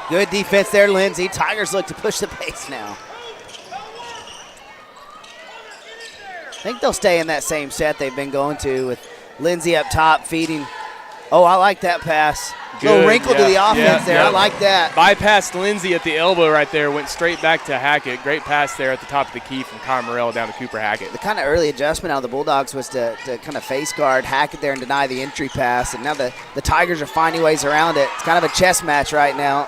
Good defense there, Lindsay. Tigers look to push the pace now. I think they'll stay in that same set they've been going to with Lindsay up top feeding. Oh, I like that pass. Good, little wrinkle to the offense there. I like that. Bypassed Lindsay at the elbow right there. Went straight back to Hackett. Great pass there at the top of the key from Kai Morrell down to Cooper Hackett. The kind of early adjustment out of the Bulldogs was to kind of face guard Hackett there and deny the entry pass. And now the Tigers are finding ways around it. It's kind of a chess match right now.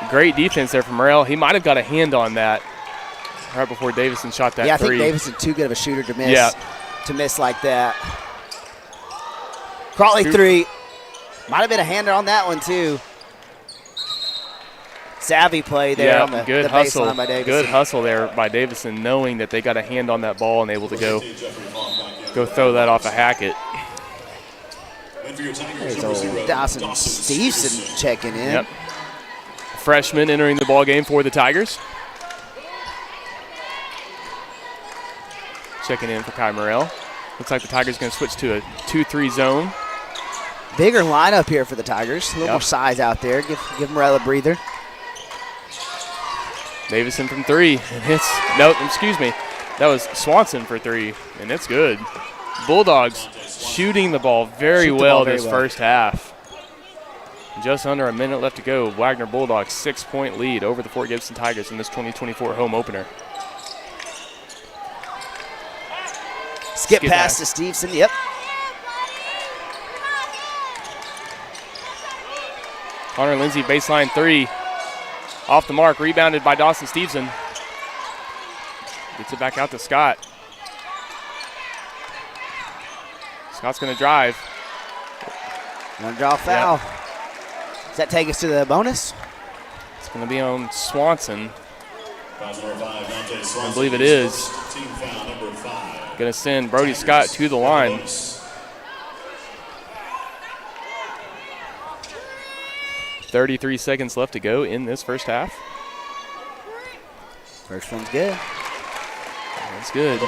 Great defense there from Morrell. He might have got a hand on that right before Davison shot that 3. Yeah, I think Davison's too good of a shooter to miss. Yeah. To miss like that. Crawley 3. Might have been a hander on that one, too. Savvy play there on the baseline by Davison. Good hustle there by Davison, knowing that they got a hand on that ball and able to go throw that off of Hackett. There's old Dawson Stevenson checking in. Yep. Freshman entering the ball game for the Tigers. checking in for Kai Morrell. Looks like the Tigers going to switch to a 2-3 zone. Bigger lineup here for the Tigers. A little more size out there. Give Morrell a breather. Davison from 3, and hits. No, excuse me. That was Swanson for 3, and it's good. Bulldogs shooting the ball very well this first half. Just under a minute left to go. Wagner Bulldogs 6-point lead over the Fort Gibson Tigers in this 2024 home opener. Skip pass to Stevenson. Yep. Connor Lindsay, baseline 3. Off the mark, rebounded by Dawson Stevenson. Gets it back out to Scott. Scott's going to drive. Gonna draw a foul. Yep. Does that take us to the bonus? It's going to be on Swanson. I believe it is. Going to send Brody Scott to the line. .33 seconds left to go in this first half. First one's good. That's good.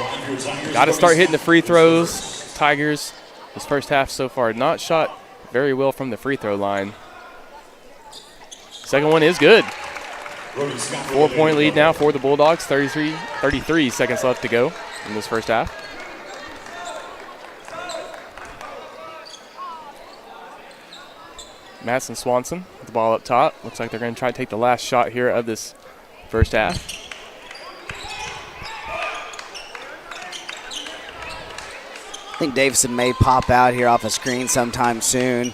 Got to start hitting the free throws. Tigers, this first half so far, not shot very well from the free throw line. Second one is good. 4-point lead now for the Bulldogs. 33 seconds left to go in this first half. Madison Swanson with the ball up top. Looks like they're going to try to take the last shot here of this first half. I think Davison may pop out here off a screen sometime soon.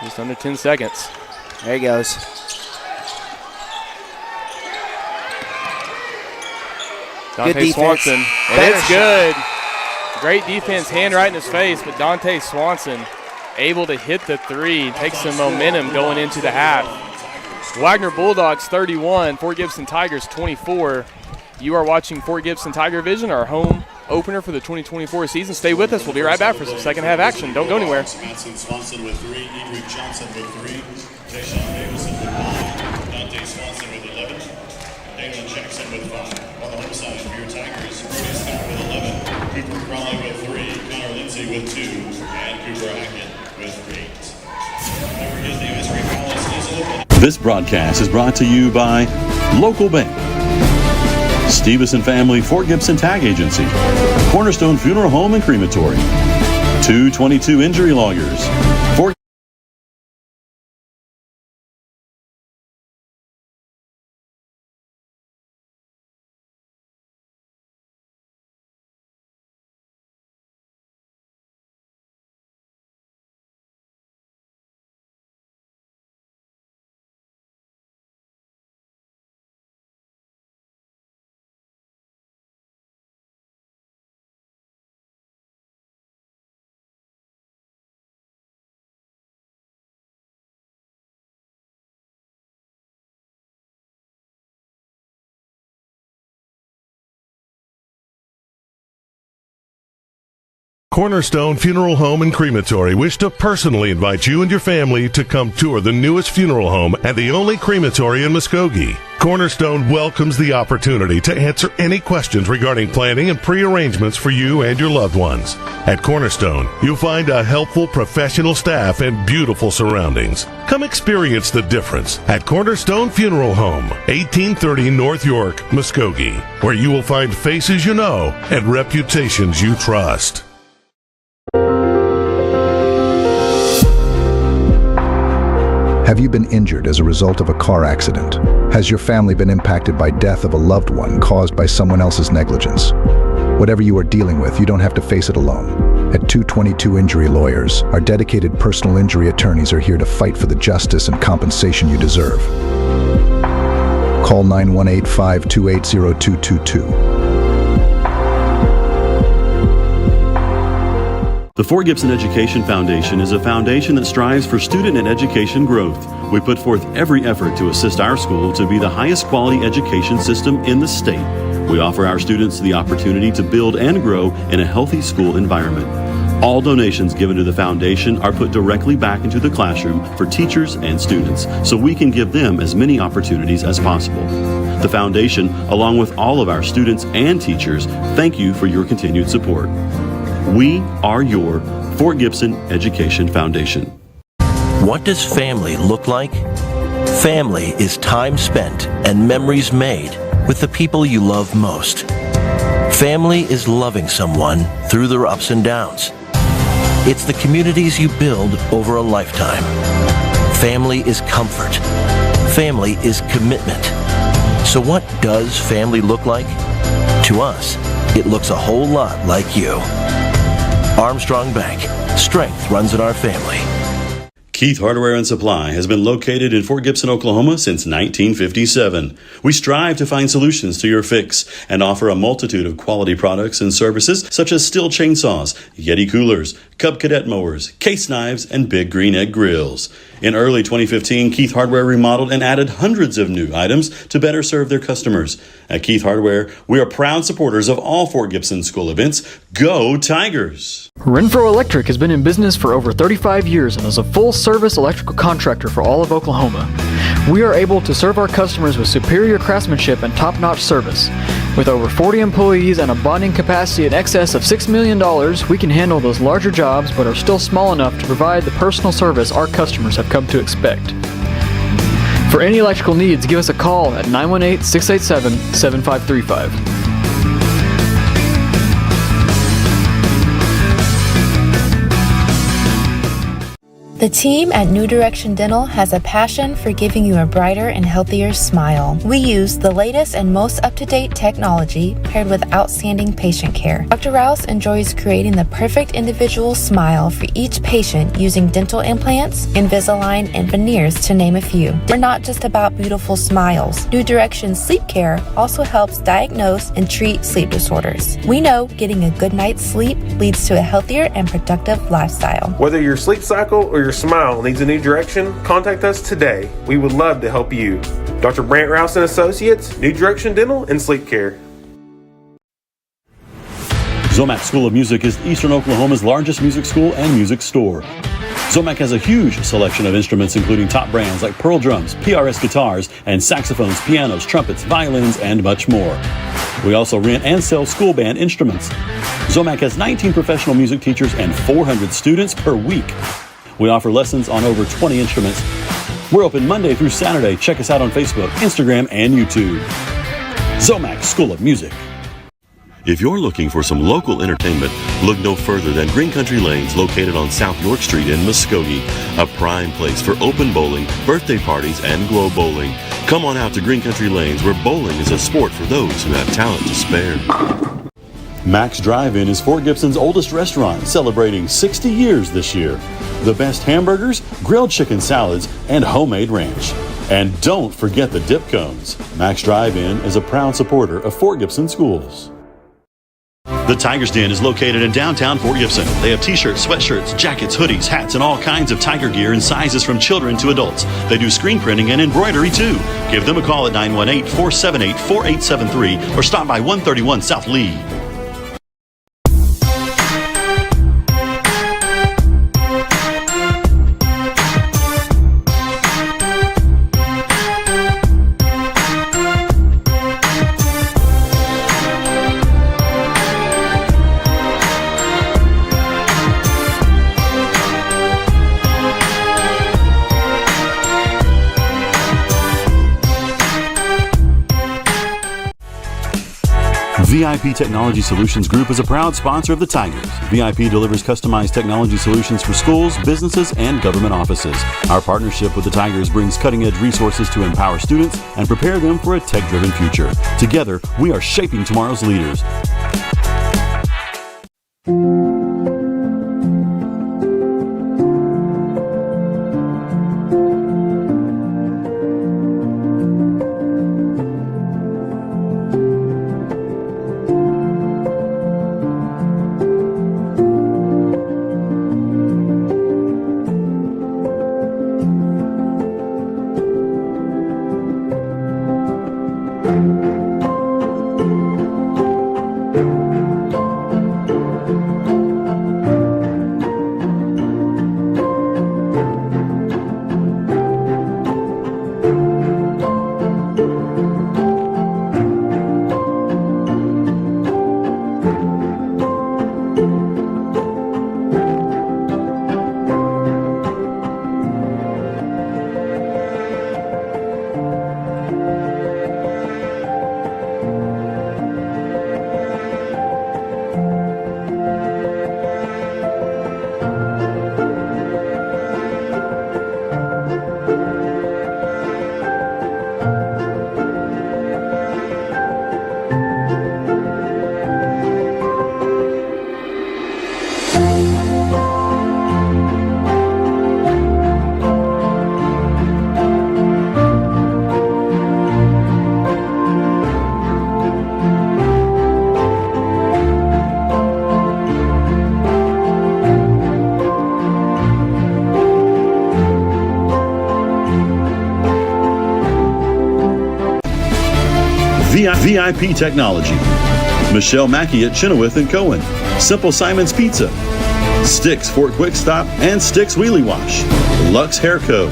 Just under 10 seconds. There he goes. Dante Swanson. And it's good. Great defense, hand right in his face, but Dante Swanson able to hit the 3, take some momentum going into the half. Wagner Bulldogs 31, Fort Gibson Tigers 24. You are watching Fort Gibson TigerVision, our home opener for the 2024 season. Stay with us. We'll be right back for some second half action. Don't go anywhere. Madison Swanson with 3, Edric Johnson with 3, Tayshawn Davison with 9, Dante Swanson with 11, Dalen Jackson with 5. On the home side for your Tigers, Brody Scott with 11, Cooper Crawley with 3, Connor Lindsay with 2, and Cooper Hackett with 8. Never forget the ice cream palace is open. This broadcast is brought to you by Local Bank, Stevenson Family Fort Gibson Tag Agency, Cornerstone Funeral Home and Crematory, 222 Injury Lawyers, Fort Cornerstone Funeral Home and Crematory wish to personally invite you and your family to come tour the newest funeral home and the only crematory in Muskogee. Cornerstone welcomes the opportunity to answer any questions regarding planning and pre-arrangements for you and your loved ones. At Cornerstone, you'll find a helpful professional staff and beautiful surroundings. Come experience the difference at Cornerstone Funeral Home, 1830 North York, Muskogee, where you will find faces you know and reputations you trust. Have you been injured as a result of a car accident? Has your family been impacted by death of a loved one caused by someone else's negligence? Whatever you are dealing with, you don't have to face it alone. At 222 Injury Lawyers, our dedicated personal injury attorneys are here to fight for the justice and compensation you deserve. Call 918-528-0222. The Fort Gibson Education Foundation is a foundation that strives for student and education growth. We put forth every effort to assist our school to be the highest quality education system in the state. We offer our students the opportunity to build and grow in a healthy school environment. All donations given to the foundation are put directly back into the classroom for teachers and students, so we can give them as many opportunities as possible. The foundation, along with all of our students and teachers, thank you for your continued support. We are your Fort Gibson Education Foundation. What does family look like? Family is time spent and memories made with the people you love most. Family is loving someone through their ups and downs. It's the communities you build over a lifetime. Family is comfort. Family is commitment. So what does family look like? To us, it looks a whole lot like you. Armstrong Bank. Strength runs in our family. Keith Hardware and Supply has been located in Fort Gibson, Oklahoma since 1957. We strive to find solutions to your fix and offer a multitude of quality products and services such as Stihl chainsaws, Yeti coolers, Cub Cadet mowers, case knives, and Big Green Egg grills. In early 2015, Keith Hardware remodeled and added hundreds of new items to better serve their customers. At Keith Hardware, we are proud supporters of all Fort Gibson school events. Go Tigers! Renfro Electric has been in business for over 35 years and is a full-service electrical contractor for all of Oklahoma. We are able to serve our customers with superior craftsmanship and top-notch service. With over 40 employees and a bonding capacity in excess of $6 million, we can handle those larger jobs but are still small enough to provide the personal service our customers have come to expect. For any electrical needs, give us a call at 918-687-7535. The team at New Direction Dental has a passion for giving you a brighter and healthier smile. We use the latest and most up-to-date technology paired with outstanding patient care. Dr. Rouse enjoys creating the perfect individual smile for each patient using dental implants, Invisalign, and veneers, to name a few. We're not just about beautiful smiles. New Direction Sleep Care also helps diagnose and treat sleep disorders. We know getting a good night's sleep leads to a healthier and productive lifestyle. Whether your sleep cycle or your smile needs a new direction, contact us today. We would love to help you. Dr. Brant Rouse and Associates, New Direction Dental and Sleep Care. Zomac School of Music is Eastern Oklahoma's largest music school and music store. Zomac has a huge selection of instruments including top brands like Pearl drums, PRS guitars, and saxophones, pianos, trumpets, violins, and much more. We also rent and sell school band instruments. Zomac has 19 professional music teachers and 400 students per week. We offer lessons on over 20 instruments. We're open Monday through Saturday. Check us out on Facebook, Instagram, and YouTube. Zomac School of Music. If you're looking for some local entertainment, look no further than Green Country Lanes, located on South York Street in Muskogee, a prime place for open bowling, birthday parties, and glow bowling. Come on out to Green Country Lanes, where bowling is a sport for those who have talent to spare. Max Drive-In is Fort Gibson's oldest restaurant, celebrating 60 years this year. The best hamburgers, grilled chicken salads, and homemade ranch. And don't forget the dip cones. Max Drive-In is a proud supporter of Fort Gibson schools. The Tiger's Den is located in downtown Fort Gibson. They have t-shirts, sweatshirts, jackets, hoodies, hats, and all kinds of Tiger gear in sizes from children to adults. They do screen printing and embroidery too. Give them a call at 918-478-4873 or stop by 131 South Lee. VIP Technology Solutions Group is a proud sponsor of the Tigers. VIP delivers customized technology solutions for schools, businesses, and government offices. Our partnership with the Tigers brings cutting-edge resources to empower students and prepare them for a tech-driven future. Together, we are shaping tomorrow's leaders. VIP Technology, Michelle Mackey at Chenoweth and Cohen, Simple Simon's Pizza, Sticks Fort Quick Stop and Sticks Wheelie Wash, Lux Hair Co.,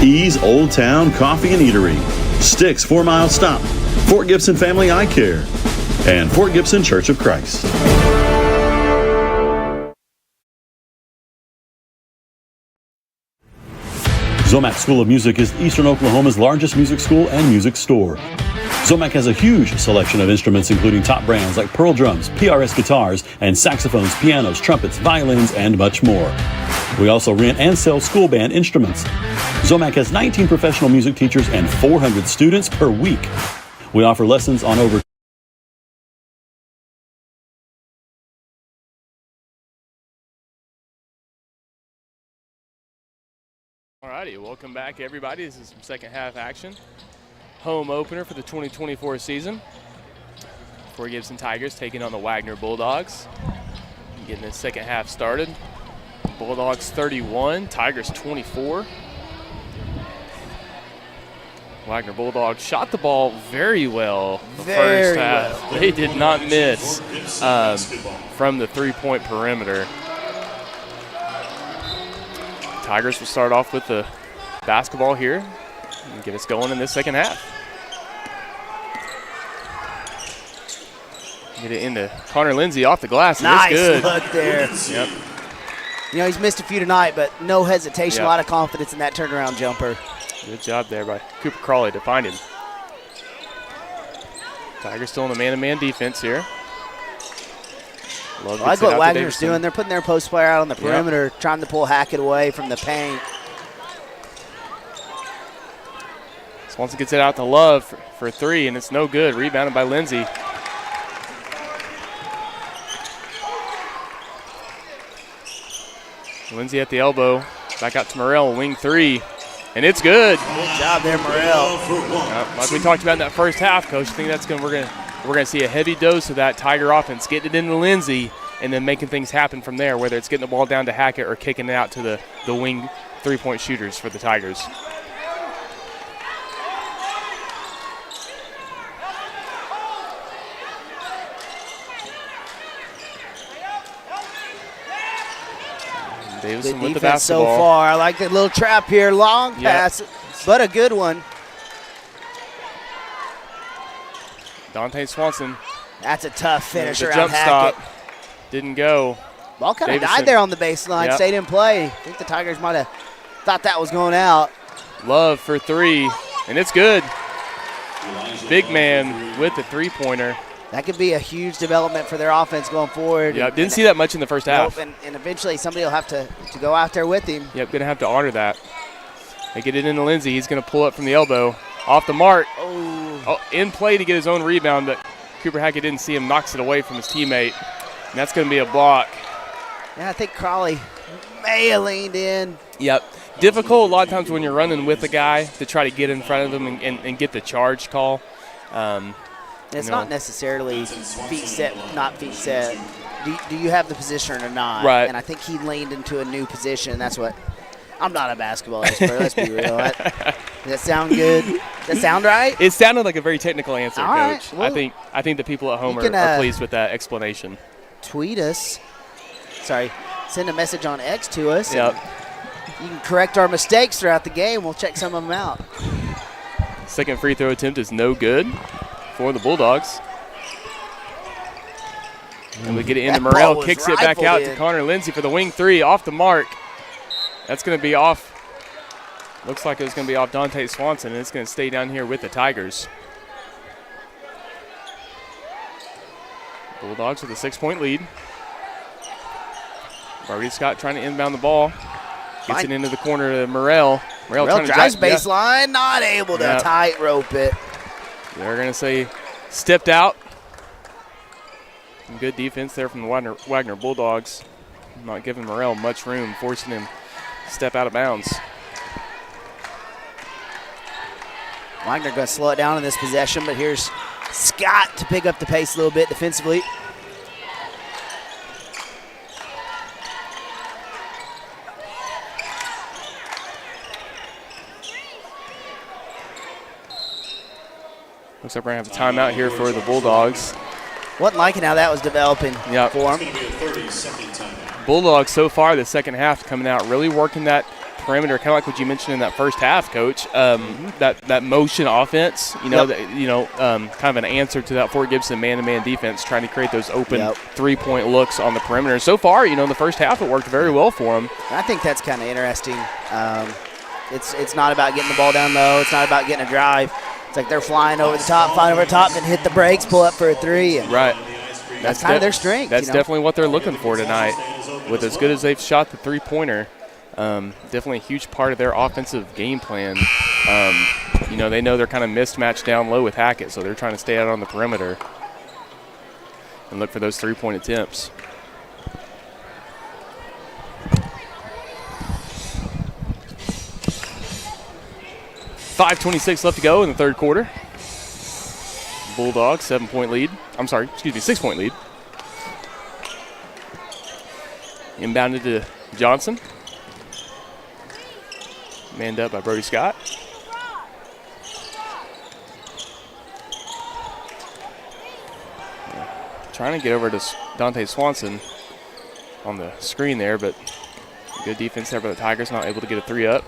Ease Old Town Coffee and Eatery, Sticks 4 Mile Stop, Fort Gibson Family Eye Care, and Fort Gibson Church of Christ. Zomac School of Music is Eastern Oklahoma's largest music school and music store. Zomac has a huge selection of instruments including top brands like Pearl drums, PRS guitars, and saxophones, pianos, trumpets, violins, and much more. We also rent and sell school band instruments. Zomac has 19 professional music teachers and 400 students per week. We offer lessons on over Alrighty, welcome back everybody. This is some second half action. Home opener for the 2024 season. Fort Gibson Tigers taking on the Wagner Bulldogs. Getting the second half started. Bulldogs 31, Tigers 24. Wagner Bulldogs shot the ball very well the first half. They did not miss from the three-point perimeter. Tigers will start off with the basketball here and get us going in this second half. Get it into Connor Lindsay off the glass. Nice good. look there. Yep. You know, he's missed a few tonight, but no hesitation, a lot of confidence in that turnaround jumper. Good job there by Cooper Crawley to find him. Tigers still in the man-to-man defense here. I like what Wagner's doing. They're putting their post player out on the perimeter, trying to pull Hackett away from the paint. Swanson gets it out to Love for three, and it's no good. Rebounded by Lindsay. Lindsay at the elbow. Back out to Morrell, wing three, and it's good. Good job there, Morrell. Like we talked about in that first half, Coach, I think that's we're gonna see a heavy dose of that Tiger offense, getting it into Lindsay, and then making things happen from there, whether it's getting the ball down to Hackett or kicking it out to the wing three-point shooters for the Tigers. Davison with the basketball. So far. I like that little trap here. Long pass, but a good one. Dante Swanson. That's a tough finisher. The jump stop didn't go. Ball kind of died there on the baseline. Stayed in play. I think the Tigers might have thought that was going out. Love for three, and it's good. Big man with the three-pointer. That could be a huge development for their offense going forward. Yeah, didn't see that much in the first half. And eventually somebody will have to go out there with him. Yep, going to have to honor that. They get it into Lindsay. He's going to pull up from the elbow. Off the mark. Oh, in play to get his own rebound, but Cooper Hackett didn't see him, knocks it away from his teammate. And that's going to be a block. Yeah, I think Crawley may have leaned in. Yep. Difficult a lot of times when you're running with a guy to try to get in front of him and get the charge call. It's not necessarily feet set, not feet set. Do you have the position or not? Right. And I think he leaned into a new position. That's what – I'm not a basketball expert. Let's be real. Does that sound good? Does that sound right? It sounded like a very technical answer, All Coach. Right. Well, I think the people at home are pleased with that explanation. Tweet us. Sorry. Send a message on X to us. Yep. You can correct our mistakes throughout the game. We'll check some of them out. Second free throw attempt is no good for the Bulldogs. And we get it into Morrell, kicks it back out to Connor Lindsay for the wing three, off the mark. That's going to be off. Looks like it was going to be off Dante Swanson, and it's going to stay down here with the Tigers. Bulldogs with a 6-point lead. Brody Scott trying to inbound the ball. Gets it into the corner to Morrell. Morrell drives baseline, not able to tightrope it. They're going to say stepped out. Some good defense there from the Wagner Bulldogs. Not giving Morrell much room, forcing him to step out of bounds. Wagner going to slow it down in this possession, but here's Scott to pick up the pace a little bit defensively. Looks like we're going to have a timeout here for the Bulldogs. Wasn't liking how that was developing for them. Bulldogs so far the second half coming out really working that perimeter, kind of like what you mentioned in that first half, Coach. That motion offense, kind of an answer to that Fort Gibson man-to-man defense, trying to create those open three-point looks on the perimeter. So far, in the first half, it worked very well for them. I think that's kind of interesting. It's not about getting the ball down low. It's not about getting a drive. It's like they're flying over the top, then hit the brakes, pull up for a three. Right. That's kind of their strength. That's definitely what they're looking for tonight. With as good as they've shot the three-pointer, definitely a huge part of their offensive game plan. They know they're kind of mismatched down low with Hackett, so they're trying to stay out on the perimeter and look for those three-point attempts. .5:26 left to go in the third quarter. Bulldogs, 6-point lead. Inbounded to Johnson. Manned up by Brody Scott. Trying to get over to Dante Swanson on the screen there, but good defense there by the Tigers, not able to get a three up.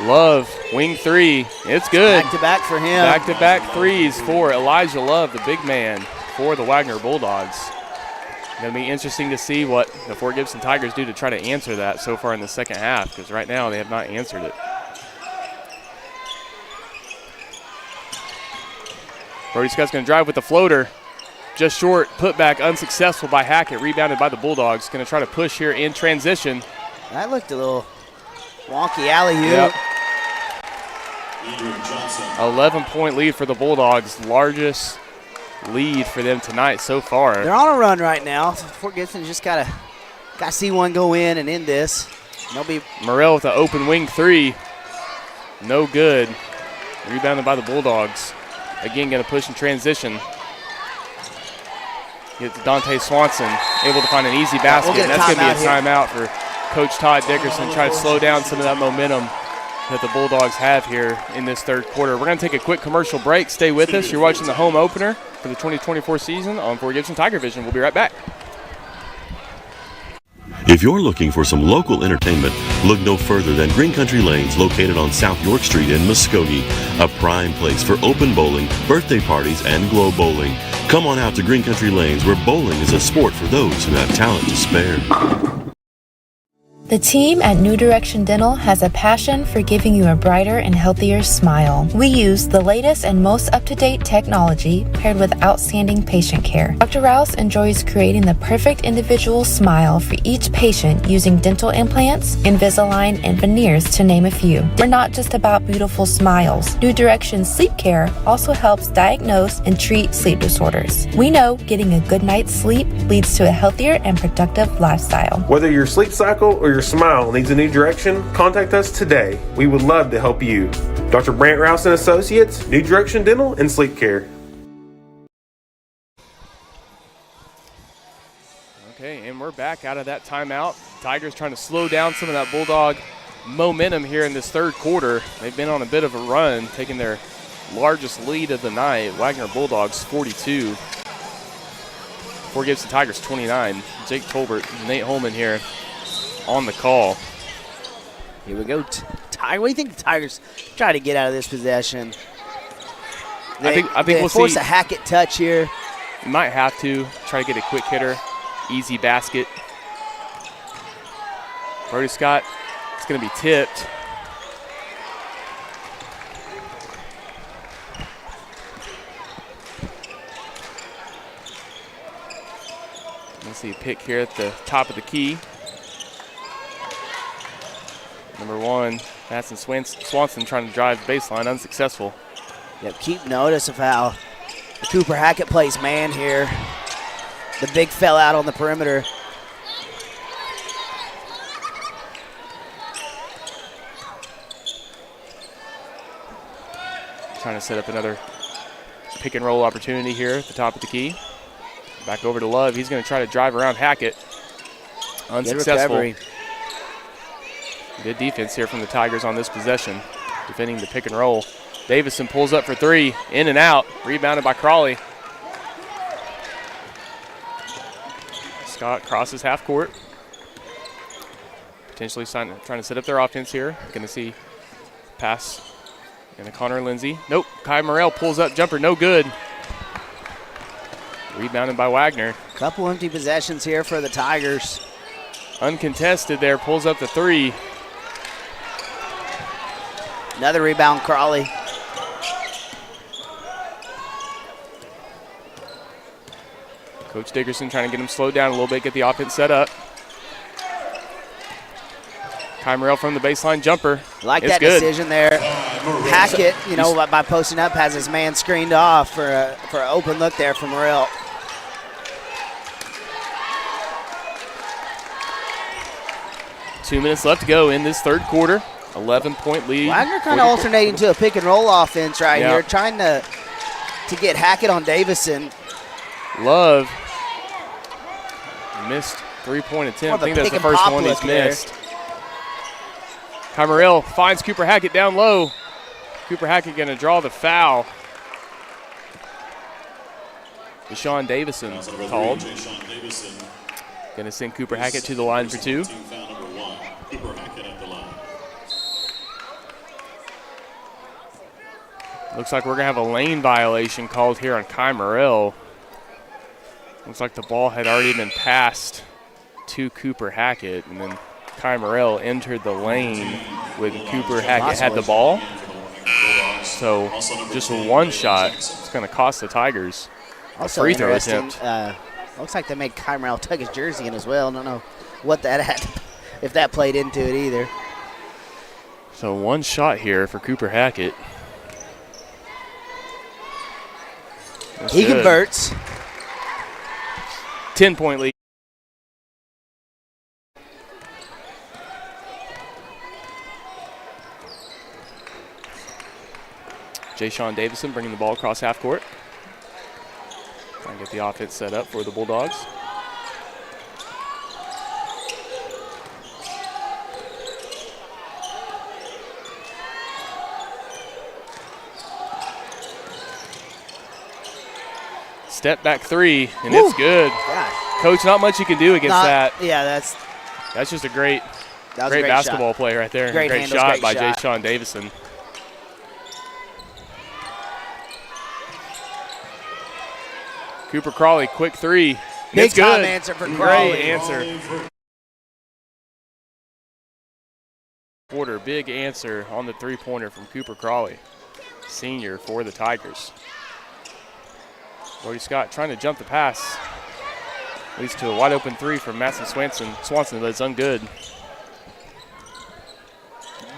Love, wing three. It's good. Back-to-back for him. Back-to-back threes for Elijah Love, the big man for the Wagner Bulldogs. Going to be interesting to see what the Fort Gibson Tigers do to try to answer that so far in the second half, because right now they have not answered it. Brody Scott's going to drive with the floater. Just short, put back, unsuccessful by Hackett, rebounded by the Bulldogs. Going to try to push here in transition. That looked a little wonky alley-oop. Yep. 11-point lead for the Bulldogs, largest lead for them tonight so far. They're on a run right now. Fort Gibson just gotta see one go in and end this. They'll be Morrell with the open wing three, no good. Rebounded by the Bulldogs. Again, going to push in transition. Get to Dante Swanson, able to find an easy basket. And that's going to be a timeout for Coach Todd Dickerson, try to slow down some of that momentum that the Bulldogs have here in this third quarter. We're going to take a quick commercial break. Stay with us. You're watching the home opener for the 2024 season on Fort Gibson TigerVision. We'll be right back. If you're looking for some local entertainment, look no further than Green Country Lanes, located on South York Street in Muskogee, a prime place for open bowling, birthday parties, and glow bowling. Come on out to Green Country Lanes, where bowling is a sport for those who have talent to spare. The team at New Direction Dental has a passion for giving you a brighter and healthier smile. We use the latest and most up-to-date technology paired with outstanding patient care. Dr. Rouse enjoys creating the perfect individual smile for each patient using dental implants, Invisalign, and veneers, to name a few. We're not just about beautiful smiles. New Direction Sleep Care also helps diagnose and treat sleep disorders. We know getting a good night's sleep leads to a healthier and productive lifestyle. Whether your sleep cycle or your smile needs a new direction, contact us today. We would love to help you. Dr. Brant Rouse and Associates, New Direction Dental and Sleep Care. Okay, and we're back out of that timeout. Tigers trying to slow down some of that Bulldog momentum here in this third quarter. They've been on a bit of a run, taking their largest lead of the night. Wagner Bulldogs 42. Fort Gibson Tigers 29. Jake Tolbert, Nate Holman here on the call. Here we go. Tiger. What do you think the Tigers try to get out of this possession? I think we'll force see a Hackett touch here. You might have to try to get a quick hitter, easy basket. Brody Scott, it's going to be tipped. Let's see a pick here at the top of the key. Number one, Madison Swanson trying to drive the baseline, unsuccessful. Yep, keep notice of how Cooper Hackett plays man here. The big fell out on the perimeter. Trying to set up another pick and roll opportunity here at the top of the key. Back over to Love. He's going to try to drive around Hackett. Unsuccessful. Good recovery. Good defense here from the Tigers on this possession, defending the pick and roll. Davison pulls up for three, in and out, rebounded by Crawley. Scott crosses half court. Potentially trying to set up their offense here. Going to see pass into Connor Lindsay. Nope, Kai Morrell pulls up, jumper, no good. Rebounded by Wagner. Couple empty possessions here for the Tigers. Uncontested there, pulls up the three. Another rebound, Crawley. Coach Dickerson trying to get him slowed down a little bit, get the offense set up. Kai Morrell from the baseline jumper. Like it's that good. decision there. Hackett, by posting up, has his man screened off for an open look there from Morrell. Two minutes left to go in this third quarter. 11-point lead. Wagner kind of alternating to a pick and roll offense here, trying to get Hackett on Davison. Love missed three-point attempt. I think that's the first one he's missed. Kai Morrell finds Cooper Hackett down low. Cooper Hackett going to draw the foul. Deshaun Davison called. Going to send Cooper Hackett to the line for two. Looks like we're going to have a lane violation called here on Kai Morrell. Looks like the ball had already been passed to Cooper Hackett, and then Kai Morrell entered the lane when Cooper Hackett had the ball. So just a one shot. It's going to cost the Tigers a free throw attempt. Looks like they made Kai Morrell tuck his jersey in as well. I don't know what that had, if that played into it either. So one shot here for Cooper Hackett. That's he good. converts. 10-point lead. Jay-Sean Davison bringing the ball across half court. Trying to get the offense set up for the Bulldogs. Step back three, and it's good. God. Coach, not much you can do against that. Yeah, that's just a great great basketball shot. play right there. Great Great handles, shot great by shot. Jay-Sean Davison. Cooper Crawley, quick three. Big It's good. time answer for Crawley. Great answer. Quarter, big answer on the three-pointer from Cooper Crawley, senior for the Tigers. Brody Scott trying to jump the pass. Leads to a wide-open three from Madison Swanson, but it's ungood.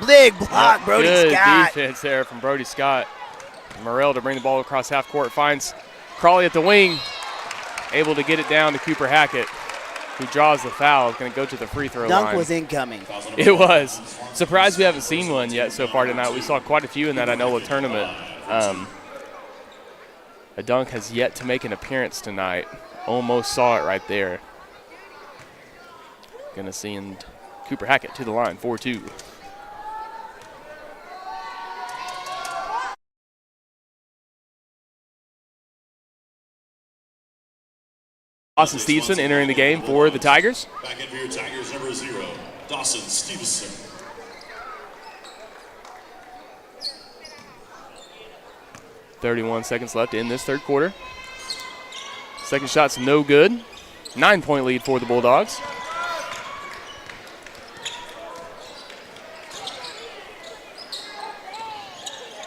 Big block, Brody Scott. Good defense there from Brody Scott. Morrell to bring the ball across half court. Finds Crawley at the wing. Able to get it down to Cooper Hackett, who draws the foul. Is going to go to the free throw line. Dunk was incoming. It was. Surprised we haven't seen one yet so far tonight. We saw quite a few in that Inola tournament. A dunk has yet to make an appearance tonight. Almost saw it right there. Going to send Cooper Hackett to the line, 4-2. Dawson Stevenson entering the game for the Tigers. Back in for your Tigers, number 0, Dawson Stevenson. .31 seconds left in this third quarter. Second shot's no good. 9-point lead for the Bulldogs.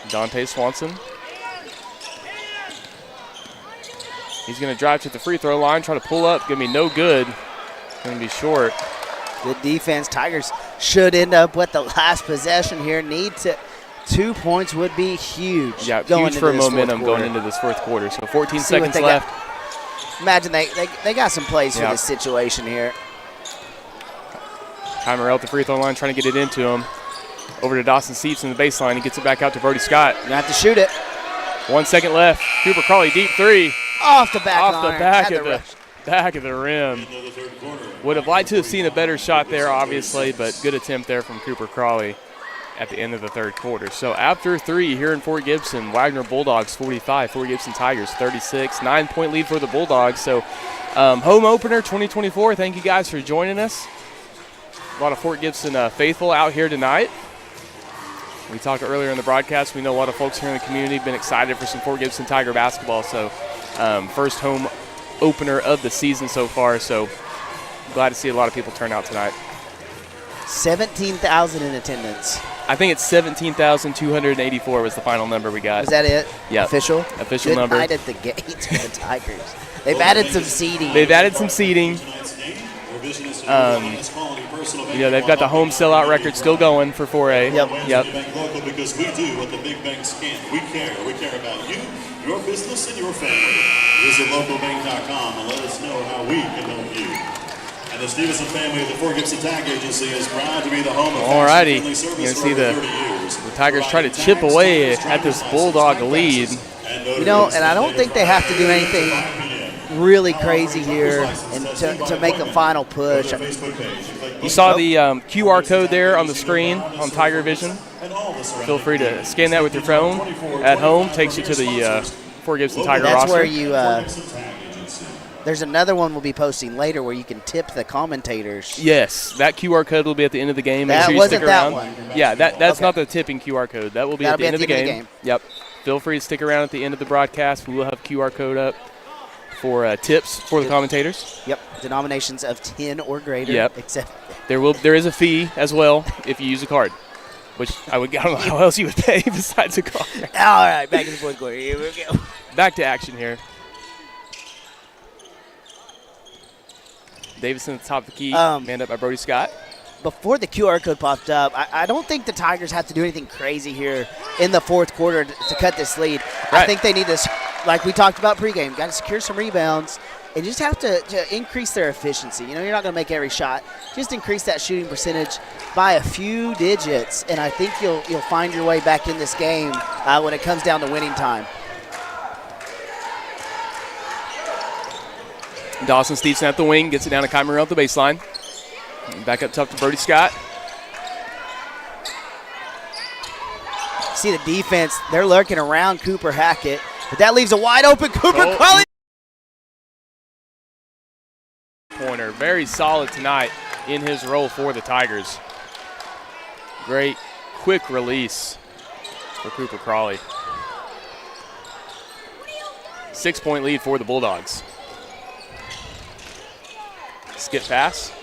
Dante Swanson. He's going to drive to the free throw line, try to pull up. Going to be no good. Going to be short. Good defense. Tigers should end up with the last possession here. Need to. 2 points would be huge. Yeah, huge for momentum going into this fourth quarter. So 14 seconds left. Imagine they got some plays for this situation here. Kai Morrell at the free throw line trying to get it into him. Over to Dawson Stevenson in the baseline. He gets it back out to Brody Scott. You're going to have to shoot it. 1 second left. Cooper Crawley, deep three. Off the back of back of the rim. Would have liked to have seen a better shot there, obviously, but good attempt there from Cooper Crawley at the end of the third quarter. So after 3 here in Fort Gibson, Wagner Bulldogs 45, Fort Gibson Tigers 36. 9-point lead for the Bulldogs. So home opener 2024. Thank you guys for joining us. A lot of Fort Gibson faithful out here tonight. We talked earlier in the broadcast. We know a lot of folks here in the community have been excited for some Fort Gibson Tiger basketball. So first home opener of the season so far. So glad to see a lot of people turn out tonight. 17,000 in attendance. I think it's 17,284 was the final number we got. Is that it? Yeah. Official? Official Good number. Night at the gate for the Tigers. They've added some seating. They've added some seating. They've got the home sellout record still going for 4A. Yep. Bank local because we do what the big banks can't. We care. We care about you, your business, and your family. Visit localbank.com and let us know how we can help you. And the Stevenson family of the Fort Gibson Tag Agency is proud to be the home of Alrighty, family service you're going to for see over the 30 years. Tigers try to chip away at this Bulldog lead. And I don't think they have to do anything really crazy here and to make a final push. You saw the QR code there on the screen on TigerVision. Feel free to scan that with your phone at home. Takes you to the Fort Gibson Tiger roster. That's where you there's another one we'll be posting later where you can tip the commentators. Yes, that QR code will be at the end of the game. That wasn't that one. Yeah, that's not the tipping QR code. That will be at the end of the game. Yep. Feel free to stick around at the end of the broadcast. We will have QR code up for tips for the commentators. Yep. Denominations of 10 or greater. Yep. Except there is a fee as well if you use a card, which I don't know how else you would pay besides a card. All right, back in the fourth quarter. Here we go. Back to action here. Davison at the top of the key, manned up by Brody Scott. Before the QR code popped up, I don't think the Tigers have to do anything crazy here in the fourth quarter to cut this lead. Right. I think they need this, like we talked about pregame, got to secure some rebounds and just have to increase their efficiency. You're not going to make every shot. Just increase that shooting percentage by a few digits, and I think you'll find your way back in this game when it comes down to winning time. Dawson Stevenson at the wing, gets it down to Kymer at the baseline. Back up top to Brody Scott. See the defense, they're lurking around Cooper Hackett, but that leaves a wide open Cooper Crawley. Pointer, very solid tonight in his role for the Tigers. Great quick release for Cooper Crawley. 6-point lead for the Bulldogs. Skip pass,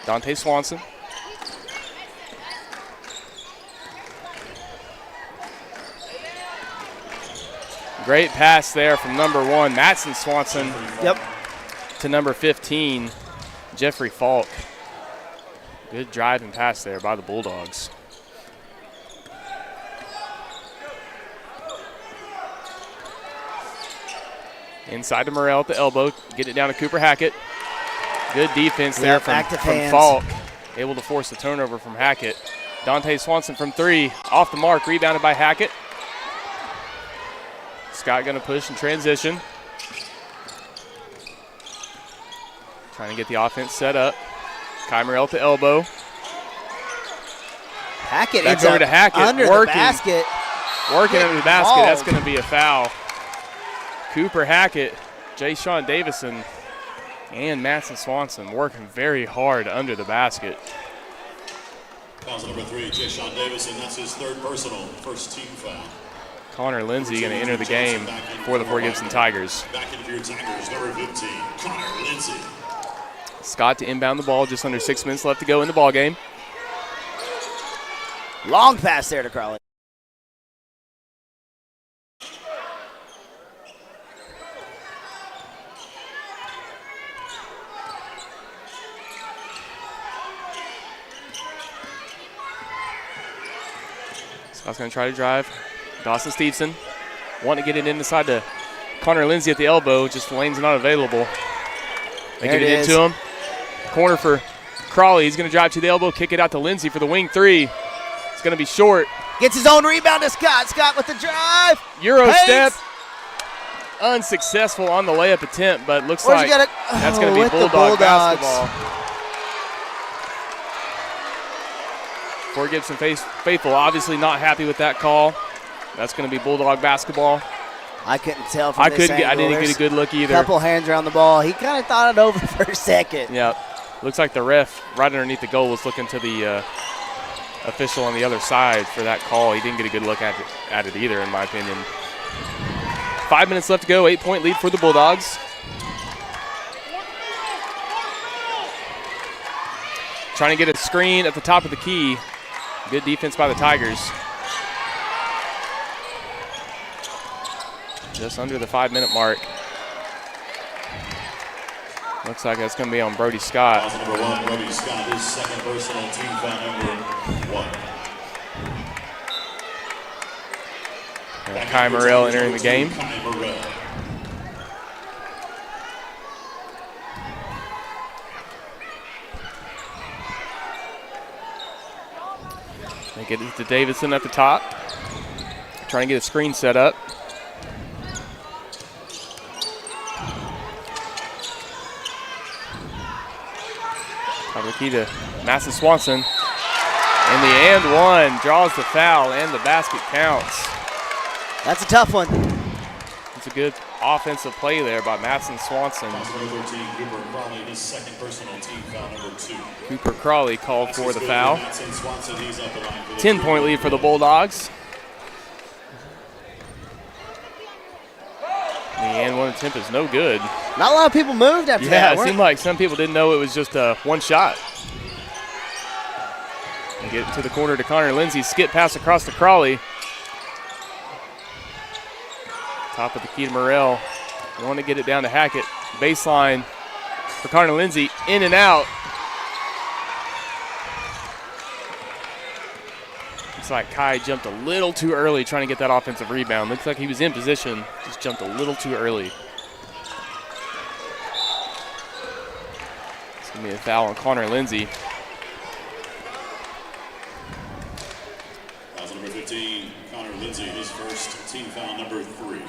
Dante Swanson. Great pass there from number 1, Mattson Swanson. Yep. To number 15, Jeffrey Falk. Good drive and pass there by the Bulldogs. Inside to Morrell at the elbow, get it down to Cooper Hackett. Good defense there from Falk. Able to force the turnover from Hackett. Dante Swanson from 3, off the mark, rebounded by Hackett. Scott going to push and transition. Trying to get the offense set up. Kymer at the elbow. Hackett back over to Hackett. Under the basket. Working under the basket. That's going to be a foul. Cooper Hackett, Jay Sean Davison, and Mattson Swanson working very hard under the basket. Foul number 3, Jay Sean Davison. That's his third personal, first team foul. Connor Lindsay going to enter the game for the Fort Gibson Tigers. Back in for your Tigers, number 15, Connor Lindsay. Scott to inbound the ball, just under 6 minutes left to go in the ball game. Long pass there to Crawley. Scott's going to try to drive. Dawson Stevenson wanting to get it inside to Connor Lindsay at the elbow. Just the lane's not available. They get it into him. Corner for Crawley. He's going to drive to the elbow, kick it out to Lindsay for the wing 3. It's going to be short. Gets his own rebound to Scott. Scott with the drive. Euro step. unsuccessful on the layup attempt, but looks Where's like he got that's going to be with the Bulldog Bulldogs. basketball. Fort Gibson faithful obviously not happy with that call. That's going to be Bulldog basketball. I couldn't tell from this angle. I didn't get a good look either. Couple hands around the ball. He kind of thought it over for a second. Yeah, looks like the ref right underneath the goal was looking to the official on the other side for that call. He didn't get a good look at it either, in my opinion. 5 minutes left to go. 8-point lead for the Bulldogs. Trying to get a screen at the top of the key. Good defense by the Tigers. Just under the 5-minute mark. Looks like that's going to be on Brody Scott. Number 1, Brody Scott, his second personal team foul, number 1. Kai Morrell entering the game. They get it to Davidson at the top. Trying to get a screen set up. Top of the key to Masson Swanson. And the and one draws the foul, and the basket counts. That's a tough one. It's a good offensive play there by Masson Swanson. Number 13, Cooper Crawley, his second personal team foul, number 2. Cooper Crawley called for the foul. Swanson, he's up the line for the 10-point lead for the Bulldogs. The and one attempt is no good. Not a lot of people moved after that. Yeah, it seemed like some people didn't know it was just one shot. And get to the corner to Connor Lindsay. Skip pass across to Crawley. Top of the key to Morrell. You want to get it down to Hackett. Baseline for Connor Lindsay. In and out. Looks like Kai jumped a little too early trying to get that offensive rebound. Looks like he was in position, just jumped a little too early. It's going to be a foul on Connor Lindsay. Foul number 15, Connor Lindsay, his first team foul, number 3.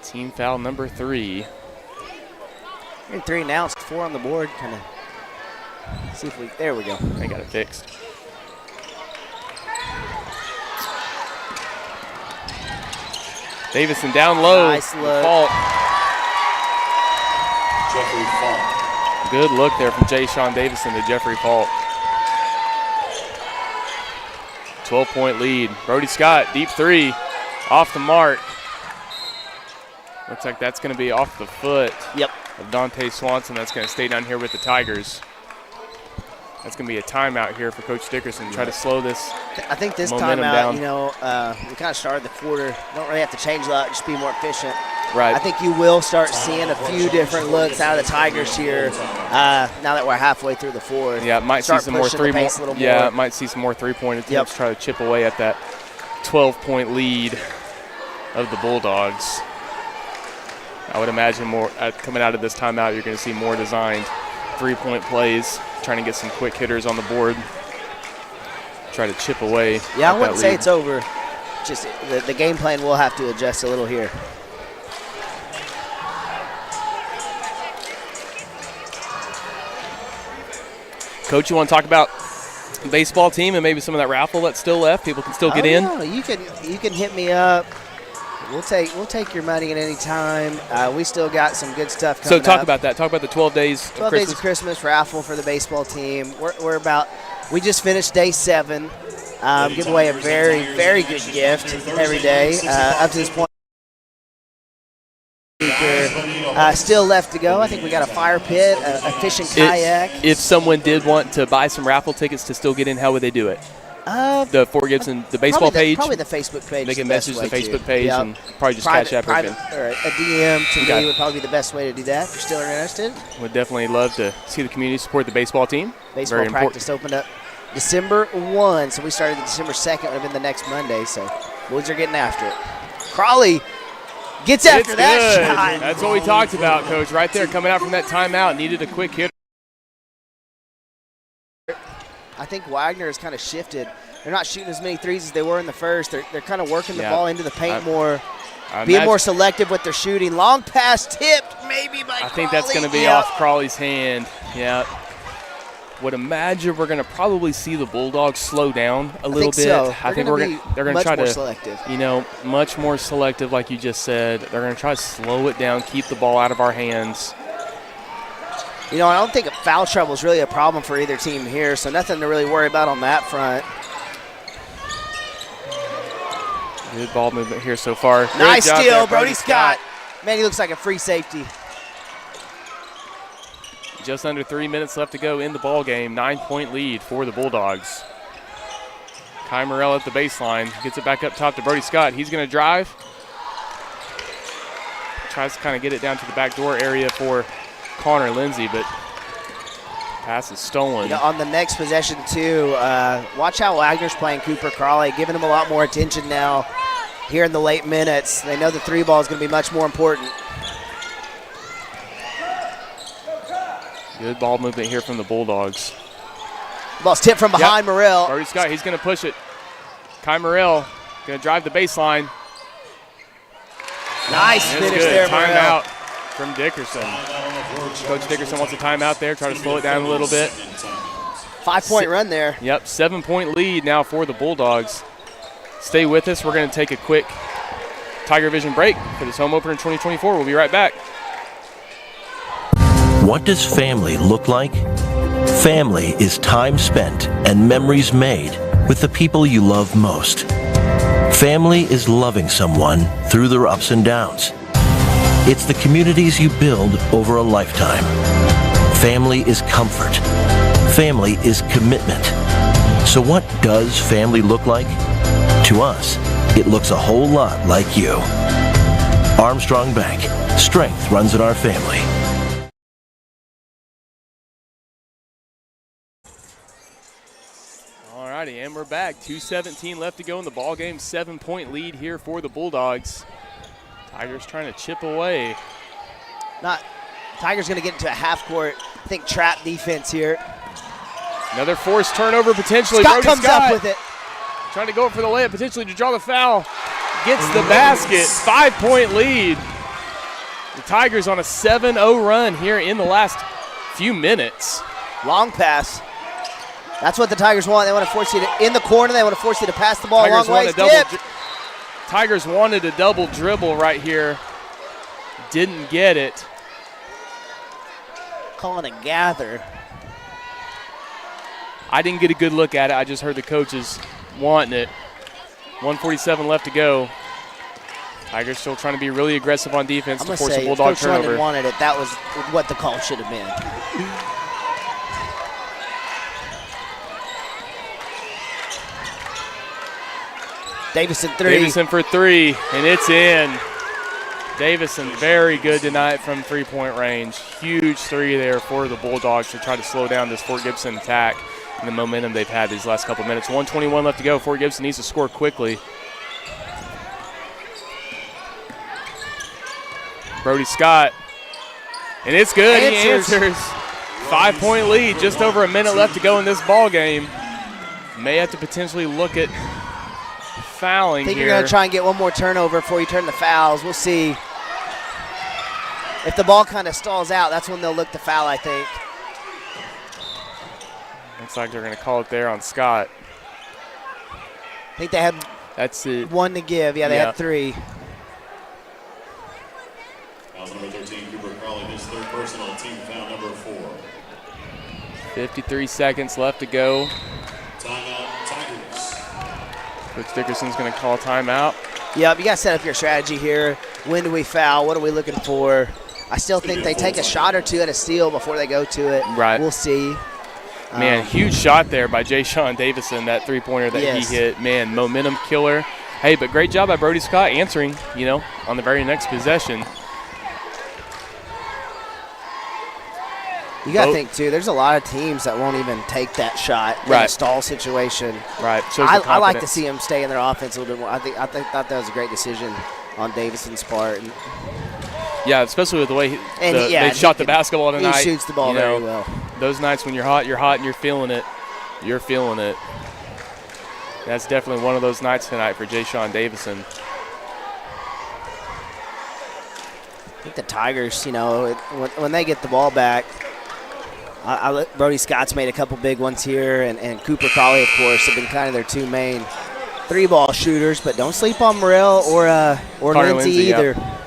Team foul number 3. And 3 now, it's 4 on the board. Kind of see if we, there we go. I got it fixed. Davison down low. Nice look. Fault. Jeffrey Falk. Good look there from Jay Sean Davison to Jeffrey Fault. 12-point lead. Brody Scott, deep 3. Off the mark. Looks like that's going to be off the foot of Dante Swanson. That's going to stay down here with the Tigers. That's going to be a timeout here for Coach Dickerson. Try to slow this I think this momentum timeout, down. you know, we kind of started the quarter. Don't really have to change a lot, just be more efficient. Right. I think you will start seeing a few different looks out of the Tigers here now that we're halfway through the fourth. Yeah, might see some more three-point. Yeah, might see some more three-point attempts. Try to chip away at that 12-point lead of the Bulldogs. I would imagine more coming out of this timeout, you're going to see more designed three-point plays, trying to get some quick hitters on the board. Try to chip away. Yeah, I wouldn't say it's over. Just the game plan will have to adjust a little here. Coach, you want to talk about the baseball team and maybe some of that raffle that's still left? People can still get in. Yeah, you can hit me up. We'll take your money at any time. We still got some good stuff coming up. So talk about that. Talk about the 12 days of 12 Christmas. days of Christmas raffle for the baseball team. We just finished day 7. Give away a very, very good gift every day. Up to this point, still left to go. I think we got a fire pit, a fishing kayak. If someone did want to buy some raffle tickets to still get in, how would they do it? The Fort Gibson, the baseball page? Probably the Facebook page. They can message the Facebook page and probably just cash app or a DM to me would probably be the best way to do that if you're still interested. Would definitely love to see the community support the baseball team. Baseball Very practice opened up December 1, so we started December 2nd. Would have been the next Monday, so boys are getting after it. Crawley gets after that shot. That's what we talked about, Coach. Right there, coming out from that timeout, needed a quick hit. I think Wagner has kind of shifted. They're not shooting as many threes as they were in the first. They're kind of working the ball into the paint more. being more selective with their shooting. Long pass tipped, maybe by I think that's going to be off Crawley's hand. Yeah. Would imagine we're going to probably see the Bulldogs slow down a little bit. So. I think they're going to try to, selective. Much more selective, like you just said. They're going to try to slow it down, keep the ball out of our hands. I don't think foul trouble is really a problem for either team here, so nothing to really worry about on that front. Good ball movement here so far. Nice steal, Brody Scott. Man, he looks like a free safety. Just under 3 minutes left to go in the ball game. 9-point lead for the Bulldogs. Kai Morrell at the baseline. Gets it back up top to Brody Scott. He's going to drive. Tries to kind of get it down to the back door area for Connor Lindsay, but pass is stolen. On the next possession, too, watch how Wagner's playing Cooper Crawley, giving him a lot more attention now here in the late minutes. They know the three ball is going to be much more important. Good ball movement here from the Bulldogs. Ball's tipped from behind Morrell. Brody Scott, he's going to push it. Kai Morrell going to drive the baseline. Nice finish there, Morrell. Timeout from Dickerson. Coach Dickerson wants a timeout there, try to slow it down a little bit. 5-point run there. Yep, 7-point lead now for the Bulldogs. Stay with us. We're going to take a quick TigerVision break for this home opener in 2024. We'll be right back. What does family look like? Family is time spent and memories made with the people you love most. Family is loving someone through their ups and downs. It's the communities you build over a lifetime. Family is comfort. Family is commitment. So what does family look like? To us, it looks a whole lot like you. Armstrong Bank. Strength runs in our family. Alrighty, and we're back. 2:17 left to go in the ball game. 7-point lead here for the Bulldogs. Tigers trying to chip away. Tigers going to get into a half-court, trap defense here. Another forced turnover potentially. Scott comes up with it. Trying to go for the layup, potentially to draw the foul. Gets the basket. 5-point lead. The Tigers on a 7-0 run here in the last few minutes. Long pass. That's what the Tigers want. They want to force you in the corner. They want to force you to pass the ball a long way. Tigers wanted a double dribble right here. Didn't get it. Calling a gather. I didn't get a good look at it. I just heard the coaches wanting it. 1:47 left to go. Tigers still trying to be really aggressive on defense to force a Bulldog turnover. Coach wanted it. That was what the call should have been. Davison for three, and it's in. Davison very good tonight from three-point range. Huge three there for the Bulldogs to try to slow down this Fort Gibson attack and the momentum they've had these last couple minutes. 1:21 left to go. Fort Gibson needs to score quickly. Brody Scott, and it's good. He answers. 5-point lead, just over a minute left to go in this ball game. May have to potentially look at fouling here. You're going to try and get one more turnover before you turn the fouls. We'll see. If the ball kind of stalls out, that's when they'll look to foul, I think. Looks like they're going to call it there on Scott. I think they had one to give. Yeah, they had three. Foul number 13, Cooper Crawley, his third personal, team foul number 4. 53 seconds left to go. Timeout, Tigers. Coach Dickerson's going to call timeout. Yep, you got to set up your strategy here. When do we foul? What are we looking for? I still think they take a shot or two at a steal before they go to it. Right. We'll see. Man, huge shot there by Jay-Sean Davison, that three-pointer that he hit. Man, momentum killer. Hey, but great job by Brody Scott answering, on the very next possession. You got to think, too, there's a lot of teams that won't even take that shot in a stall situation. Right. I like to see them stay in their offense a little bit more. I thought that was a great decision on Davison's part. Yeah, especially with the way they shot the basketball tonight. He shoots the ball very well. Those nights when you're hot and you're feeling it. You're feeling it. That's definitely one of those nights tonight for Jay-Sean Davison. think the Tigers, when they get the ball back, Brody Scott's made a couple big ones here, and Cooper Crawley, of course, have been kind of their two main three-ball shooters, but don't sleep on Morrell or Lindsay either. Yep.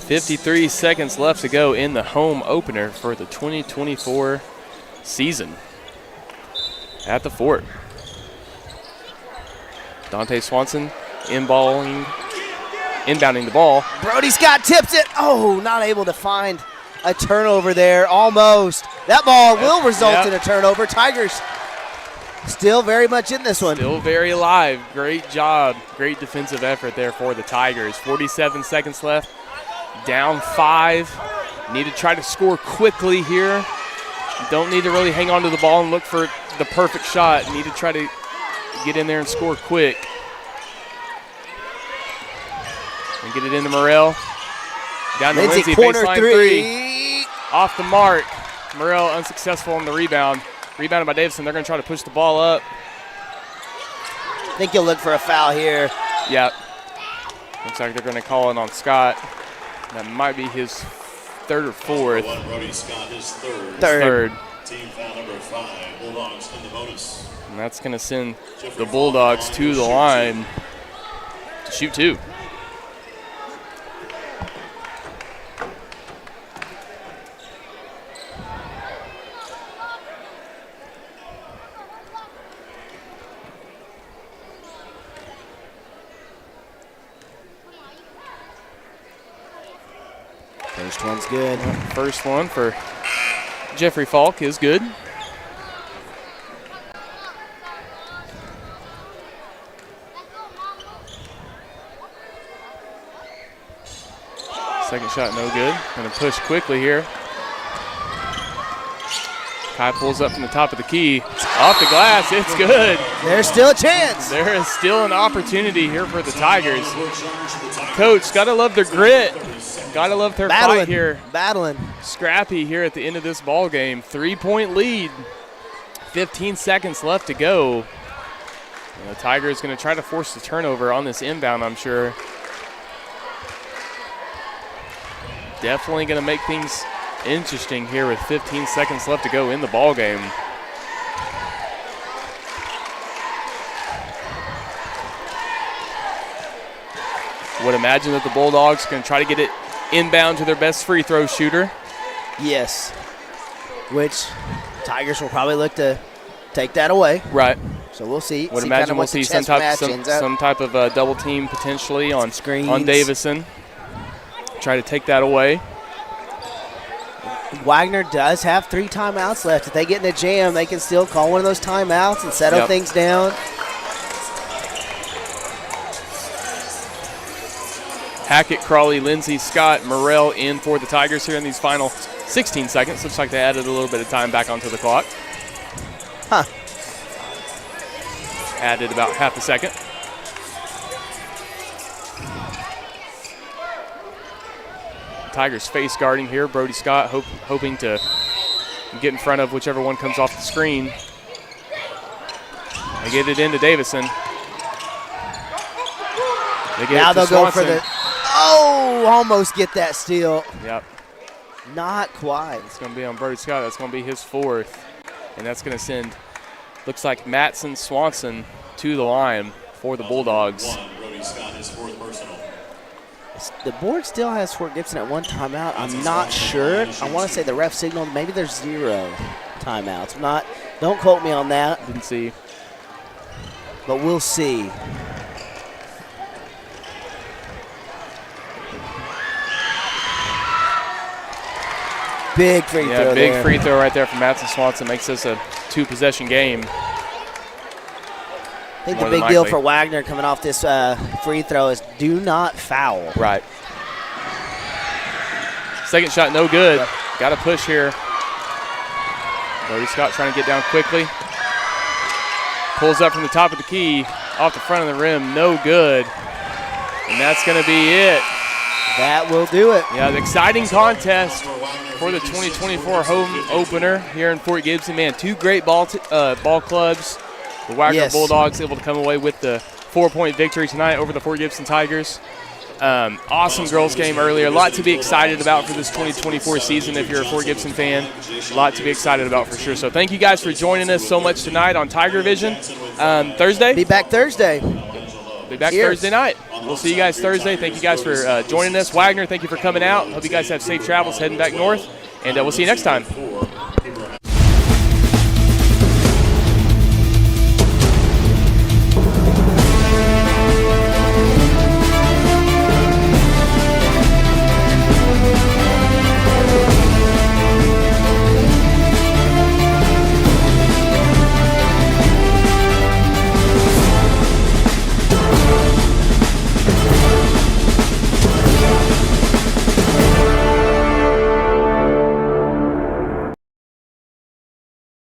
.53 seconds left to go in the home opener for the 2024 season at the Fort. Dante Swanson inbounding the ball. Brody Scott tips it. Oh, not able to find a turnover there. Almost. That ball will result in a turnover. Tigers still very much in this one. Still very alive. Great job. Great defensive effort there for the Tigers. 47 seconds left. Down 5. Need to try to score quickly here. Don't need to really hang on to the ball and look for the perfect shot. Need to try to get in there and score quick. And get it into Morrell. Down to Lindsay, baseline three. Off the mark. Morrell unsuccessful on the rebound. Rebounded by Davison. They're going to try to push the ball up. I think you'll look for a foul here. Yep. Looks like they're going to call it on Scott. That might be his third or fourth. Brody Scott, his third. Team foul number 5. Bulldogs in the bonus. And that's going to send the Bulldogs to the line to shoot 2. First one's good. First one for Jeffrey Falk is good. Second shot no good. Going to push quickly here. Kai pulls up from the top of the key. Off the glass, it's good. There's still a chance. There is still an opportunity here for the Tigers. Coach, got to love their grit. Got to love their fight here. Battling. Scrappy here at the end of this ball game. 3-point lead. 15 seconds left to go. And the Tigers going to try to force the turnover on this inbound, I'm sure. Definitely going to make things interesting here with 15 seconds left to go in the ball game. Would imagine that the Bulldogs are going to try to get it inbound to their best free throw shooter. Yes, which Tigers will probably look to take that away. Right. So we'll see. Would imagine we'll see some type of double team potentially on Davison. Try to take that away. Wagner does have 3 timeouts left. If they get in a jam, they can still call one of those timeouts and settle things down. Hackett, Crawley, Lindsay, Scott, Morrell in for the Tigers here in these final 16 seconds. Looks like they added a little bit of time back onto the clock. Added about half a second. Tigers face guarding here. Brody Scott hoping to get in front of whichever one comes off the screen. They get it into Davison. Now they'll go for the... Oh, almost get that steal. Yep. Not quite. It's going to be on Brody Scott. That's going to be his 4th. And that's going to send, looks like Matson Swanson to the line for the Bulldogs. Brody Scott, his 4th personal. The board still has Fort Gibson at 1 timeout. I'm not sure. I want to say the ref signaled maybe there's 0 timeouts. Don't quote me on that. Didn't see. But we'll see. Big free throw there. Big free throw right there from Matson Swanson. Makes this a 2-possession game. I think the big deal for Wagner coming off this free throw is do not foul. Right. Second shot, no good. Yep. Got to push here. Brody Scott trying to get down quickly. Pulls up from the top of the key, off the front of the rim, no good. And that's going to be it. That will do it. Yeah, the exciting contest for the 2024 home opener here in Fort Gibson. Man, two great ball clubs. The Wagner Bulldogs able to come away with the 4-point victory tonight over the Fort Gibson Tigers. Awesome girls game earlier. A lot to be excited about for this 2024 season if you're a Fort Gibson fan. A lot to be excited about for sure. So thank you guys for joining us so much tonight on TigerVision. Thursday? Be back Thursday. Be back Thursday night. We'll see you guys Thursday. Thank you guys for joining us. Wagner, thank you for coming out. Hope you guys have safe travels heading back north. And we'll see you next time.